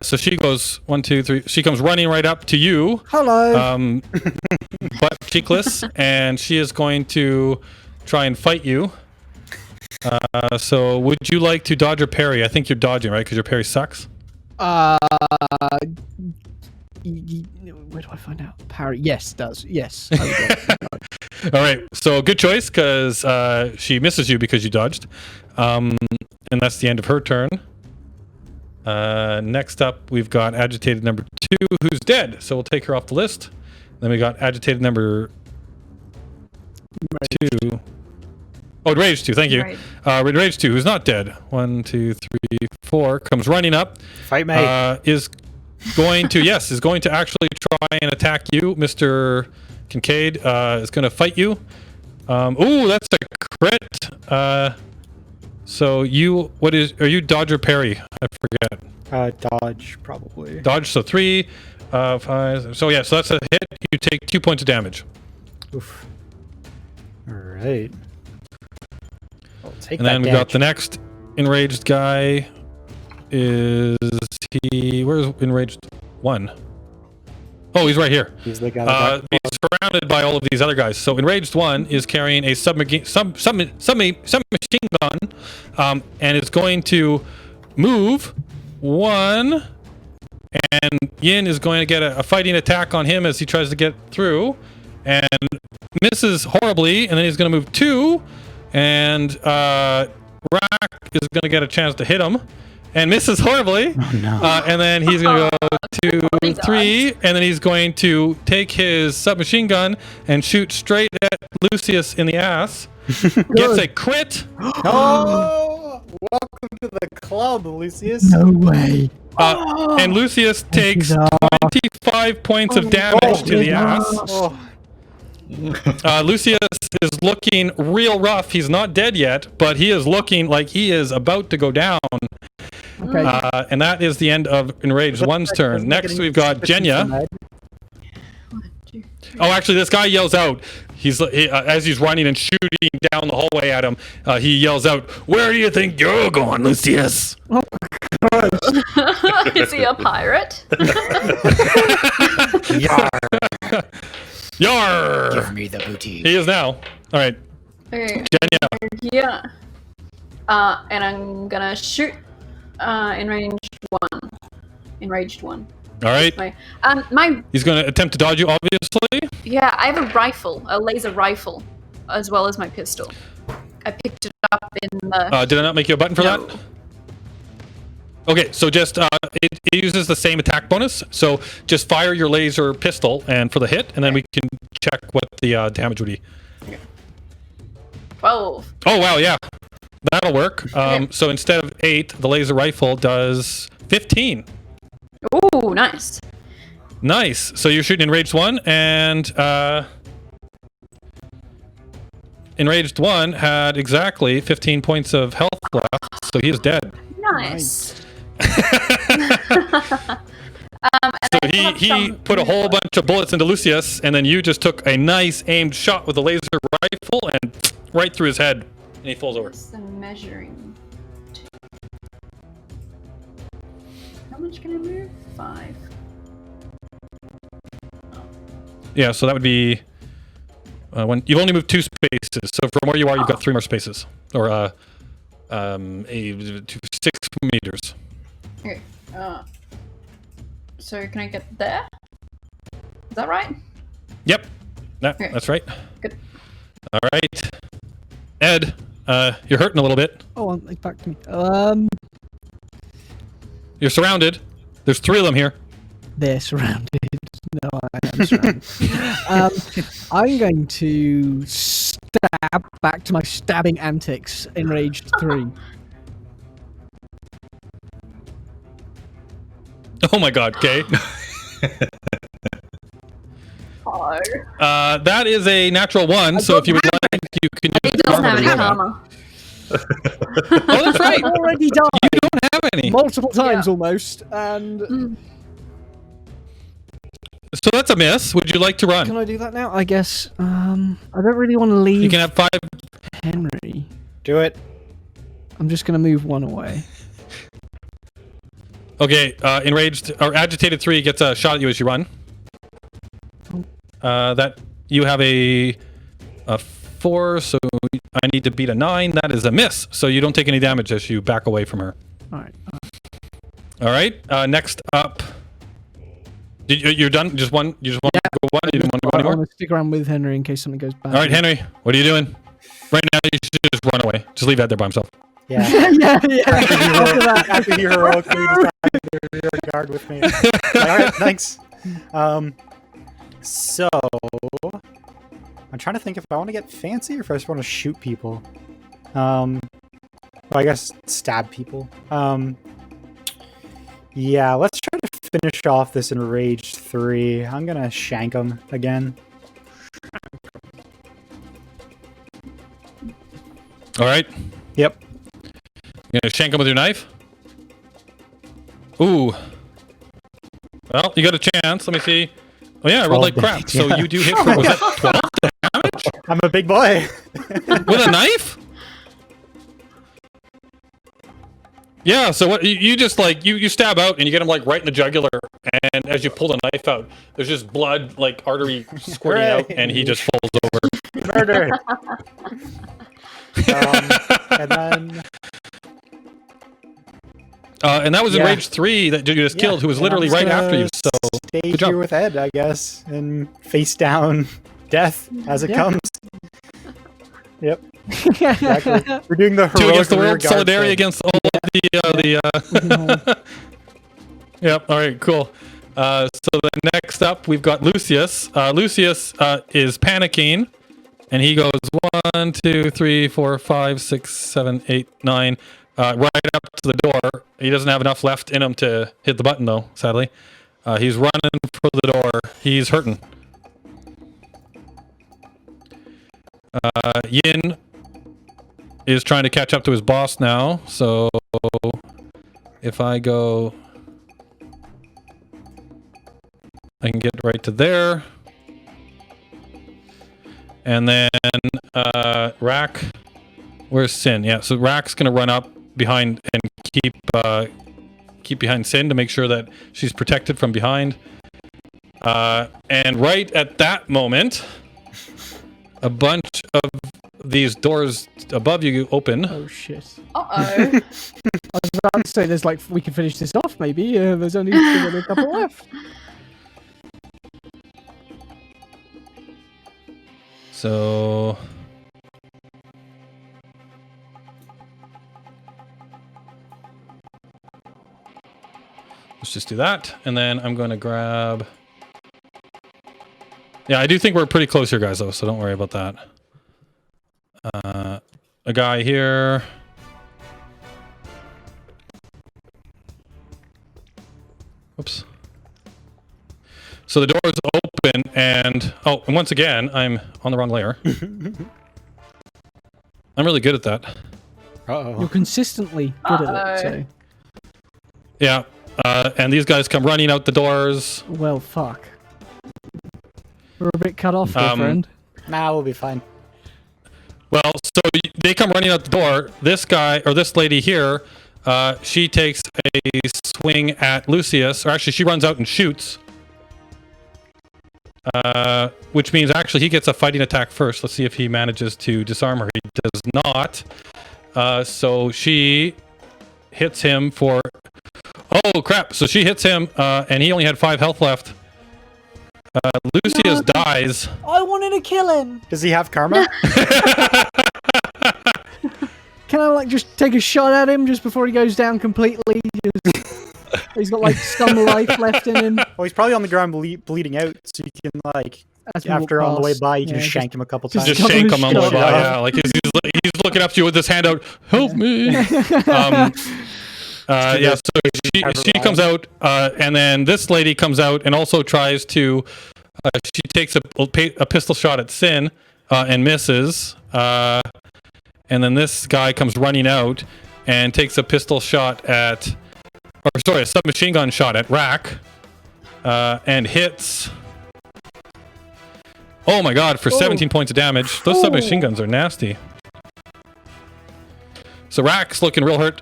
So she goes 1, 2, 3. She comes running right up to you. Hello. Butt cheekless, and she is going to try and fight you. So would you like to dodge or parry? I think you're dodging, right? Because your parry sucks. Where do I find out? Parry. Yes, does. Yes. All right. So good choice, because she misses you because you dodged. And that's the end of her turn. Next up, we've got agitated number 2, who's dead. So we'll take her off the list. Then we got agitated number 2. Oh, Rage 2, thank you. Rage 2, who's not dead. 1, 2, 3, 4, comes running up. Fight me. Is going to actually try and attack you. Mr. Kincaid is going to fight you. Ooh, that's a crit. So are you dodge or parry? I forget. Dodge, probably. Dodge, so 3, 5. So yeah, so that's a hit. You take 2 points of damage. Oof. All right. And then we got the next enraged guy. Where's enraged 1? Oh, he's right here. He's the guy. He's surrounded by all of these other guys. So enraged 1 is carrying a submachine gun, and it's going to move 1. And Yin is going to get a fighting attack on him as he tries to get through, and misses horribly. And then he's going to move 2. And Rack is going to get a chance to hit him, and misses horribly. Oh no. And then he's going to go Holy 3, and then he's going to take his submachine gun and shoot straight at Lucius in the ass. Gets a crit. Oh, welcome to the club, Lucius. No way. And Lucius takes God. 25 points of damage to the ass. Oh, Lucius is looking real rough. He's not dead yet, but he is looking like he is about to go down. Okay. And that is the end of Enraged 1's turn. Next, we've got Jenya. Oh, actually, this guy yells out. As he's running and shooting down the hallway at him, he yells out, "Where do you think you're going, Lucius?" Is he a pirate? Yar! Give me the booty. He is now. All right, Okay. Jenya. Yeah. And I'm gonna shoot enraged one. All right. My He's going to attempt to dodge you, obviously. yeah, I have a rifle, a laser rifle, as well as my pistol. I picked it up in the. Did I not make you a button for No. that? Okay, so just it uses the same attack bonus. So just fire your laser pistol and for the hit, and then we can check what the damage would be. 12. Oh wow, yeah, that'll work. So instead of 8, the laser rifle does 15. Ooh, nice. Nice. So you're shooting Enraged 1, and Enraged 1 had exactly 15 points of health left, so he is dead. Nice. So he put a whole bunch of bullets into Lucius, and then you just took a nice aimed shot with a laser rifle and right through his head, and he falls over. What's the measuring? How much can I move? 5. Yeah, so that would be when you've only moved 2 spaces. So from where you are, you've got 3 more spaces, or 6 meters. Okay. So can I get there? Is that right? Yep, Okay. that's right. Good. All right, Ed, you're hurting a little bit. Oh, it's back to me. You're surrounded. There's 3 of them here. They're surrounded. No, I am surrounded. I'm going to stab back to my stabbing antics. Enraged 3. Oh my God, okay. Oh. That is a natural 1. So if you would like, you can He use doesn't have any karma. karma. Oh, that's right. I've already died You don't have any. multiple times almost, and So that's a miss. Would you like to run? can I do that now? I guess. I don't really want to leave You can have 5. Henry. do it. I'm just going to move 1 away. Okay, enraged or agitated 3 gets a shot at you as you run. That you have a 4, so I need to beat a 9. That is a miss. So you don't take any damage as you back away from her. All right. All right. Next up, you're done. Just one. You just want to go one. You don't want to go I anymore. want to stick around with Henry in case something goes bad. All right, Henry. What are you doing? Right now, you should just run away. Just leave Ed there by himself. Yeah. yeah. After that. After he heroically decided to rear guard with me. All right, thanks. So I'm trying to think if I want to get fancy or if I just want to shoot people. Well, I guess stab people. Yeah, let's try to finish off this Enraged 3. I'm gonna shank him again. All right. Yep. You're gonna shank him with your knife. Ooh. Well, you got a chance. Let me see. Oh yeah, I rolled like crap. So you do hit for was that 12 damage I'm a big boy. with a knife? Yeah. So what you just like you stab out and you get him like right in the jugular, and as you pull the knife out, there's just blood like artery squirting out, and he just falls over. Murder. And then and that was Yeah. Enraged 3 that you just killed, who was literally right after you. So stay good job. here with Ed, I guess, and face down death as it comes. Yep, exactly. We're doing the 2 heroic against the rear world, guard solidarity thing. against all of the. Yep. All right. Cool. So then next up, we've got Lucius. Lucius is panicking, and he goes 1, 2, 3, 4, 5, 6, 7, 8, 9, right up to the door. He doesn't have enough left in him to hit the button, though. Sadly, he's running for the door. He's hurting. Yin is trying to catch up to his boss now. So if I go. I can get right to there. And then Rack. Where's Sin? Yeah, so Rack's gonna run up behind and keep behind Sin to make sure that she's protected from behind. And right at that moment, a bunch of these doors above you open. Oh shit. Uh-oh. I was about to say there's like we can finish this off maybe. There's only a couple left. So let's just do that, and then I'm going to grab. Yeah, I do think we're pretty close here, guys, though, so don't worry about that. A guy here. Oops. So the door is open, and once again, I'm on the wrong layer. I'm really good at that. You're consistently good at it. So. Yeah, and these guys come running out the doors. Well, fuck. We're a bit cut off, there, friend. Nah, we'll be fine. Well, so they come running out the door. This guy, or this lady here, she takes a swing at Lucius, or actually she runs out and shoots. Which means actually he gets a fighting attack first. Let's see if he manages to disarm her. He does not. So she hits him for... Oh, crap. So she hits him, and he only had 5 health left. Lucius dies. I wanted to kill him. Does he have karma? Can I like just take a shot at him just before he goes down completely? He's got like some life left in him. Well, he's probably on the ground bleeding out, so you can like after on the way by, you can just shank him a couple times. Just shank him on the way by. Yeah, like he's looking up to you with his hand out. Help me! Yeah, so she comes out, and then this lady comes out and also tries to. She takes a pistol shot at Sin and misses. And then this guy comes running out and takes a pistol shot at, or sorry, a submachine gun shot at Rack, and hits. Oh my god, for 17 points of damage. Those submachine guns are nasty. So Rack's looking real hurt.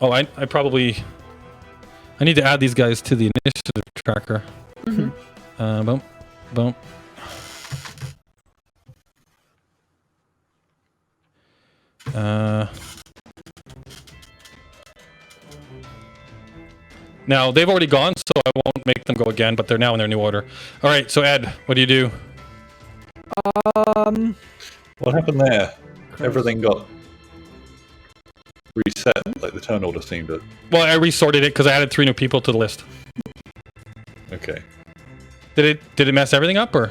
Oh, I probably... I need to add these guys to the initiative tracker. Mm-hmm. Boom. Boom. Now, they've already gone, so I won't make them go again, but they're now in their new order. All right, so Ed, what do you do? What happened there? Everything got reset, like the turn order seemed to... Well, I resorted it because I added 3 new people to the list. Okay. Did it mess everything up, or?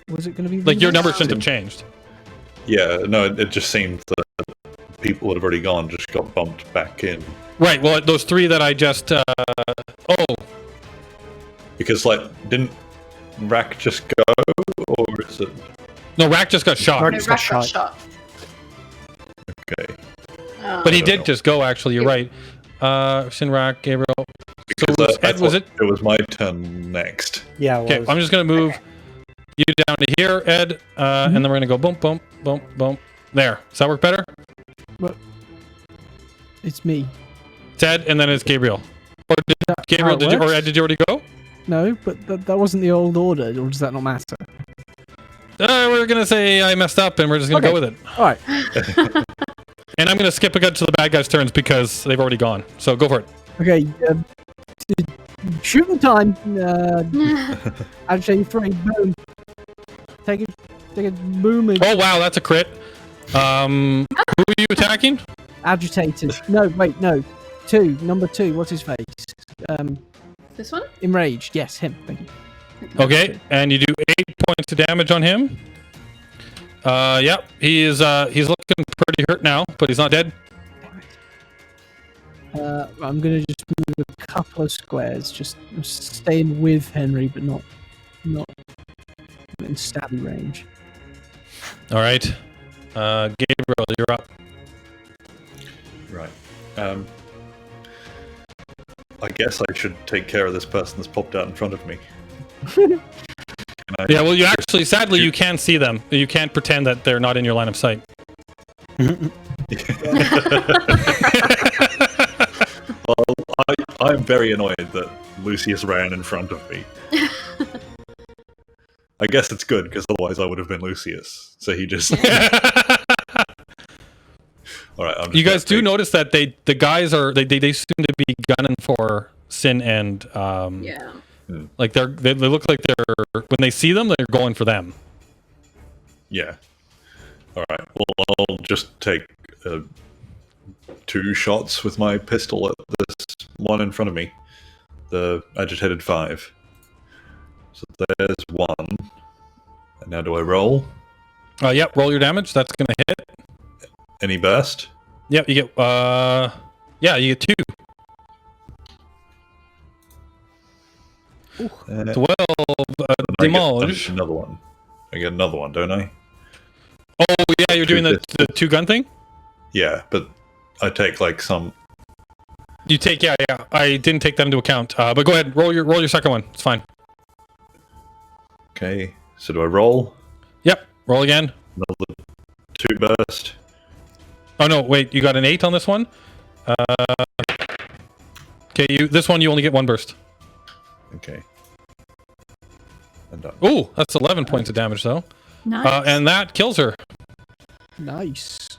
Was it going to be... Like, your number shouldn't have changed. Yeah, no, it just seemed that people that have already gone just got bumped back in. Right, well, those 3 that I just... Because, like, didn't Rack just go, or is it... No, Rack just got shot. Rack got shot. Okay. But he did just go, actually, you're right. Shinrak, Gabriel... Because So Ed, it was my turn next. Yeah, okay, I'm just going to move you down to here, Ed, and then we're going to go boom, boom, boom, boom. There. Does that work better? What? It's me. It's Ed, and then it's Gabriel. Or Gabriel, or Ed, did you already go? No, but that wasn't the old order, or does that not matter? We're going to say I messed up, and we're just going to go with it. All right. And I'm going to skip again to the bad guys' turns because they've already gone. So go for it. Okay, shooting time. Actually, 3, boom. Take a boom. Oh wow, that's a crit. Who are you attacking? Agitated. No, wait, no. Number 2, what's his face? This one? Enraged. Yes, him. Thank you. Okay, and you do 8 points of damage on him. Yep, he's looking pretty hurt now, but he's not dead. I'm gonna just move a couple of squares, just staying with Henry, but not in stabby range. All right, Gabriel, you're up. Right. I guess I should take care of this person that's popped out in front of me. Yeah, well, you actually, sadly, you can't see them. You can't pretend that they're not in your line of sight. Well, I'm very annoyed that Lucius ran in front of me. I guess it's good, because otherwise I would have been Lucius. So he just... Alright, you guys do notice that the guys are... They seem to be gunning for Sin and... Yeah. Like they look like they're... When they see them, they're going for them. Yeah. Alright, well, I'll just take 2 shots with my pistol at this one in front of me. The agitated 5. So there's 1. And now do I roll? Yep, roll your damage. That's going to hit. Any burst? Yep, you get... yeah, you get 2. 12 damage. Another one. I get another one, don't I? Oh, yeah, you're doing the 2-gun thing? Yeah, but I take like some... You take, yeah. I didn't take that into account. But go ahead, roll your second one. It's fine. Okay, so do I roll? Yep, roll again. Another 2 burst. Oh no, wait, you got an 8 on this one? Okay, this one you only get 1 burst. Okay. I'm done. Ooh, that's 11 points of damage though. Nice. And that kills her. Nice.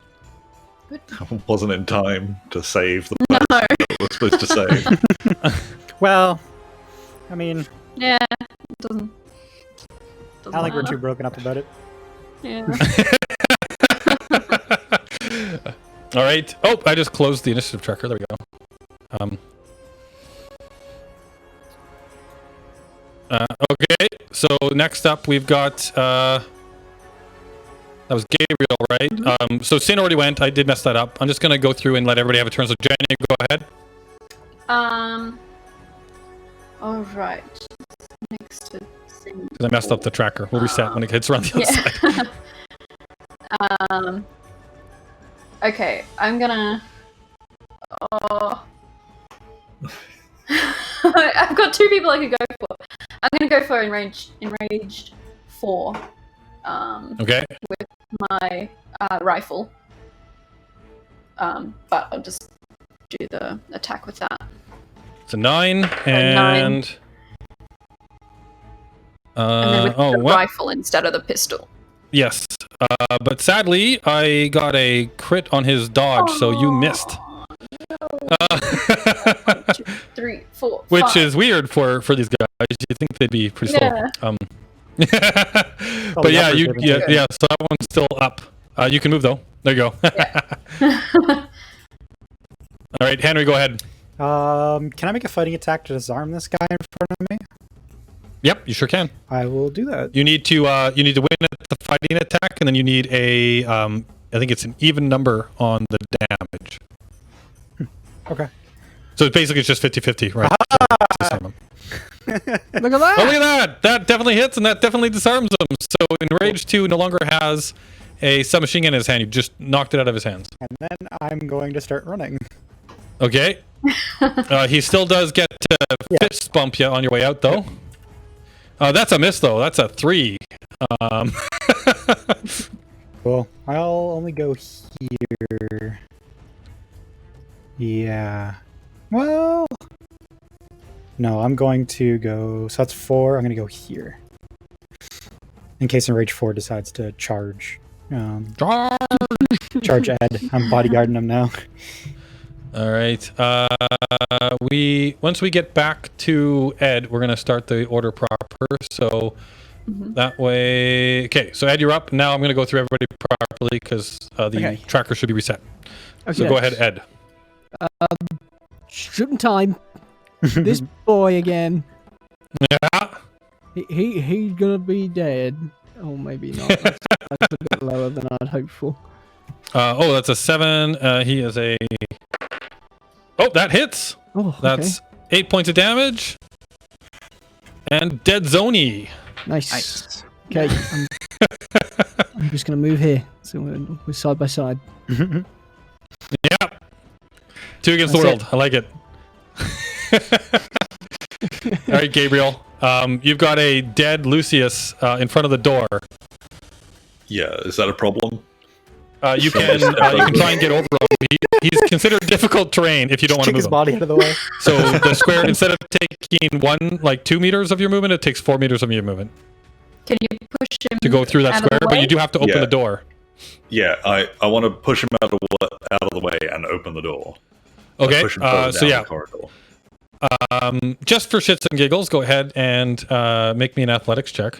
Good. I wasn't in time to save the person that I was supposed to save. Well, I mean, Yeah. It doesn't I don't think we're matter. too broken up about it. Yeah. All right. Oh, I just closed the initiative tracker. There we go. Okay, so next up we've got that was Gabriel, right? So Sin already went. I did mess that up. I'm just gonna go through and let everybody have a turn. So Jenny, go ahead. All right. Next to Sin. Because I messed up the tracker. We'll reset when it hits around the other side. Okay, I'm gonna. I've got 2 people I could go for. I'm gonna go for enraged 4. Okay. With my rifle. But I'll just do the attack with that. It's a 9 and then with the well, rifle instead of the pistol. yes. But sadly, I got a crit on his dodge, so you missed. 1, 2, 3, 4, Which 5. is weird for these guys. You think they'd be pretty slow. Yeah. But yeah, so that one's still up. You can move though. There you go. Yeah. All right, Henry, go ahead. Can I make a fighting attack to disarm this guy in front of me? Yep, you sure can. I will do that. You need to win at the fighting attack, and then you need a I think it's an even number on the damage. Okay. So basically it's just 50-50, right? Look at that! Oh, look at that! That definitely hits, and that definitely disarms him. So Enraged 2 no longer has a submachine gun in his hand. You just knocked it out of his hands. And then I'm going to start running. Okay. He still does get to fist bump you on your way out, though. That's a miss, though. That's a 3. Cool. I'll only go here. Yeah. Well... No, I'm going to go... So that's 4. I'm going to go here. In case Enrage 4 decides to charge. Charge Ed. I'm bodyguarding him now. All right. Once we get back to Ed, we're going to start the order proper. So That way. Okay, so Ed, you're up. Now I'm going to go through everybody properly because the tracker should be reset. Okay. So go ahead, Ed. Shooting time. This boy again. Yeah. He's gonna be dead. Oh, maybe not. That's a bit lower than I'd hoped for. That's a 7. He is a. Oh, that hits. Oh, okay. That's 8 points of damage. And dead zoney. Nice. Okay. I'm just gonna move here, so we're side by side. Yeah. 2 against the world. I like it. All right, Gabriel. You've got a dead Lucius in front of the door. Yeah, is that a problem? You can try and get over him. He's considered difficult terrain if you don't want to move his body out of the way. So the square, instead of taking 2 meters of your movement, it takes 4 meters of your movement. Can you push him to go through that square? But you do have to open the door. Yeah, I want to push him out of the way and open the door. Okay. So yeah. Just for shits and giggles, go ahead and make me an athletics check.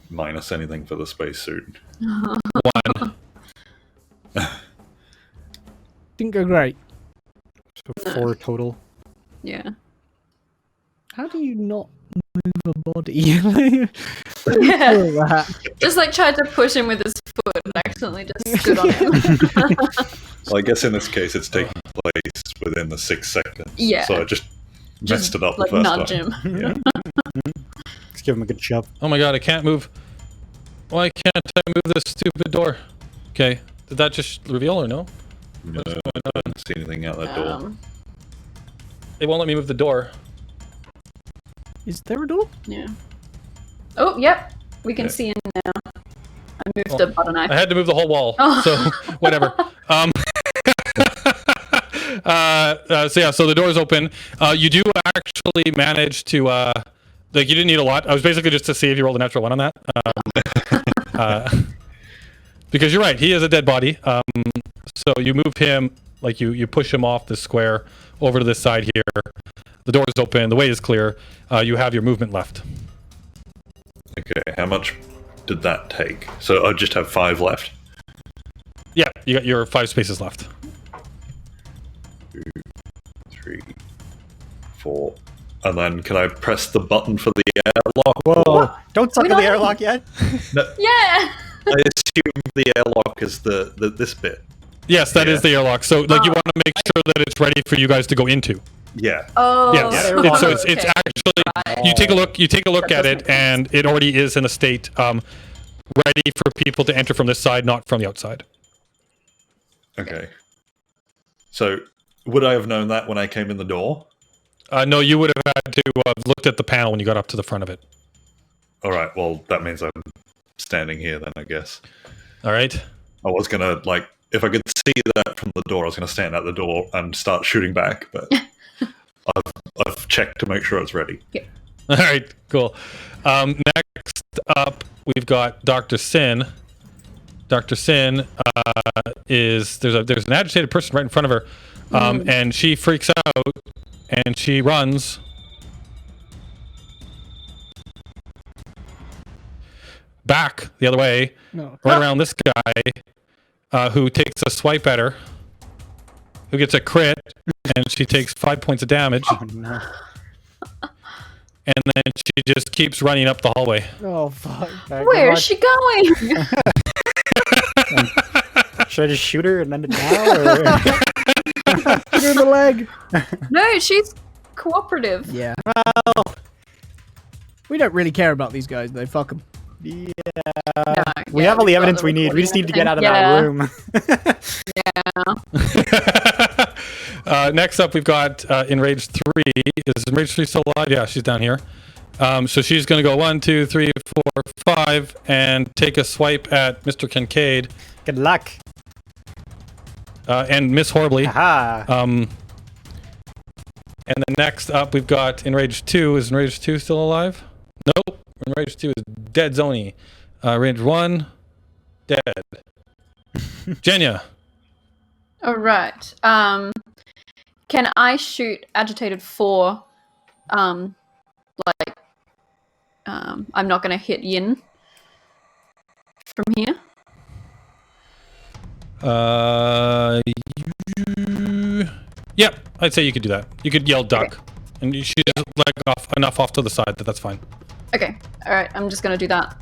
Minus anything for the spacesuit. 1. Didn't go great. So 4 total. Yeah. How do you not move a body? Yeah. Just like tried to push him with his foot and accidentally just stood on him. Well, I guess in this case it's taking place within the 6 seconds. Yeah. So I just messed it up like the first nudge time. him. Yeah. Let's give him a good shove. Oh my god, I can't move. Why can't I move this stupid door? Okay. Did that just reveal or no? No, I don't see anything out that door. It won't let me move the door. Is there a door? Yeah. Oh, yep. We can see in now. I moved the butter knife. I had to move the whole wall. So whatever. So the door's open. You do actually manage to you didn't need a lot. I was basically just to see if you rolled a natural 1 on that. Because you're right, he is a dead body. So you move him, like you push him off the square over to this side here. The door is open, the way is clear. You have your movement left. Okay, how much did that take? So I just have 5 left? Yeah, you got your 5 spaces left. 2, 3, 4. And then can I press the button for the airlock? Whoa! Don't suck on the airlock yet. No, Yeah! I assume the airlock is this bit. Yes, that is the airlock. So you want to make sure that it's ready for you guys to go into. Yeah. Oh. Yes. It's actually you take a look at it, and it already is in a state ready for people to enter from this side, not from the outside. Okay. So would I have known that when I came in the door? No, you would have had to have looked at the panel when you got up to the front of it. All right. Well, that means I'm standing here then, I guess. All right. I was gonna if I could see that from the door, I was gonna stand at the door and start shooting back, but I've checked to make sure it's ready. Yeah. All right. Cool. Next up, we've got Dr. Sin. Dr. Sin is there's an agitated person right in front of her, and she freaks out and she runs. Back the other way, right around this guy, who takes a swipe at her, who gets a crit, and she takes 5 points of damage. Oh no! And then she just keeps running up the hallway. Oh fuck! Where is she going? Should I just shoot her and end it now? Or? Shoot her in the leg. No, she's cooperative. Yeah. Well, we don't really care about these guys though. Fuck them. Yeah. No, We have all the evidence we need. We just need to get out of that room. Yeah. Next up, we've got Enraged 3. Is Enraged 3 still alive? Yeah, she's down here. So she's going to go 1, 2, 3, 4, 5 and take a swipe at Mr. Kincaid. Good luck. And miss horribly. Aha. And then next up, we've got Enraged 2. Is Enraged 2 still alive? Nope. Enraged 2 is dead Zony. Range 1, dead. Jenya. All right. Can I shoot agitated 4, I'm not going to hit Yin from here. Yeah, I'd say you could do that. You could yell duck, and she's like enough off to the side that that's fine. Okay, all right. I'm just going to do that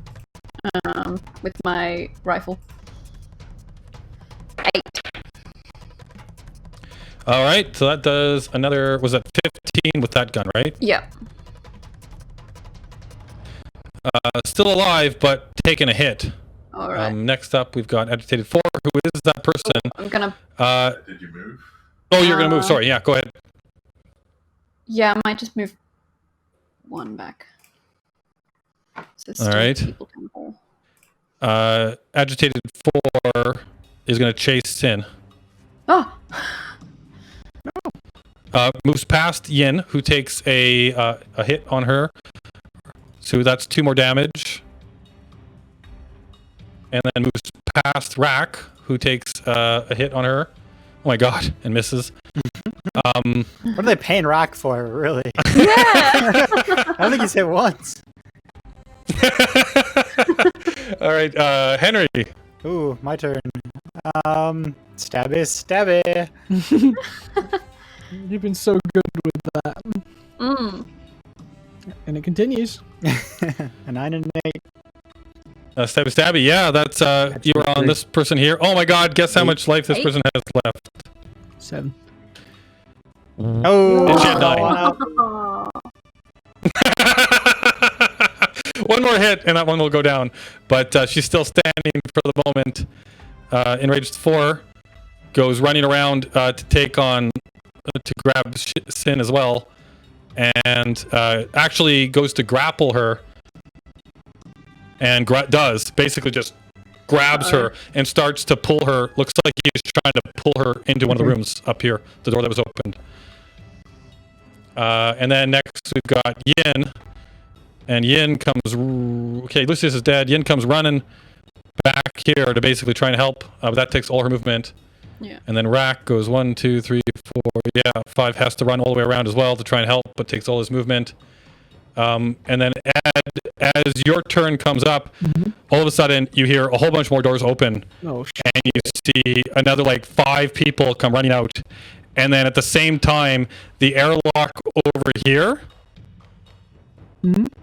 with my rifle. 8. All right, so that does another. Was that 15 with that gun, right? Yeah. Still alive, but taking a hit. All right. Next up, we've got agitated 4. Who is that person? I'm gonna. Did you move? Oh, you're gonna move. Sorry. Yeah, go ahead. Yeah, I might just move 1 back. So All right. people can haul. Agitated 4 is gonna chase Sin. Oh. Moves past Yin, who takes a hit on her. So that's 2 more damage. And then moves past Rack, who takes a hit on her. Oh my god, and misses. What are they paying Rock for, really? Yeah. I don't think he's hit once. All right, Henry. Ooh, my turn. Stabby. You've been so good with that. And it continues. A 9 and an 8. Stabby. Yeah, that's you were on this person here. Oh my god, guess how much life this 8? person has left. 7. Oh, And she had 9. Oh. One more hit, and that one will go down. But she's still standing for the moment. Enraged 4 goes running around to take on, to grab Sin as well. And actually goes to grapple her. And does. Basically just grabs her and starts to pull her. Looks like he's trying to pull her into one of the rooms up here. The door that was opened. And then next we've got Yin. And Yin comes... Okay, Lucius is dead. Yin comes running back here to basically try and help. But that takes all her movement. Yeah. And then Rack goes 1, 2, 3, 4. Yeah, 5 has to run all the way around as well to try and help, but takes all his movement. And then as your turn comes up, all of a sudden you hear a whole bunch more doors open. Oh, shit. And you see another like 5 people come running out. And then at the same time, the airlock over here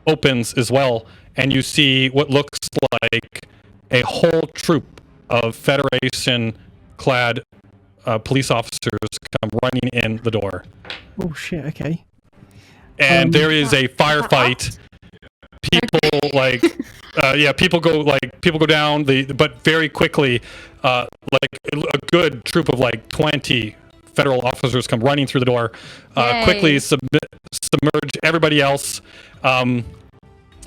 opens as well. And you see what looks like a whole troop of Federation-clad police officers come running in the door. Oh, shit, okay. And there is a firefight. People people go down but very quickly, like a good troop of like 20 federal officers come running through the door, quickly submerge everybody else, and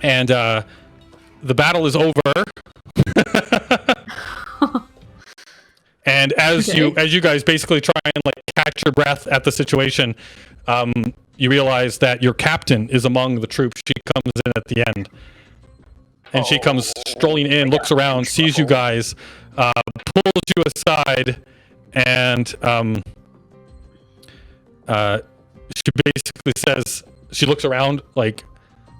the battle is over. And as you guys basically try and like catch your breath at the situation, you realize that your captain is among the troops. She comes in at the end. And she comes strolling in, looks around, sees you guys, pulls you aside, and she basically says, she looks around, like,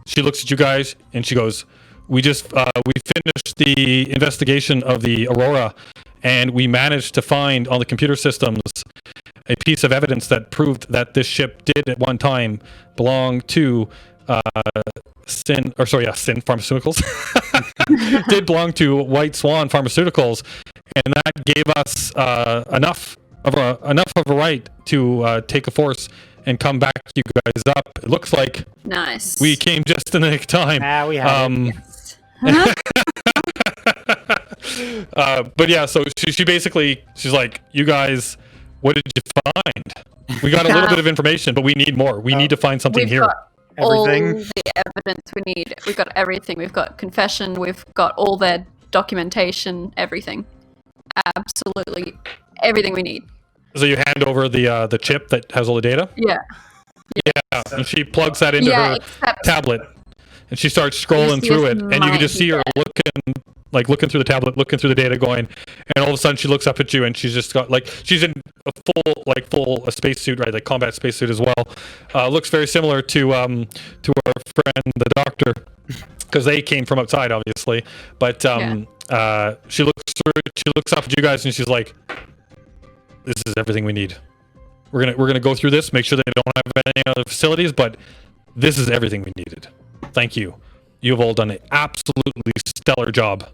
she looks at you guys, and she goes, we finished the investigation of the Aurora, and we managed to find on the computer systems a piece of evidence that proved that this ship did at one time belong to Sin Pharmaceuticals. Did belong to White Swan Pharmaceuticals, and that gave us enough of a right to take a force and come back you guys up. It looks like Nice. we came just in the nick of time. We have But yeah, so she basically, she's like, you guys, what did you find? We got a little bit of information, but we need more. We need to find something We've here. got everything. all the evidence we need. We've got everything. We've got confession. We've got all their documentation. Everything. Absolutely everything we need. So you hand over the chip that has all the data? Yeah. Yeah, and she plugs that into her tablet, and she starts scrolling through it, and you can just see her looking through the tablet, looking through the data, going, and all of a sudden she looks up at you, and she's just got she's in a full spacesuit, right, like combat spacesuit as well. Looks very similar to our friend the doctor. because they came from outside, obviously. But she looks up at you guys and she's like, "This is everything we need. We're gonna go through this, make sure they don't have any other facilities, but this is everything we needed. Thank you. You've all done an absolutely stellar job.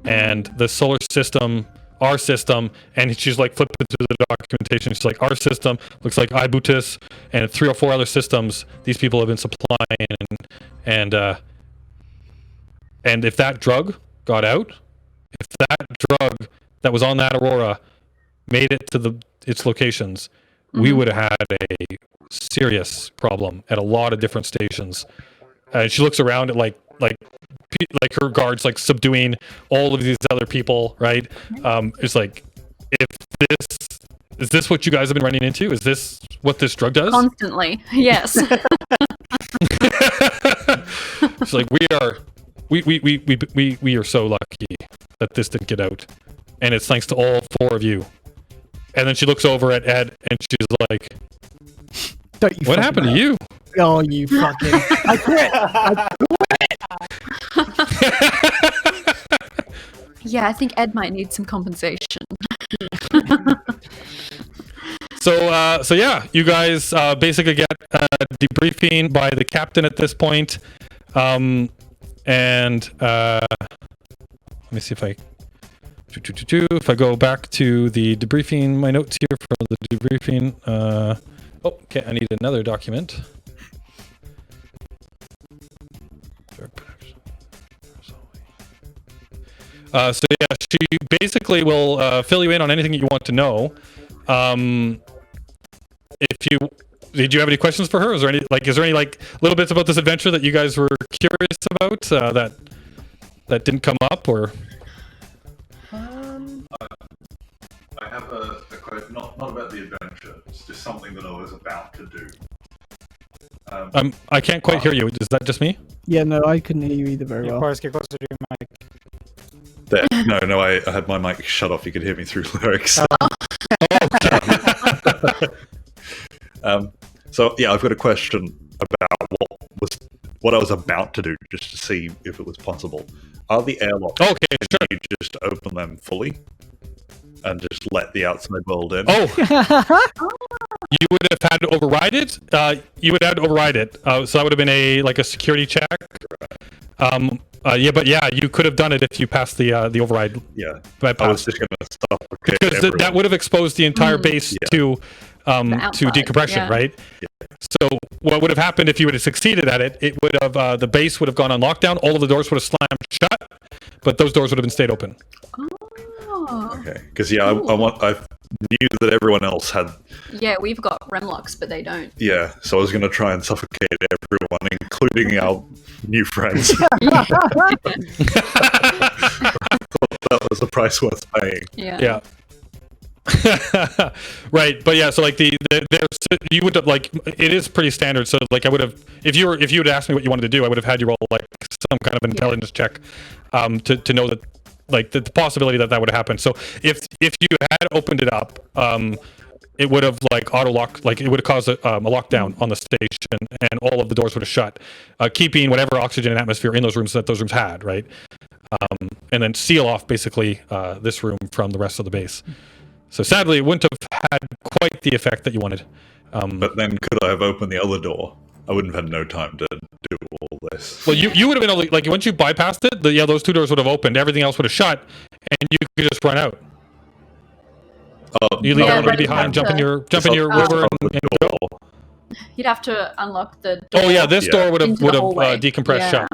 And the solar system, our system," and she's like flipping through the documentation. She's like, "Our system looks like Ibutis and 3 or 4 other systems these people have been supplying, and if that drug got out, if that drug that was on that Aurora made it to its locations, we would have had a serious problem at a lot of different stations." And she looks around at like her guards like subduing all of these other people, right? It's like, is this what you guys have been running into? Is this what this drug does? Constantly, yes. It's like we are so lucky that this didn't get out, and it's thanks to all 4 of you. And then she looks over at Ed and she's like, "What happened to you?" Oh, you fucking! I quit. Yeah, I think Ed might need some compensation. So yeah, you guys basically get debriefing by the captain at this point. And let me see if I go back to the debriefing, my notes here for the debriefing. Okay, I need another document. So yeah, she basically will fill you in on anything that you want to know. Did you have any questions for her? Is there any little bits about this adventure that you guys were curious about that didn't come up, or? I have a question, not about the adventure. It's just something that I was about to do. I can't quite hear you. Is that just me? Yeah, no, I couldn't hear you either very well. Of course, get closer to your mic. There. No, I had my mic shut off. You could hear me through lyrics. So yeah, I've got a question about what I was about to do, just to see if it was possible. Are the airlocks? Okay, sure. You just open them fully and just let the outside world in. Oh, you would have had to override it. You would have to override it. So that would have been a security check. Yeah, but yeah, you could have done it if you passed the override. Yeah, bypass. I was just going to suffocate because that would have exposed the entire base to outside, decompression, yeah. right? Yeah. So what would have happened if you would have succeeded at it? It would have the base would have gone on lockdown. All of the doors would have slammed shut, but those doors would have been stayed open. Oh. Okay, because I knew that everyone else had. Yeah, we've got remlocks, but they don't. Yeah, so I was going to try and suffocate everyone, including our new friends. That was the price worth paying. Yeah. Right, but yeah, so you would have it is pretty standard. So I would have if you had asked me what you wanted to do, I would have had you roll some kind of intelligence check to know that the possibility that would have happened. So if you had opened it up, it would have auto lock, it would have caused a lockdown on the station, and all of the doors would have shut, keeping whatever oxygen and atmosphere in those rooms that those rooms had, right? And then seal off basically this room from the rest of the base. So sadly, it wouldn't have had quite the effect that you wanted. But then could I have opened the other door? I wouldn't have had no time to do all this. Well, you would have been able to, once you bypassed it, those 2 doors would have opened, everything else would have shut, and you could just run out. You leave everybody behind, jump in your river and go. You'd have to unlock the door. Oh yeah, this door would have hallway. decompressed shut.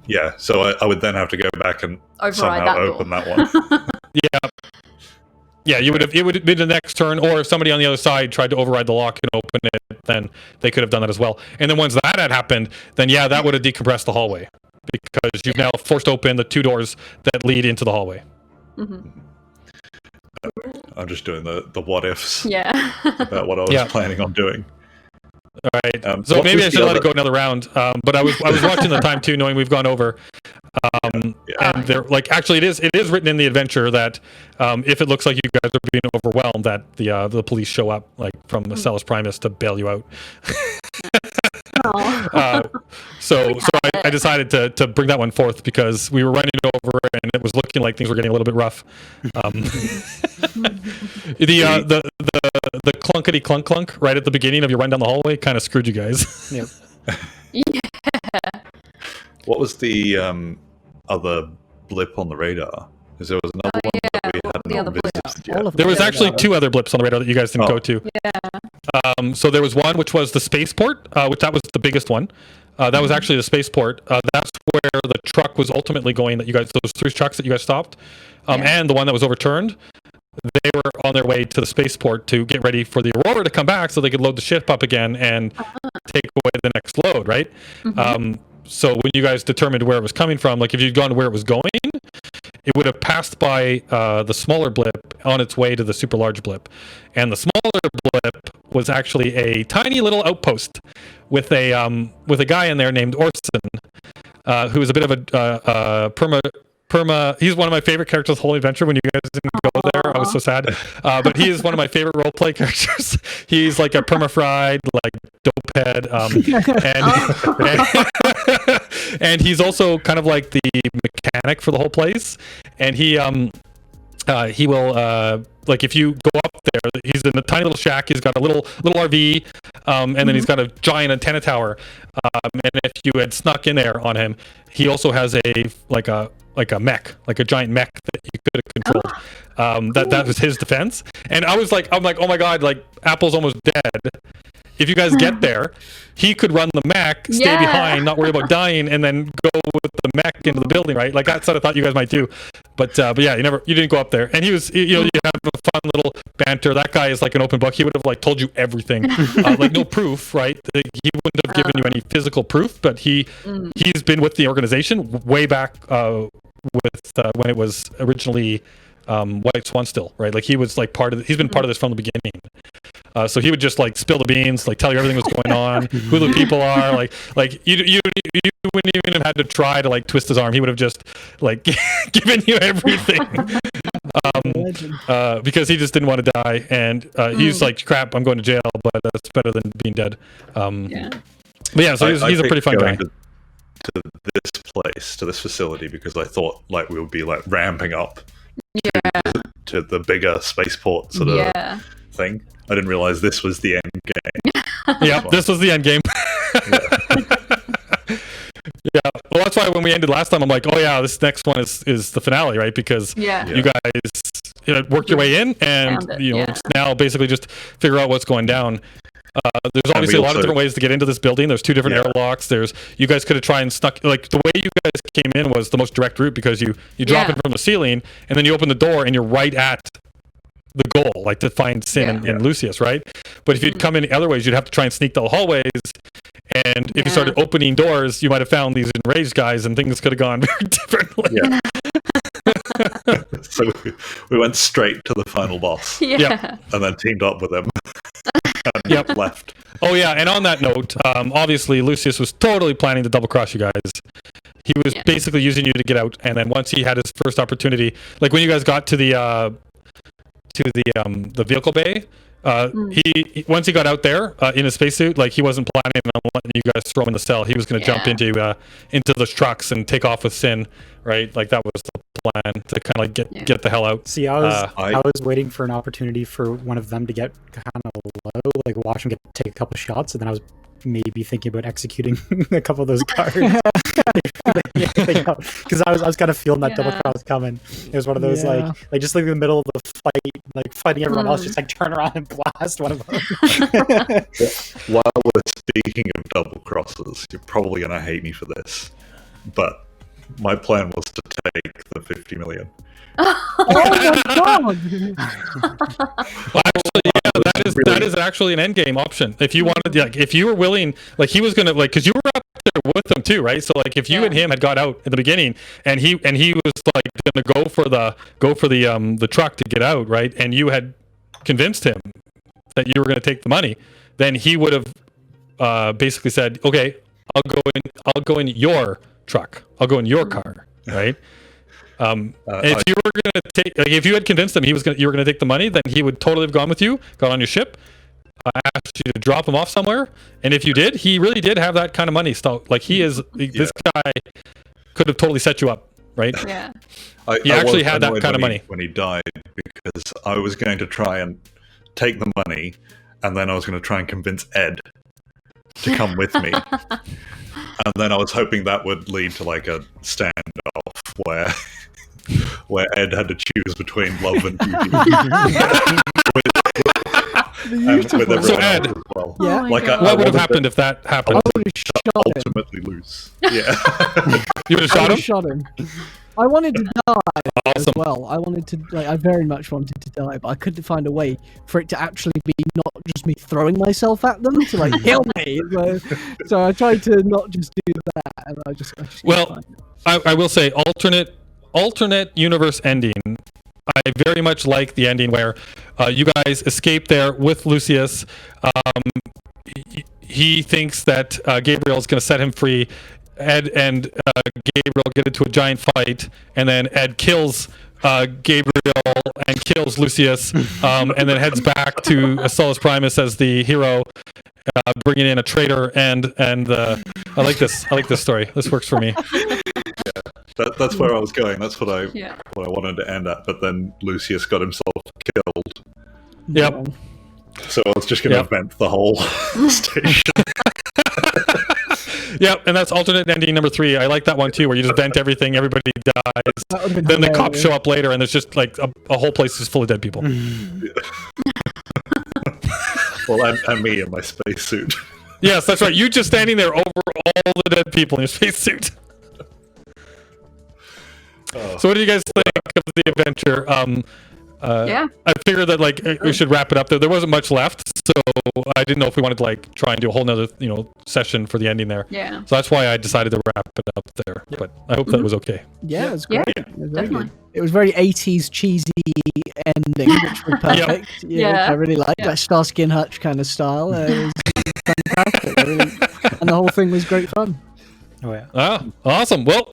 Yeah, so I would then have to go back and Override somehow that open that one. Yeah, it would have been the next turn, or if somebody on the other side tried to override the lock and open it, then they could have done that as well. And then once that had happened, then yeah, that would have decompressed the hallway, because you've now forced open the 2 doors that lead into the hallway. Mm-hmm. I'm just doing the what ifs about what I was planning on doing. All right. So maybe I should let it go another round. But I was watching the time too, knowing we've gone over. And they're actually it is written in the adventure that if it looks like you guys are being overwhelmed, that the police show up from the Celis Primus to bail you out. So I decided to bring that one forth because we were running over and it was looking like things were getting a little bit rough. The clunkety clunk clunk right at the beginning of your run down the hallway kind of screwed you guys. Yep. What was the other blip on the radar? Because there was another one that we had not visited yet. There was actually 2 other blips on the radar that you guys didn't go to. So there was one which was the spaceport, which that was the biggest one. That was actually the spaceport. That's where the truck was ultimately going. Those 3 trucks that you guys stopped, and the one that was overturned. They were on their way to the spaceport to get ready for the Aurora to come back, so they could load the ship up again and take away the next load. Right. So when you guys determined where it was coming from, like if you'd gone where it was going, it would have passed by the smaller blip on its way to the super large blip. And the smaller blip was actually a tiny little outpost with a guy in there named Orson, who was a bit of a perma. He's one of my favorite characters of the whole adventure. When you guys didn't go there, I was so sad. But he is one of my favorite roleplay characters. He's like a perma-fried, like dopehead, and he's also kind of like the mechanic for the whole place. And he will like if you go up there, he's in a tiny little shack. He's got a little RV, and then he's got a giant antenna tower. And if you had snuck in there on him, he also has a mech, like a giant mech that you could have controlled. That was his defense. And I'm like, oh my god, like Apple's almost dead. If you guys get there, he could run the mech, stay behind, not worry about dying, and then go with the mech into the building, right? Like that's what I thought you guys might do. But yeah, you didn't go up there. And he was, you have a fun little banter. That guy is like an open book. He would have like told you everything, like no proof, right? He wouldn't have given you any physical proof, but he's been with the organization way back with when it was originally White Swan still, right? Like he was like he's been part of this from the beginning. So he would just like spill the beans, like tell you everything that's going on, who the people are, like you wouldn't even have had to try to like twist his arm. He would have just like given you everything. Because he just didn't want to die, and he's like, crap, I'm going to jail, but that's better than being dead. But yeah, so he's a pretty fun guy. To this place, to this facility, because I thought like we would be like ramping up to the bigger spaceport sort of thing. I didn't realize this was the end game. Yeah, this was the end game. Yeah, well, that's why when we ended last time, I'm like, oh yeah, this next one is the finale, right? Because you guys worked your way in, and it's now basically just figure out what's going down. There's obviously a lot of different ways to get into this building. There's 2 different airlocks. You guys could have tried and snuck, like the way you guys came in was the most direct route, because you drop in from the ceiling and then you open the door and you're right at the goal, like to find Sin and Lucius, right? But if you'd come in other ways, you'd have to try and sneak the hallways, and if you started opening doors, you might have found these enraged guys, and things could have gone very differently. So we went straight to the final boss, and then teamed up with him. And left. Oh yeah, and on that note, obviously Lucius was totally planning to double cross you guys. He was basically using you to get out, and then once he had his first opportunity, like when you guys got to the vehicle bay, he once he got out there in his spacesuit, like he wasn't planning on letting you guys throw him in the cell. He was going to jump into those trucks and take off with Sin, right? Like that was the plan, to kind of like get the hell out. See, I was waiting for an opportunity for one of them to get kind of low, like watch him take a couple shots, and then I was maybe thinking about executing a couple of those guards. Because I was kind of feeling that double cross coming. It was one of those like just like in the middle of the fight, like fighting everyone else, just like turn around and blast one of them. While we're speaking of double crosses, you're probably gonna hate me for this, but my plan was to take the 50 million. Oh my god! Well, actually, that is actually an end game option. If you wanted, like, if you were willing, like he was gonna, like, because you were up there with them too, right? So like, if you and him had got out at the beginning, and he was like gonna go for the truck to get out, right? And you had convinced him that you were gonna take the money, then he would have basically said, okay, I'll go in your truck, I'll go in your car, right? If you were gonna take, like, if you had convinced him you were gonna take the money, then he would totally have gone with you, got on your ship, asked you to drop him off somewhere, and if you did, he really did have that kind of money. So, like, this guy could have totally set you up, right? Yeah. He actually had that kind of money when he died, because I was going to try and take the money, and then I was going to try and convince Ed to come with me. And then I was hoping that would lead to like a standoff where Ed had to choose between love and duty. with everyone So Ed, else as well. Yeah. Oh Like God. what would have happened if that happened? I would have shot him. ultimately lose. Yeah. You would have I shot would've him? shot him. I wanted to die as Awesome. well. I wanted to, like, I very much wanted to die, but I couldn't find a way for it to actually be not just me throwing myself at them to like kill me. So I tried to not just do that, and I just Well, I will say alternate universe ending. I very much like the ending where you guys escape there with Lucius. He thinks that Gabriel is going to set him free. Ed and Gabriel get into a giant fight, and then Ed kills Gabriel and kills Lucius, and then heads back to Solus Primus as the hero, bringing in a traitor. And I like this. I like this story. This works for me. That's where I was going. That's what I Yeah. wanted to end at. But then Lucius got himself killed. Yep. So I was just going to vent the whole station. Yep, and that's alternate ending number 3. I like that one too, where you just vent everything, everybody dies. That would've been Then the cops hilarious. show up later, and there's just like a whole place is full of dead people. Well, and me in my spacesuit. Yes, that's right. You just standing there over all the dead people in your spacesuit. So what do you guys think of the adventure? Yeah. I figured that like we should wrap it up there. There wasn't much left, so I didn't know if we wanted to like try and do a whole nother session for the ending there. Yeah. So that's why I decided to wrap it up there. But I hope that was okay. Yeah, it was Yeah, great. It was very definitely. good. It was very 80s cheesy ending, which was perfect. Yeah. Which I really liked, Yeah. that Starsky and Hutch kind of style. It was fantastic. And the whole thing was great fun. Oh yeah. Ah, awesome. Well,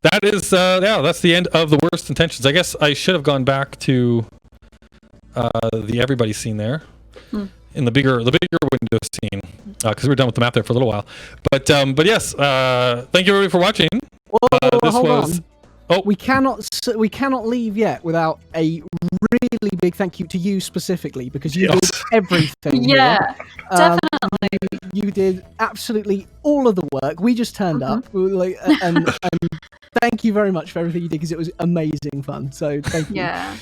that is that's the end of the worst intentions. I guess I should have gone back to the everybody scene there in the bigger window scene because we were done with the map there for a little while. But yes, thank you everybody for watching. Whoa, This hold was on. oh We cannot leave yet without a really big thank you to you specifically, because you did everything. Yeah. here. You did absolutely all of the work. We just turned up. We were like, and thank you very much for everything you did, because it was amazing fun. So thank you. Yeah.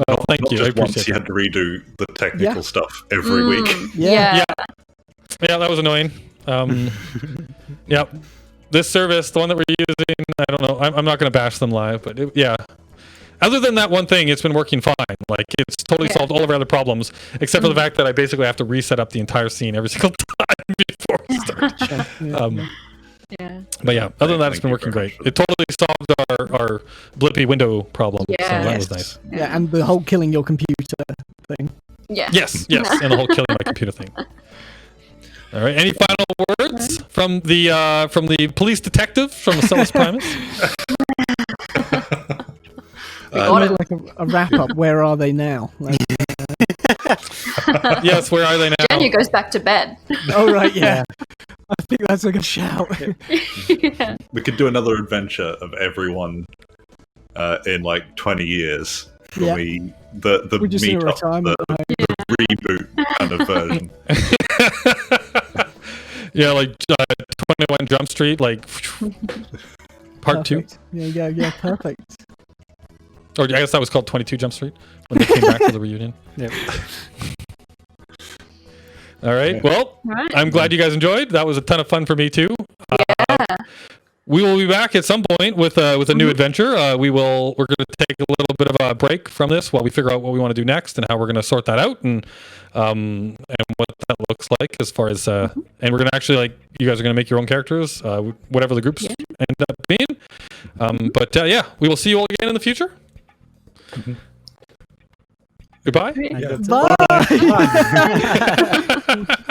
well, thank Not you. I just once appreciate you it. had to redo the technical Yeah. stuff every week. Yeah. Yeah, that was annoying. Yep. This service, the one that we're using, I don't know. I'm not going to bash them live, but yeah. Other than that one thing, it's been working fine. Like, it's totally solved all of our other problems, except for the fact that I basically have to reset up the entire scene every single time before we start. Yeah. But yeah, other than that, it's Thank been you working very great. much. It totally solved our blippy window problem. So Yeah. that was nice. Yeah, and the whole killing your computer thing. Yeah. Yes, and the whole killing my computer thing. All right. Any final words from the police detective from Solus Primus? Got it. Like a wrap up. Where are they now? Like, Yes. Where are they now? Daniel goes back to bed. oh right, yeah. I think that's a good shout. Yeah. We could do another adventure of everyone in like 20 years. When Yeah. the We just need a meetup, retirement home. the reboot kind of version. Yeah, like 21 Jump Street, like part 2. Perfect. Yeah, perfect. Or I guess that was called 22 Jump Street when they came back for the reunion. Yep. All right. Well, Right. I'm glad you guys enjoyed. That was a ton of fun for me too. Yeah. We will be back at some point with a new adventure. We're going to take a little bit of a break from this while we figure out what we want to do next and how we're going to sort that out and what that looks like as far as and we're going to actually, like, you guys are going to make your own characters, whatever the groups end up being. But yeah, we will see you all again in the future. Goodbye. And that's it. Bye. Bye.